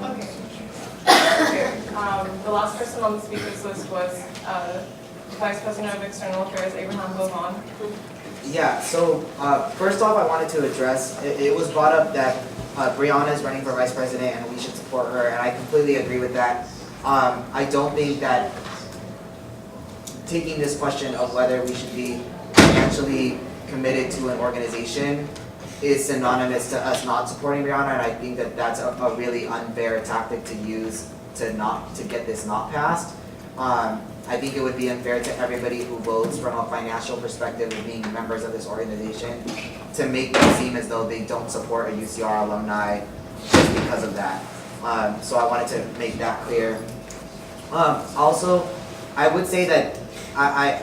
Okay. The last person on the speakers list was Vice President of External Affairs, Abraham Bovon. Yeah, so first off, I wanted to address, it was brought up that Brianna is running for vice president and we should support her, and I completely agree with that. I don't think that taking this question of whether we should be financially committed to an organization is synonymous to us not supporting Brianna, and I think that that's a really unfair tactic to use to get this not passed. I think it would be unfair to everybody who votes from a financial perspective of being members of this organization to make them seem as though they don't support a UCR alumni just because of that. So I wanted to make that clear. Also, I would say that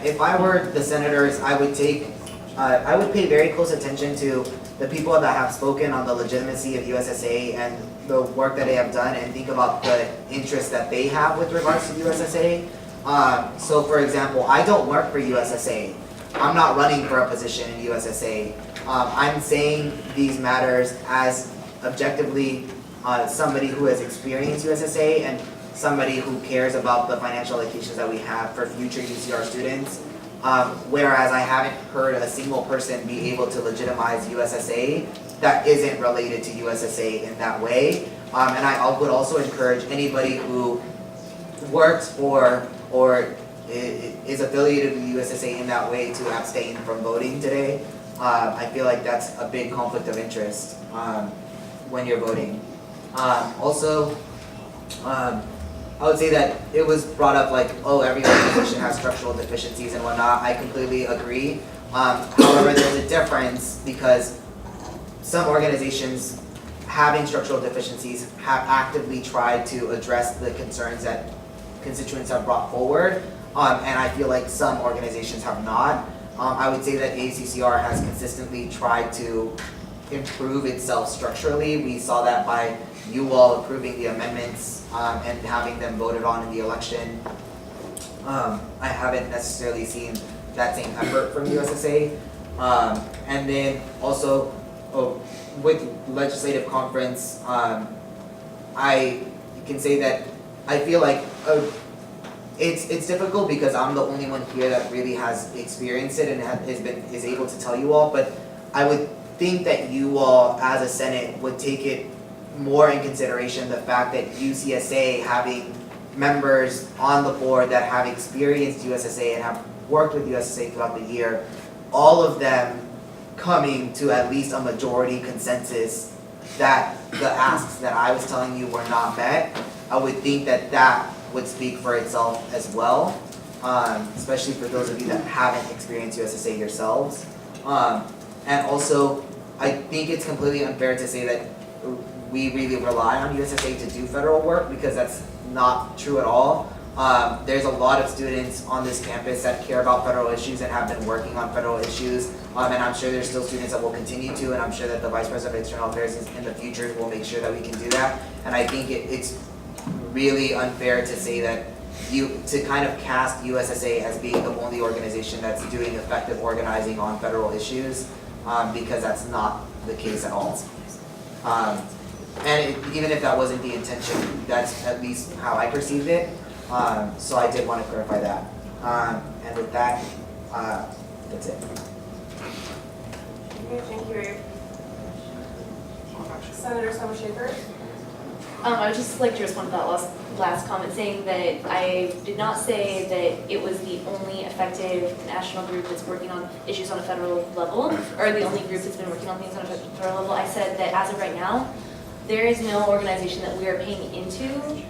if I were the senators, I would pay very close attention to the people that have spoken on the legitimacy of USSA and the work that they have done, and think about the interest that they have with regards to USSA. So for example, I don't work for USSA. I'm not running for a position in USSA. I'm saying these matters as objectively somebody who has experienced USSA and somebody who cares about the financial allocations that we have for future UCR students. Whereas I haven't heard a single person be able to legitimize USSA that isn't related to USSA in that way. And I would also encourage anybody who works for or is affiliated with USSA in that way to abstain from voting today. I feel like that's a big conflict of interest when you're voting. Also, I would say that it was brought up like, oh, every organization has structural deficiencies and whatnot. I completely agree. However, there's a difference because some organizations having structural deficiencies have actively tried to address the concerns that constituents have brought forward, and I feel like some organizations have not. I would say that ASUCR has consistently tried to improve itself structurally. We saw that by you all approving the amendments and having them voted on in the election. I haven't necessarily seen that same effort from USSA. And then also with legislative conference, I can say that I feel like it's difficult because I'm the only one here that really has experienced it and is able to tell you all, but I would think that you all as a Senate would take it more in consideration the fact that UCSA having members on the board that have experienced USSA and have worked with USSA throughout the year, all of them coming to at least a majority consensus that the asks that I was telling you were not met, I would think that that would speak for itself as well, especially for those of you that haven't experienced USSA yourselves. And also, I think it's completely unfair to say that we really rely on USSA to do federal work, because that's not true at all. There's a lot of students on this campus that care about federal issues and have been working on federal issues, and I'm sure there's still students that will continue to, and I'm sure that the Vice President of External Affairs in the future will make sure that we can do that. And I think it's really unfair to say that to kind of cast USSA as being the only organization that's doing effective organizing on federal issues, because that's not the case at all. And even if that wasn't the intention, that's at least how I perceived it. So I did want to clarify that. And with that, that's it. Okay, thank you. Senator Summer Schaefer. I would just like to respond to that last comment, saying that I did not say that it was the only effective national group that's working on issues on a federal level, or the only group that's been working on things on a federal level. I said that as of right now, there is no organization that we are paying into,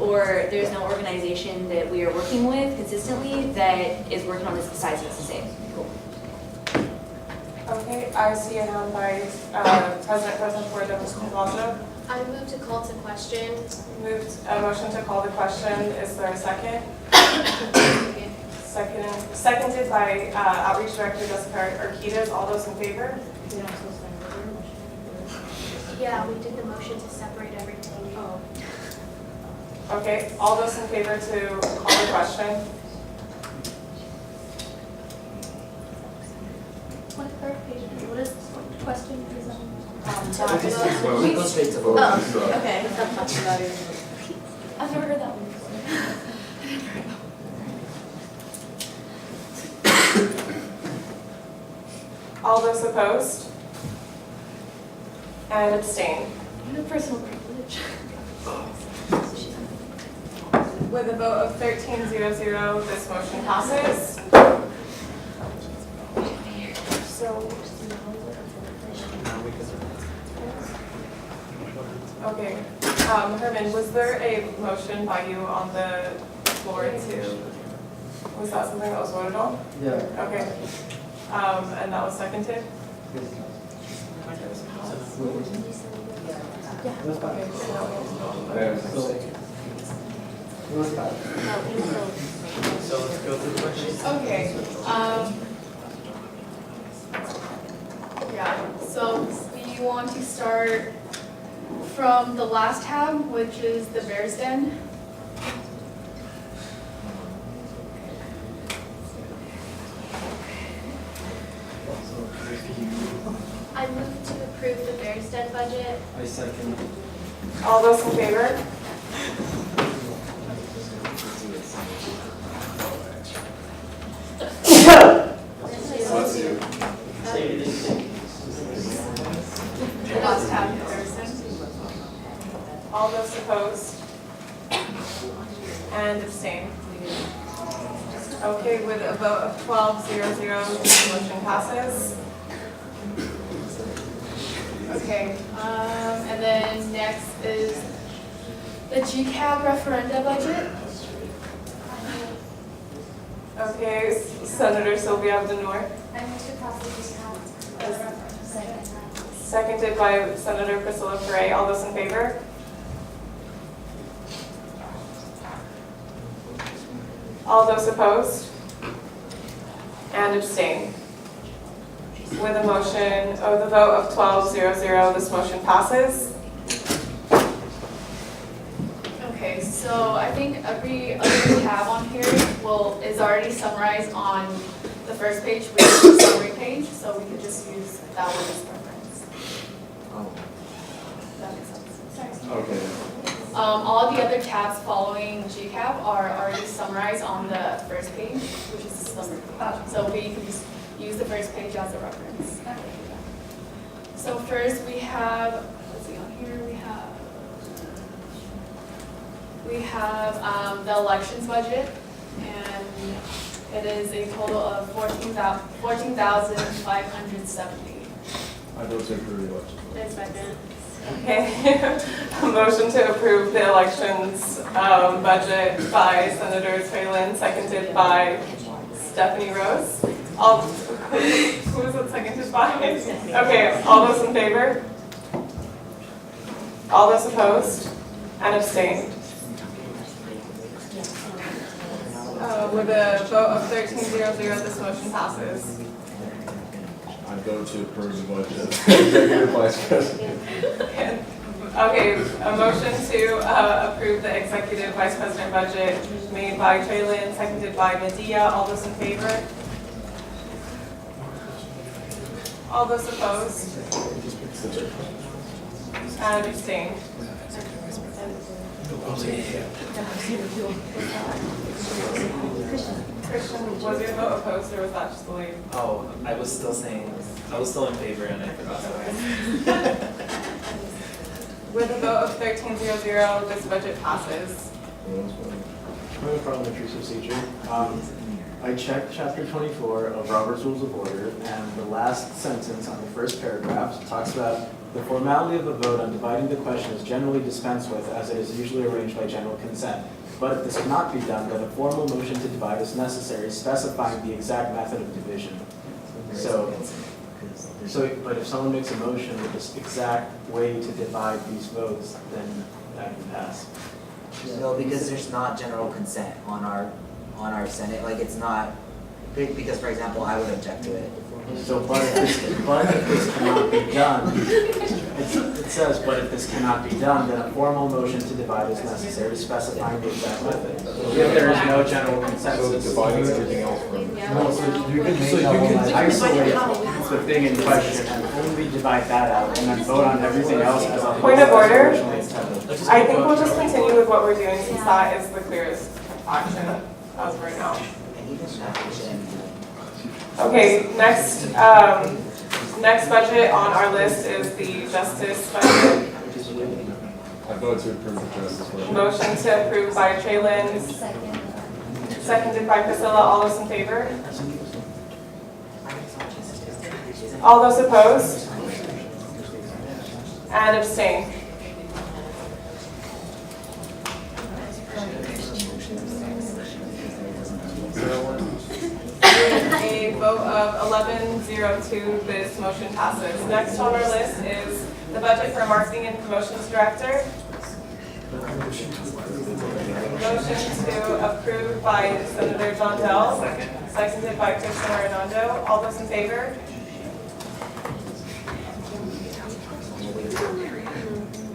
or there's no organization that we are working with consistently that is working on this besides USSA. Cool. Okay, I see a hand by President Ford of Ms. Gonzalez. I move to call to question. Moved a motion to call the question. Is there a second? Seconded by Outreach Director Jessica Arquidez. All those in favor? Yeah, we did the motion to separate everything. Oh. Okay, all those in favor to call the question? One clarification, what is the question? We go straight to vote. Oh, okay. I've never heard that one before. All those opposed? And abstain. No personal privilege. With a vote of 13-0-0, this motion passes. So, okay. Herman, was there a motion by you on the floor to, was that something that was voted on? Yeah. Okay. And that was seconded? So let's go through the questions. Okay, yeah, so we want to start from the last tab, which is the Bears Den. I move to approve the Bears Den budget. I second. All those in favor? The last tab, the Bears Den. All those opposed? And abstain? Okay, with a vote of 12-0-0, the motion passes. Okay, and then next is the GCAB referenda budget. Okay, Senator Sylvia Abdenor, I move to pass the GCAB. Second. seconded by Senator Priscilla Ferre. All those in favor? All those opposed? And abstain? With a motion, the vote of 12-0-0, this motion passes. Okay, so I think every other tab on here is already summarized on the first page, which is the summary page, so we could just use that one as reference. Does that make sense? Sorry. Okay. All the other tabs following GCAB are already summarized on the first page, which is the summary page. So we can just use the first page as a reference. So first we have, let's see, on here we have the elections budget, and it is a total of 14,570. I vote to approve the election. That's second. Okay, a motion to approve the elections budget by Senator Traylon, seconded by Stephanie Rose. Who was it seconded by? Okay, all those in favor? All those opposed? And abstained? With a vote of 13-0-0, this motion passes. I vote to approve the budget. Executive Vice President. Okay, a motion to approve the Executive Vice President budget made by Traylon, seconded by Medea. All those in favor? All those opposed? And abstained? Christian, was your vote opposed or was that just delayed? Oh, I was still in favor and I forgot. With a vote of 13-0-0, this budget passes. Point of parliamentary procedure. I checked chapter 24 of Robert's Rules of Order, and the last sentence on the first paragraph talks about the formality of a vote on dividing the question is generally dispensed with, as it is usually arranged by general consent. But if this cannot be done, then a formal motion to divide is necessary, specifying the exact method of division. But if someone makes a motion with this exact way to divide these votes, then that can pass. No, because there's not general consent on our Senate, like it's not, because for example, I would object to it. So, but if this cannot be done, it says, but if this cannot be done, then a formal motion to divide is necessary, specifying the exact method. If there is no general consensus. Dividing everything else from. No, so you can isolate the thing in question and only divide that out, and then vote on everything else as a whole. Point of order. Originally intended. I think we'll just continue with what we're doing since that is the clearest action as of right now. Okay, next budget on our list is the justice budget. I vote to approve the justice budget. Motion to approve by Traylon, seconded by Priscilla. All those in favor? All those opposed? And abstain? of 11-02, this motion passes. Next on our list is the budget for marketing and promotions director. Motion to approve by Senator John Dell, seconded by Commissioner Arnando. All those in favor?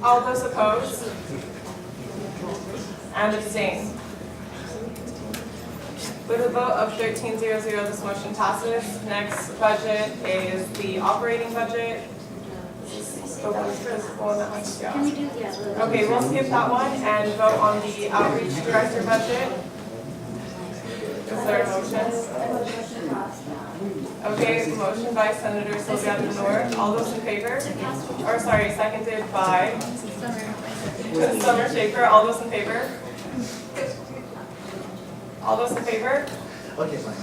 All those opposed? And abstain. With a vote of 13-0-0, this motion passes. Next budget is the operating budget. Can we do, yeah. Okay, we'll skip that one and vote on the outreach director budget. Is there a motion? Okay, motion by Senator Sylvia Menor. All those in favor? Or sorry, seconded by Summer Schaefer. All those in favor? All those in favor? Okay, fine.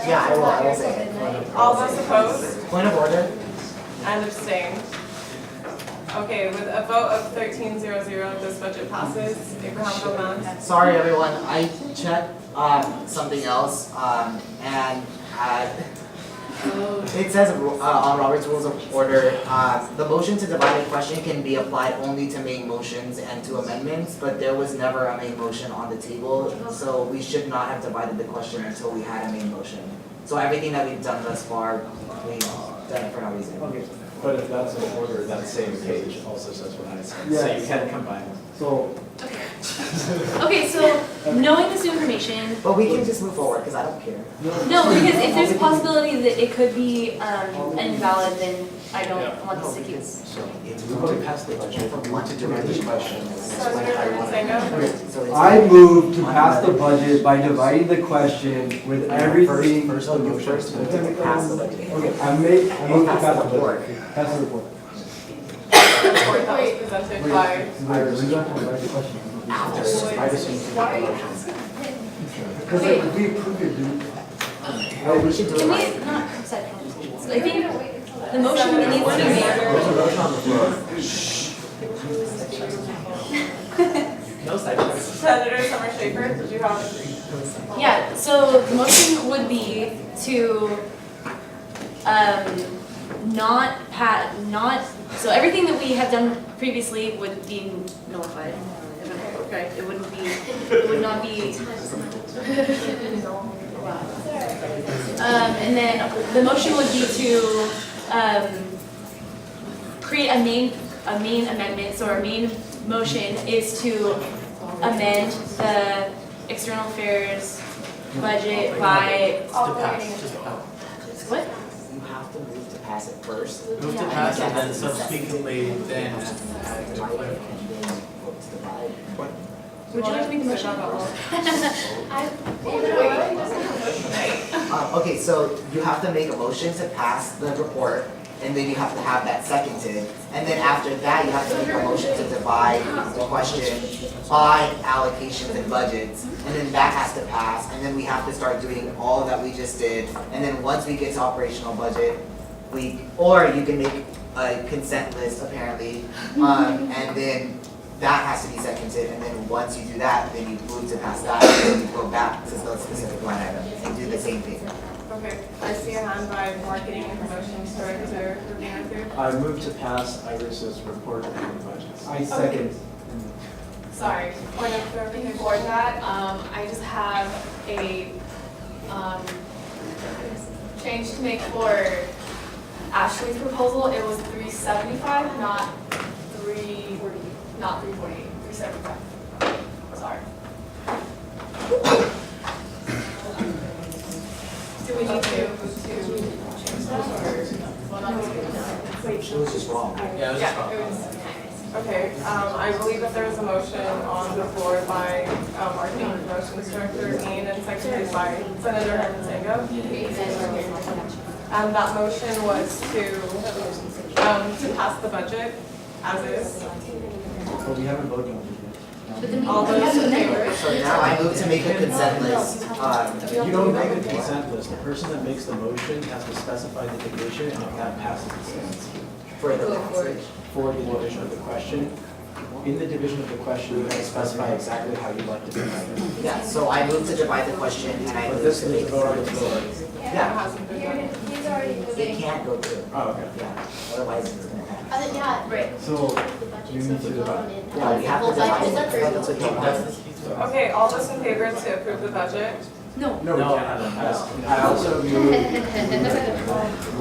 Yeah, I will say it. All those opposed? Point of order. And abstain. Okay, with a vote of 13-0-0, this budget passes. Abraham Gomez. Sorry, everyone, I checked something else, and it says on Robert's Rules of Order, the motion to divide a question can be applied only to main motions and to amendments, but there was never a main motion on the table, so we should not have divided the question until we had a main motion. So everything that we've done thus far, we've done it for no reason. Okay, but if that's in order, that same page also says what I said, so Yes. you can combine them. So, Okay, so knowing this new information, But we can just move forward, because I don't care. no, because if there's a possibility that it could be invalid, then I don't want this to keep. So, move to pass the budget, move to divide this question, and explain how you want it. I move to pass the budget by dividing the question with everything. First, move to pass the budget. Okay, I move to pass the budget. Pass the report. The report that was presented by. I just need to make a motion. Because if we approve it, dude. We should do it Can right. we not set conversations? I think the motion needs to be made. There's a motion on the floor. No side checks. Senator Summer Schaefer, did you have? Yeah, so the motion would be to so everything that we have done previously would be nullified. Right, it would not be. And then the motion would be to create a main amendment, so our main motion is to amend the external affairs budget by. What? You have to move to pass it first. Move to pass and then subsequently then add the Would you like to make the motion? Okay, so you have to make a motion to pass the report, and then you have to have that seconded. And then after that, you have to make a motion to divide the question by allocations and budgets. And then that has to pass, and then we have to start doing all that we just did. And then once we get to operational budget, or you can make a consent list apparently, and then that has to be seconded, and then once you do that, then you move to pass that, and then you go back to the specific line item and do the same thing. Okay, I see a hand by marketing and promotions director, Rubina Through. I move to pass Iris's report on budgets. I second. Sorry, point of clarification. Before that, I just have a change to make for Ashley's proposal. It was 375, not 348, 375. Sorry. Do we need to change that or? Well, not It was just wrong. Yeah, it was just wrong. It was. Okay, I believe that there was a motion on the floor by marketing and promotions director Dean and seconded by Senator Herman Zango. And that motion was to pass the budget as is. But we haven't voted on it yet. All those in favor? So now I move to make a consent list. You don't make a consent list, the person that makes the motion has to specify the division, and if that passes, it stands. For the passage. For the division of the question, in the division of the question, you gotta specify exactly how you'd like to divide it. Yeah, so I move to divide the question and I But move this to is make. a vote on the floor. Yeah, He's already it moving. can't go through. Oh, okay. Yeah, otherwise it's gonna happen. Yeah, right. So, you need to divide. Yeah, we have to divide it. Okay, all those in favor to approve the budget? No. No, we can't. I also move.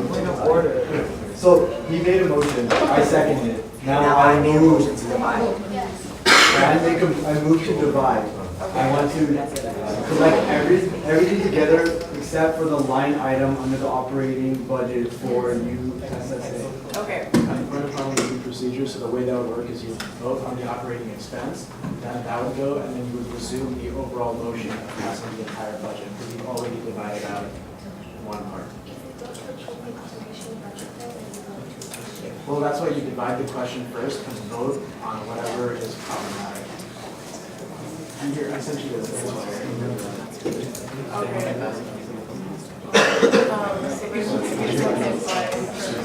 Point of order. So he made a motion, I seconded it. Now I made a motion to divide. I move to divide. I want to collect everything together except for the line item under the operating budget for USSA. Okay. I'm going to parliamentary procedure, so the way that would work is you would vote on the operating expense, then that would go, and then you would resume the overall motion of passing the entire budget, because you've already divided out one part. Well, that's why you divide the question first and vote on whatever is problematic. And here, essentially, this is what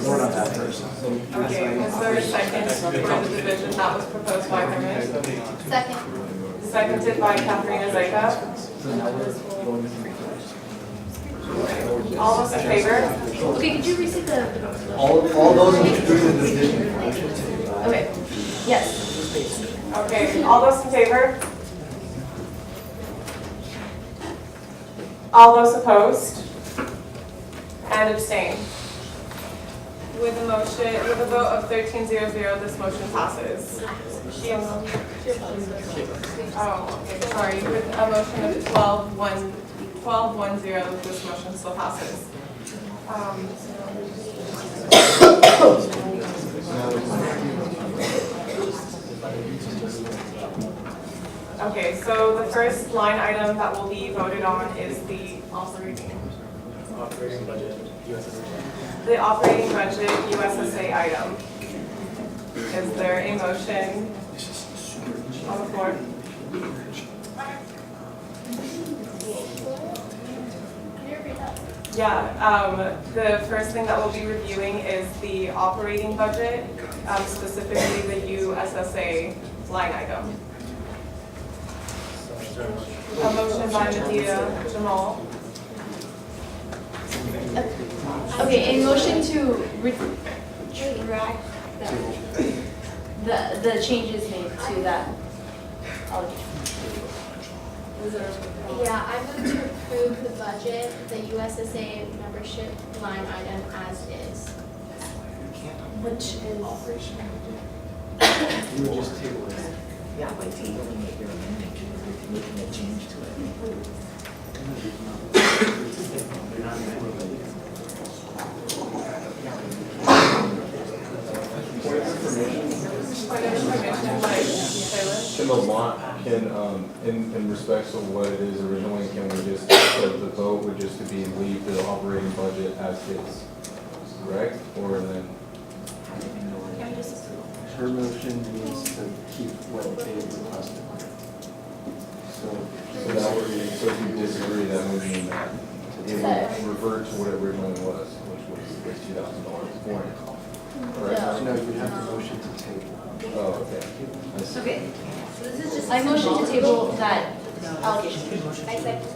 vote on that first. Okay, was there a second for the division that was proposed by Herman? Second. Seconded by Katharina Zeka. All those in favor? Okay, could you restate the? All those in favor of the division. Okay, yes. Okay, all those in favor? All those opposed? And abstain? With a vote of 13-0-0, this motion passes. Oh, okay, sorry, with a motion of 12-1-0, this motion still passes. Okay, so the first line item that will be voted on is the operating budget, USSA. The operating budget USSA item. Is there a motion on the floor? Yeah, the first thing that we'll be reviewing is the operating budget, specifically the USSA line item. A motion by Medea Jamal. Okay, in motion to retract the changes made to that. Yeah, I move to approve the budget, the USSA membership line item as is. Which is operation. You would just table it. Yeah, by tabling it, you're amending it, you're making a change to it. You're not amending it. Can the law, in respects of what it is originally, can we just, so the vote would just to be leave the operating budget as is, correct? Or then, Her motion means to keep what they requested. so that would be, so if you disagree, that would mean that it would revert to what it originally was, which was $2,000 for it. Correct? No, you have to motion to table. Oh, okay. I see. Okay, so this is just, I motion to table that allocation. I second.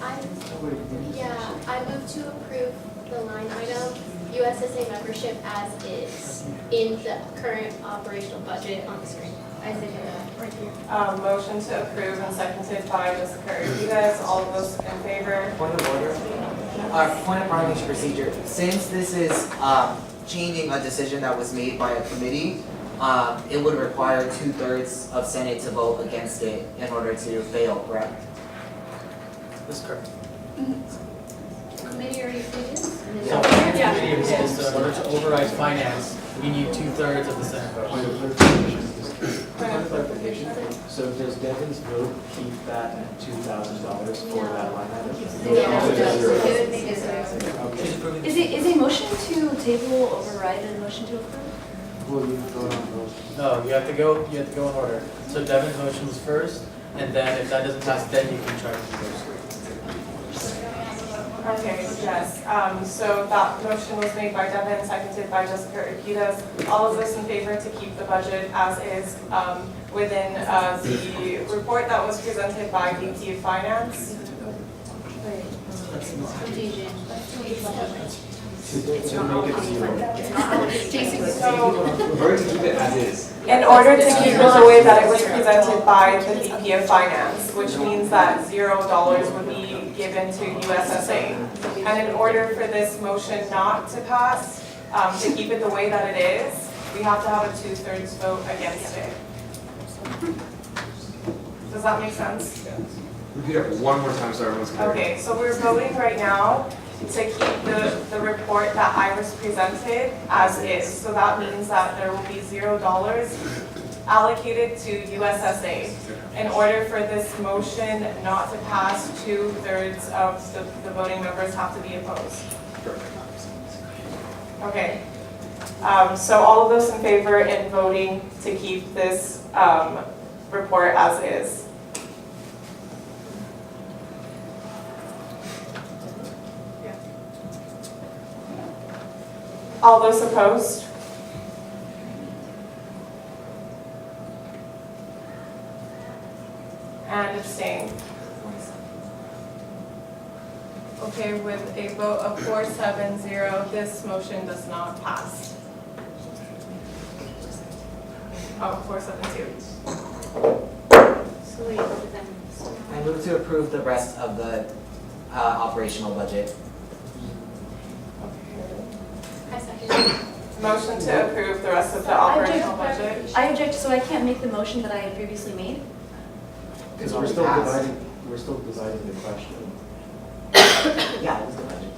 I move to approve the line item USSA membership as is in the current operational budget on the screen. I second that right here. Motion to approve and seconded by Jessica Rodriguez. All of those in favor? Point of order. Point of parliamentary procedure. Since this is changing a decision that was made by a committee, it would require 2/3 of Senate to vote against it in order to fail, correct? That's correct. Committee already did this? Yeah. So in order to override finance, we need 2/3 of the Senate vote. Point of clarification. So does Devin's vote keep that at $2,000 for that line item? Okay. Is a motion to table override a motion to approve? Well, you vote on both. No, you have to go in order. So Devin's motion was first, and then if that doesn't pass, then you can try to do those. Okay, yes, so that motion was made by Devin, seconded by Jessica Urquidez. All of those in favor to keep the budget as is, within, the report that was presented by VP of Finance. Or to keep it as is. In order to keep it the way that it was presented by the VP of Finance, which means that $0 would be given to USSA. And in order for this motion not to pass, to keep it the way that it is, we have to have a 2/3 vote against it. Does that make sense? Repeat it one more time so everyone's clear. Okay, so we're voting right now to keep the report that Iris presented as is. So that means that there will be $0 allocated to USSA. In order for this motion not to pass, 2/3 of the voting members have to be opposed. Okay. So all of those in favor in voting to keep this report as is. All those opposed? And abstain. Okay, with a vote of 4-7-0, this motion does not pass. Oh, 4-7-2. So wait, I move to approve the rest of the operational budget. I second. Motion to approve the rest of the operational budget. I object, so I can't make the motion that I had previously made? Because we're still deciding the question. Yeah, it was the budget.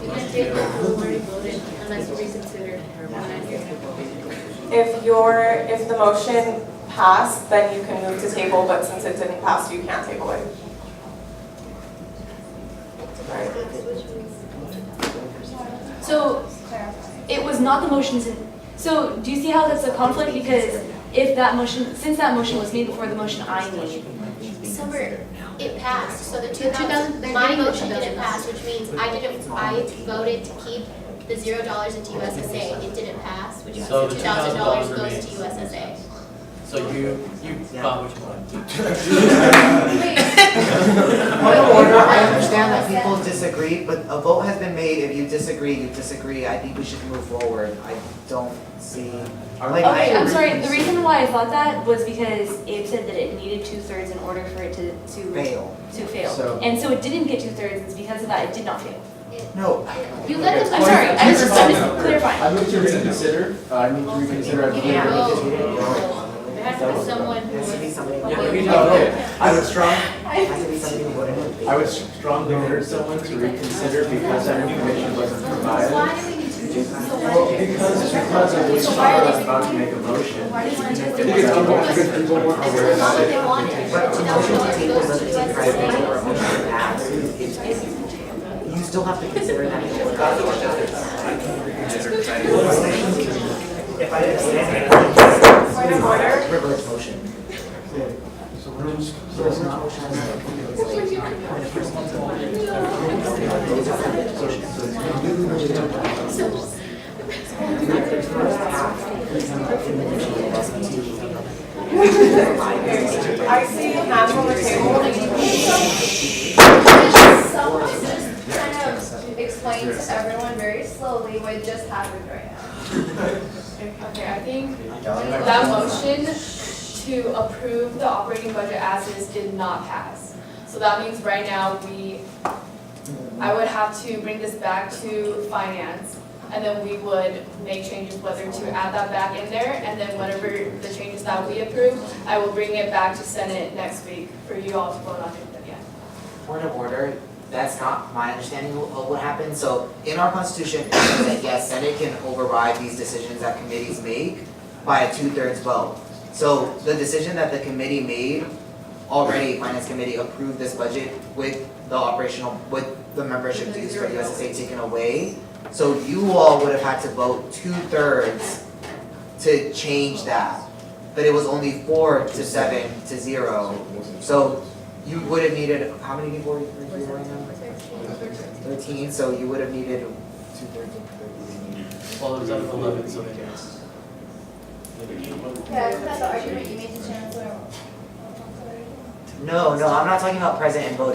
You can table it, we've already voted unless you reconsider. If the motion passed, then you can move to table, but since it didn't pass, you can't table it. Right. So, it was not the motions in, so do you see how that's a conflict? Because if that motion, since that motion was made before the motion I made. Summer, it passed, so the 2000, my motion didn't pass, which means I voted to keep the $0 into USSA. It didn't pass, which means So the the $2,000 $2,000 goes to USSA. So you got what you wanted. Point of order, I understand that people disagree, but a vote has been made. If you disagree, you disagree. I think we should move forward. I don't see, Okay, I'm sorry, the reason why I thought that was because Abe said that it needed 2/3 in order for it to fail. fail. And so it didn't get 2/3, and because of that, it did not fail. No. You let us, I'm sorry, I'm just clarifying. I move to reconsider, I move to reconsider. You didn't vote. There has to be someone who There has to be somebody who Yeah, voted. I would There has to be somebody who voted. I would strongly urge someone to reconsider because that information wasn't provided. Why do we need to do this? Well, because of this child is about to make a motion. All that they wanted, But to motion to $2,000 table goes to doesn't take precedence over a USSA. motion to pass. You still have to consider that. If I understand it. Point of order. Reverse motion. I see hands on the table. Someone just kind of explain to everyone very slowly what just happened right now. Okay, I think that motion to approve the operating budget as is did not pass. So that means right now I would have to bring this back to finance, and then we would make changes whether to add that back in there, and then whatever the changes that we approve, I will bring it back to Senate next week for you all to vote on it again. Point of order, that's not my understanding of what happened. So in our constitution, it says that yes, Senate can override these decisions that committees make by a 2/3 vote. So the decision that the committee made, already Finance Committee approved this budget with the membership dues for USSA taken away. So you all would have had to vote 2/3 to change that. But it was only 4-7-0. So you would have needed, how many people are here right now? 13, so you would have needed 213. Well, it was out of 11, so they guess. Yeah, isn't that the argument you made to Chancellor? No, I'm not talking about present and voting.